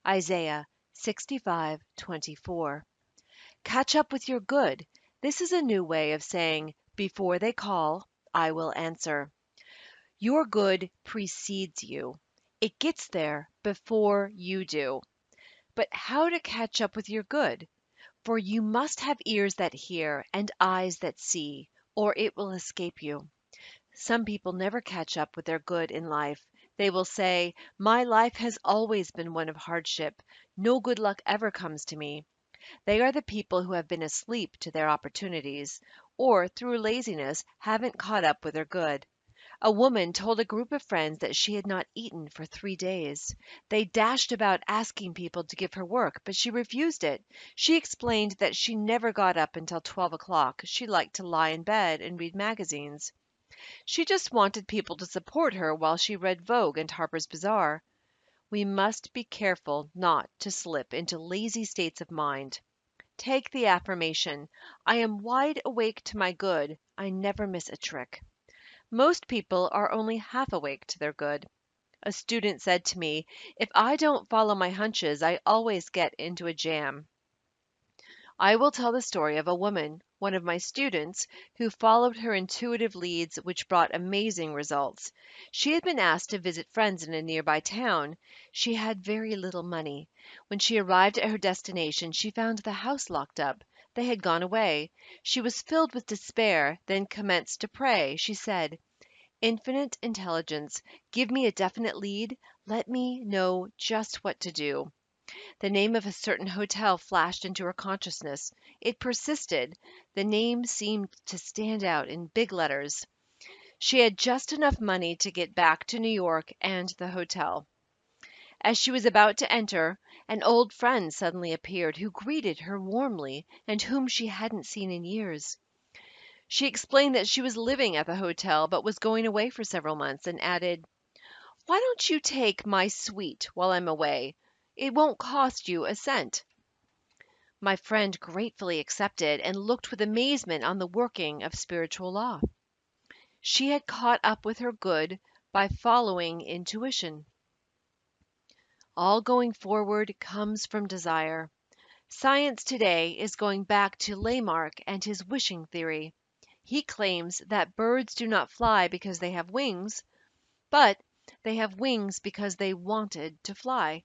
Isaiah 65:24. Catch up with your good. This is a new way of saying, before they call, I will answer. Your good precedes you. It gets there before you do. But how to catch up with your good? For you must have ears that hear and eyes that see, or it will escape you. Some people never catch up with their good in life. They will say, "My life has always been one of hardship. No good luck ever comes to me." They are the people who have been asleep to their opportunities, or through laziness haven't caught up with their good. A woman told a group of friends that she had not eaten for 3 days. They dashed about asking people to give her work, but she refused it. She explained that she never got up until 12 o'clock. She liked to lie in bed and read magazines. She just wanted people to support her while she read Vogue and Harper's Bazaar. We must be careful not to slip into lazy states of mind. Take the affirmation, "I am wide awake to my good. I never miss a trick." Most people are only half awake to their good. A student said to me, "If I don't follow my hunches, I always get into a jam." I will tell the story of a woman, one of my students, who followed her intuitive leads, which brought amazing results. She had been asked to visit friends in a nearby town. She had very little money. When she arrived at her destination, she found the house locked up. They had gone away. She was filled with despair, then commenced to pray. She said, "Infinite intelligence, give me a definite lead. Let me know just what to do." The name of a certain hotel flashed into her consciousness. It persisted. The name seemed to stand out in big letters. She had just enough money to get back to New York and the hotel. As she was about to enter, an old friend suddenly appeared who greeted her warmly and whom she hadn't seen in years. She explained that she was living at the hotel but was going away for several months, and added, "Why don't you take my suite while I'm away? It won't cost you a cent." My friend gratefully accepted and looked with amazement on the working of spiritual law. She had caught up with her good by following intuition. All going forward comes from desire. Science today is going back to Lamarck and his wishing theory. He claims that birds do not fly because they have wings, but they have wings because they wanted to fly.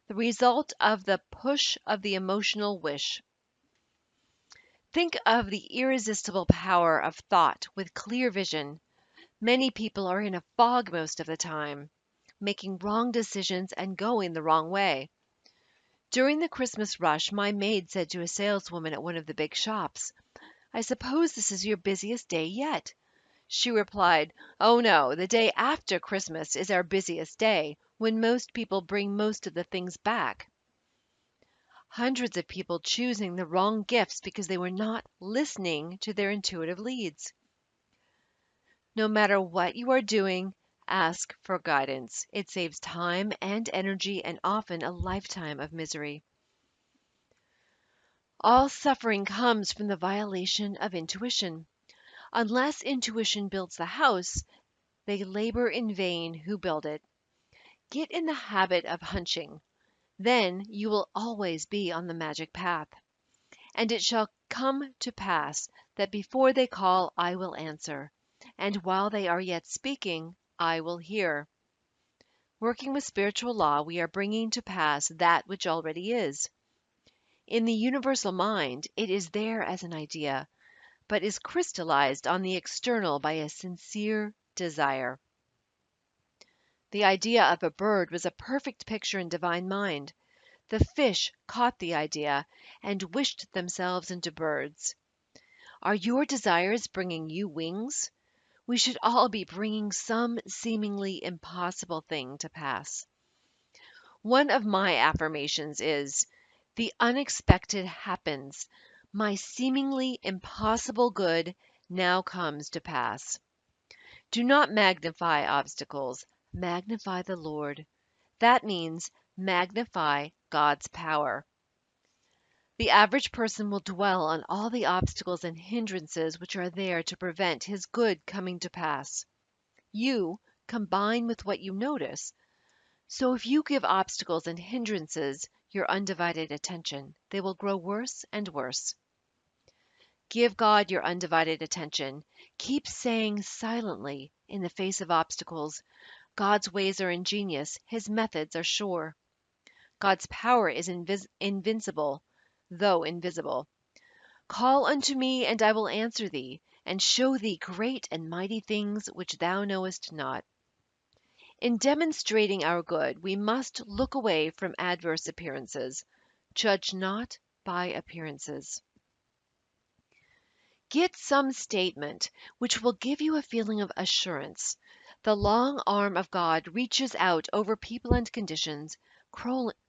The result of the push of the emotional wish. Think of the irresistible power of thought with clear vision. Many people are in a fog most of the time, making wrong decisions and going the wrong way. During the Christmas rush, my maid said to a saleswoman at one of the big shops, "I suppose this is your busiest day yet." She replied, "Oh no, the day after Christmas is our busiest day, when most people bring most of the things back." Hundreds of people choosing the wrong gifts because they were not listening to their intuitive leads. No matter what you are doing, ask for guidance. It saves time and energy and often a lifetime of misery. All suffering comes from the violation of intuition. Unless intuition builds the house, they labor in vain who build it. Get in the habit of hunching. Then you will always be on the magic path. And it shall come to pass that before they call, I will answer. And while they are yet speaking, I will hear. Working with spiritual law, we are bringing to pass that which already is. In the universal mind, it is there as an idea, but is crystallized on the external by a sincere desire. The idea of a bird was a perfect picture in divine mind. The fish caught the idea and wished themselves into birds. Are your desires bringing you wings? We should all be bringing some seemingly impossible thing to pass. One of my affirmations is, the unexpected happens. My seemingly impossible good now comes to pass. Do not magnify obstacles, magnify the Lord. That means magnify God's power. The average person will dwell on all the obstacles and hindrances which are there to prevent his good coming to pass. You combine with what you notice. So if you give obstacles and hindrances your undivided attention, they will grow worse and worse. Give God your undivided attention. Keep saying silently in the face of obstacles, God's ways are ingenious, his methods are sure. God's power is invincible, though invisible. Call unto me, and I will answer thee, and show thee great and mighty things which thou knowest not. In demonstrating our good, we must look away from adverse appearances. Judge not by appearances. Get some statement which will give you a feeling of assurance. The long arm of God reaches out over people and conditions,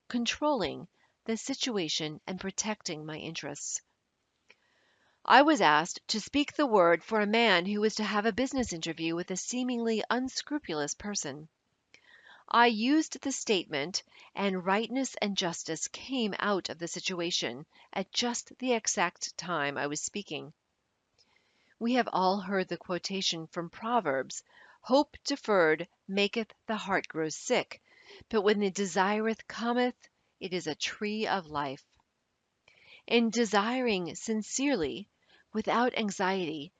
controlling the situation and protecting my interests. I was asked to speak the word for a man who was to have a business interview with a seemingly unscrupulous person. I used the statement, and rightness and justice came out of the situation at just the exact time I was speaking. We have all heard the quotation from Proverbs, "Hope deferred maketh the heart grow sick, but when the desireth cometh, it is a tree of life." In desiring sincerely, without anxiety,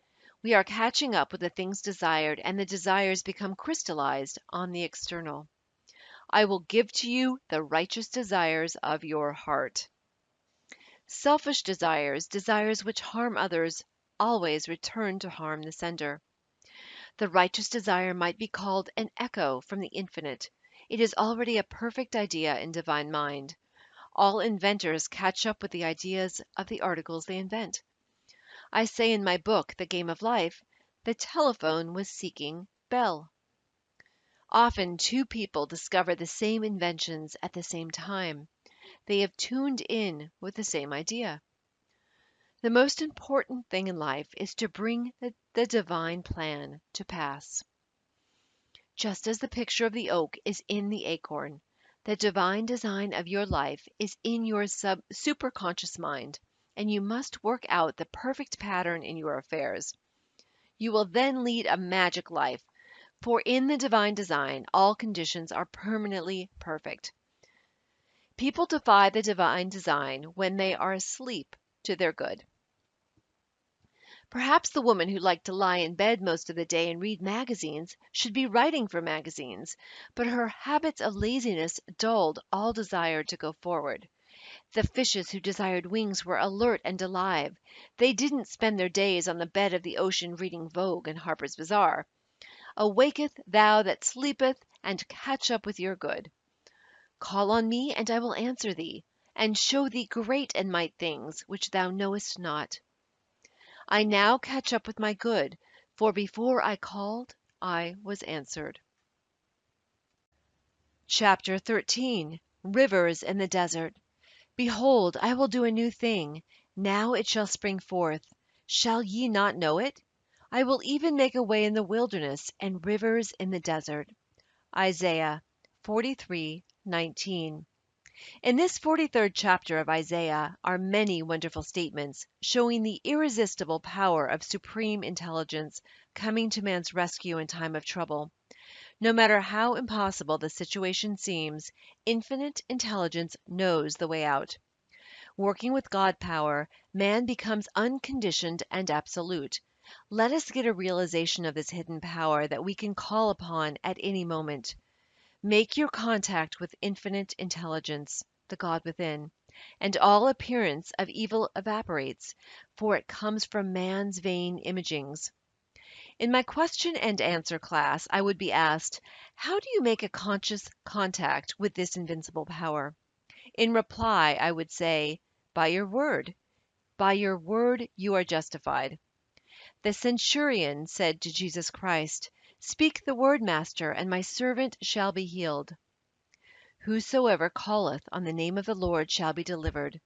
we are catching up with the things desired, and the desires become crystallized on the external. I will give to you the righteous desires of your heart. Selfish desires, desires which harm others, always return to harm the sender. The righteous desire might be called an echo from the infinite. It is already a perfect idea in divine mind. All inventors catch up with the ideas of the articles they invent. I say in my book, The Game of Life, the telephone was seeking Bell. Often two people discover the same inventions at the same time. They have tuned in with the same idea. The most important thing in life is to bring the divine plan to pass. Just as the picture of the oak is in the acorn, the divine design of your life is in your superconscious mind, and you must work out the perfect pattern in your affairs. You will then lead a magic life, for in the divine design, all conditions are permanently perfect. People defy the divine design when they are asleep to their good. Perhaps the woman who liked to lie in bed most of the day and read magazines should be writing for magazines, but her habits of laziness dulled all desire to go forward. The fishes who desired wings were alert and alive. They didn't spend their days on the bed of the ocean reading Vogue and Harper's Bazaar. Awaketh thou that sleepeth, and catch up with your good. Call on me, and I will answer thee, and show thee great and mighty things which thou knowest not. I now catch up with my good, for before I called, I was answered. Chapter 13. Rivers in the Desert. Behold, I will do a new thing. Now it shall spring forth. Shall ye not know it? I will even make a way in the wilderness and rivers in the desert. Isaiah 43:19. In this 43rd chapter of Isaiah are many wonderful statements showing the irresistible power of supreme intelligence coming to man's rescue in time of trouble. No matter how impossible the situation seems, infinite intelligence knows the way out. Working with God power, man becomes unconditioned and absolute. Let us get a realization of this hidden power that we can call upon at any moment. Make your contact with infinite intelligence, the God within, and all appearance of evil evaporates, for it comes from man's vain imagings. In my question and answer class, I would be asked, how do you make a conscious contact with this invincible power? In reply, I would say, by your word. By your word you are justified. The centurion said to Jesus Christ, "Speak the word, Master, and my servant shall be healed. Whosoever calleth on the name of the Lord shall be delivered."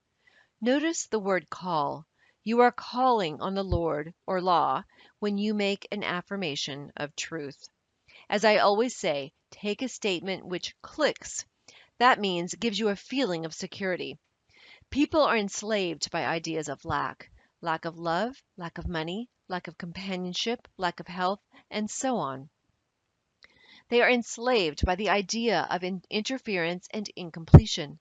Notice the word call. You are calling on the Lord or law when you make an affirmation of truth. As I always say, take a statement which clicks. That means gives you a feeling of security. People are enslaved by ideas of lack of love, lack of money, lack of companionship, lack of health, and so on. They are enslaved by the idea of interference and incompletion.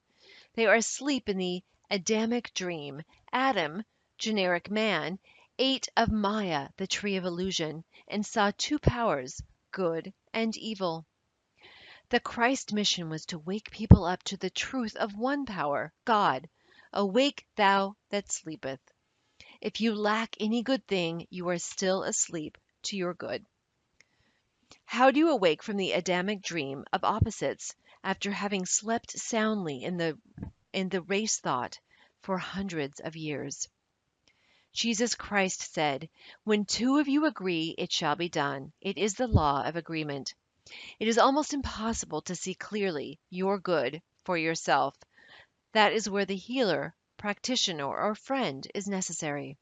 They are asleep in the Adamic dream. Adam, generic man, ate of Maya, the tree of illusion, and saw two powers, good and evil. The Christ mission was to wake people up to the truth of one power, God. Awake thou that sleepeth. If you lack any good thing, you are still asleep to your good. How do you awake from the Adamic dream of opposites after having slept soundly in the race thought for hundreds of years? Jesus Christ said, "When two of you agree, it shall be done." It is the law of agreement. It is almost impossible to see clearly your good for yourself. That is where the healer, practitioner, or friend is necessary.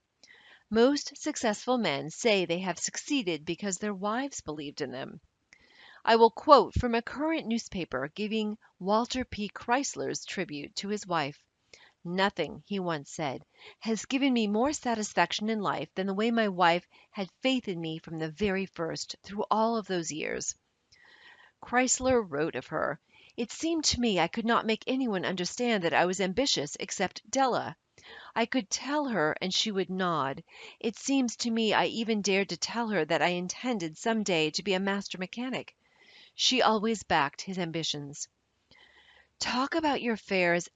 Most successful men say they have succeeded because their wives believed in them. I will quote from a current newspaper giving Walter P. Chrysler's tribute to his wife. "Nothing," he once said, "has given me more satisfaction in life than the way my wife had faith in me from the very first, through all of those years." Chrysler wrote of her, "It seemed to me I could not make anyone understand that I was ambitious except Della. I could tell her and she would nod. It seems to me I even dared to tell her that I intended some day to be a master mechanic. She always backed his ambitions." Talk about your affairs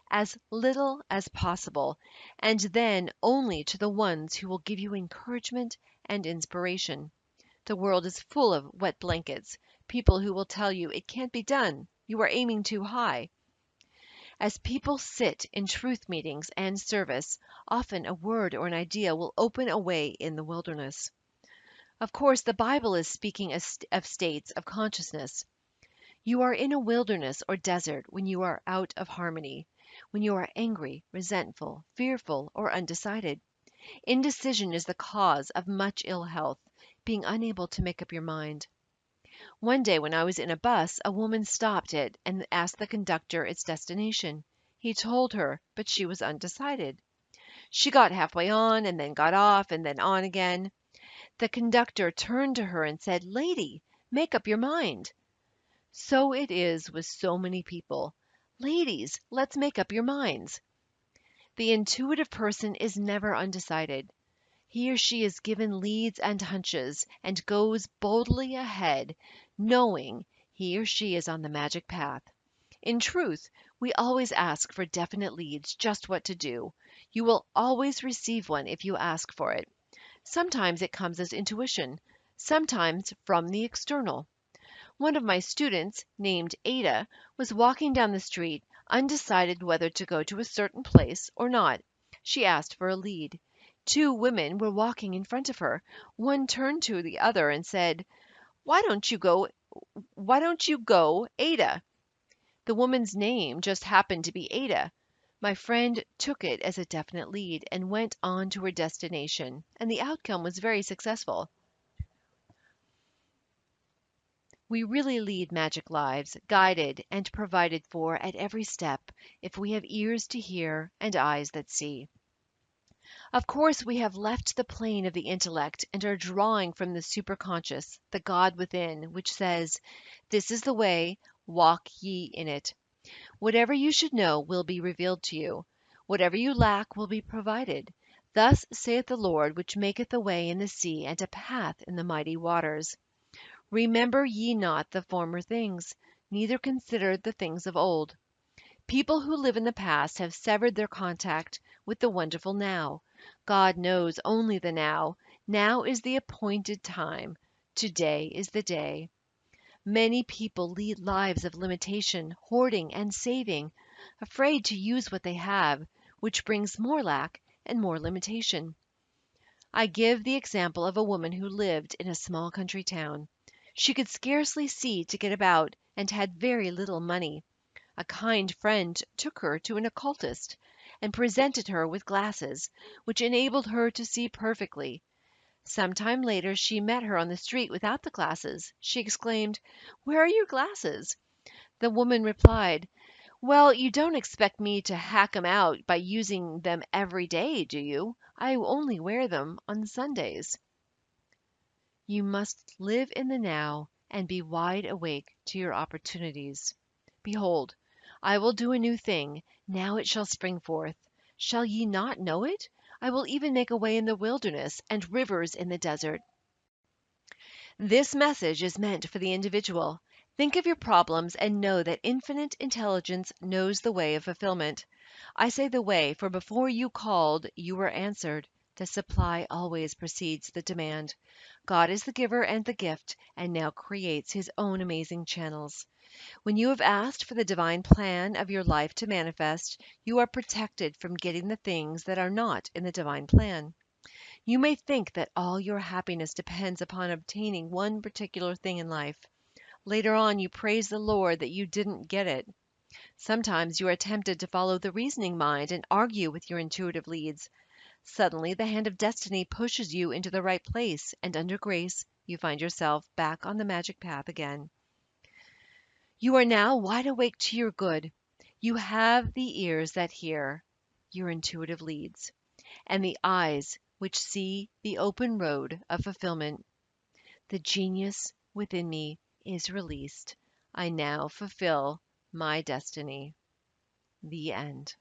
as little as possible, and then only to the ones who will give you encouragement and inspiration. The world is full of wet blankets, people who will tell you it can't be done, you are aiming too high. As people sit in truth meetings and service, often a word or an idea will open a way in the wilderness. Of course, the Bible is speaking of states of consciousness. You are in a wilderness or desert when you are out of harmony, when you are angry, resentful, fearful, or undecided. Indecision is the cause of much ill health, being unable to make up your mind. One day when I was in a bus, a woman stopped it and asked the conductor its destination. He told her, but she was undecided. She got halfway on and then got off and then on again. The conductor turned to her and said, "Lady, make up your mind." So it is with so many people. Ladies, let's make up your minds. The intuitive person is never undecided. He or she is given leads and hunches and goes boldly ahead, knowing he or she is on the magic path. In truth, we always ask for definite leads, just what to do. You will always receive one if you ask for it. Sometimes it comes as intuition, sometimes from the external. One of my students, named Ada, was walking down the street, undecided whether to go to a certain place or not. She asked for a lead. Two women were walking in front of her. One turned to the other and said, "Why don't you go? Why don't you go, Ada?" The woman's name just happened to be Ada. My friend took it as a definite lead and went on to her destination, and the outcome was very successful. We really lead magic lives, guided and provided for at every step, if we have ears to hear and eyes that see. Of course, we have left the plane of the intellect and are drawing from the superconscious, the God within, which says, "This is the way, walk ye in it." Whatever you should know will be revealed to you. Whatever you lack will be provided. Thus saith the Lord, which maketh a way in the sea and a path in the mighty waters. Remember ye not the former things, neither consider the things of old. People who live in the past have severed their contact with the wonderful now. God knows only the now. Now is the appointed time. Today is the day. Many people lead lives of limitation, hoarding, and saving, afraid to use what they have, which brings more lack and more limitation. I give the example of a woman who lived in a small country town. She could scarcely see to get about and had very little money. A kind friend took her to an occultist and presented her with glasses, which enabled her to see perfectly. Some time later she met her on the street without the glasses. She exclaimed, "Where are your glasses?" The woman replied, "Well, you don't expect me to hack 'em out by using them every day, do you? I only wear them on Sundays." You must live in the now and be wide awake to your opportunities. Behold, I will do a new thing, now it shall spring forth. Shall ye not know it? I will even make a way in the wilderness and rivers in the desert. This message is meant for the individual. Think of your problems and know that infinite intelligence knows the way of fulfillment. I say the way, for before you called, you were answered. The supply always precedes the demand. God is the giver and the gift, and now creates his own amazing channels. When you have asked for the divine plan of your life to manifest, you are protected from getting the things that are not in the divine plan. You may think that all your happiness depends upon obtaining one particular thing in life. Later on, you praise the Lord that you didn't get it. Sometimes you are tempted to follow the reasoning mind and argue with your intuitive leads. Suddenly, the hand of destiny pushes you into the right place, and under grace, you find yourself back on the magic path again. You are now wide awake to your good. You have the ears that hear, your intuitive leads, and the eyes which see the open road of fulfillment. The genius within me is released. I now fulfill my destiny. The end.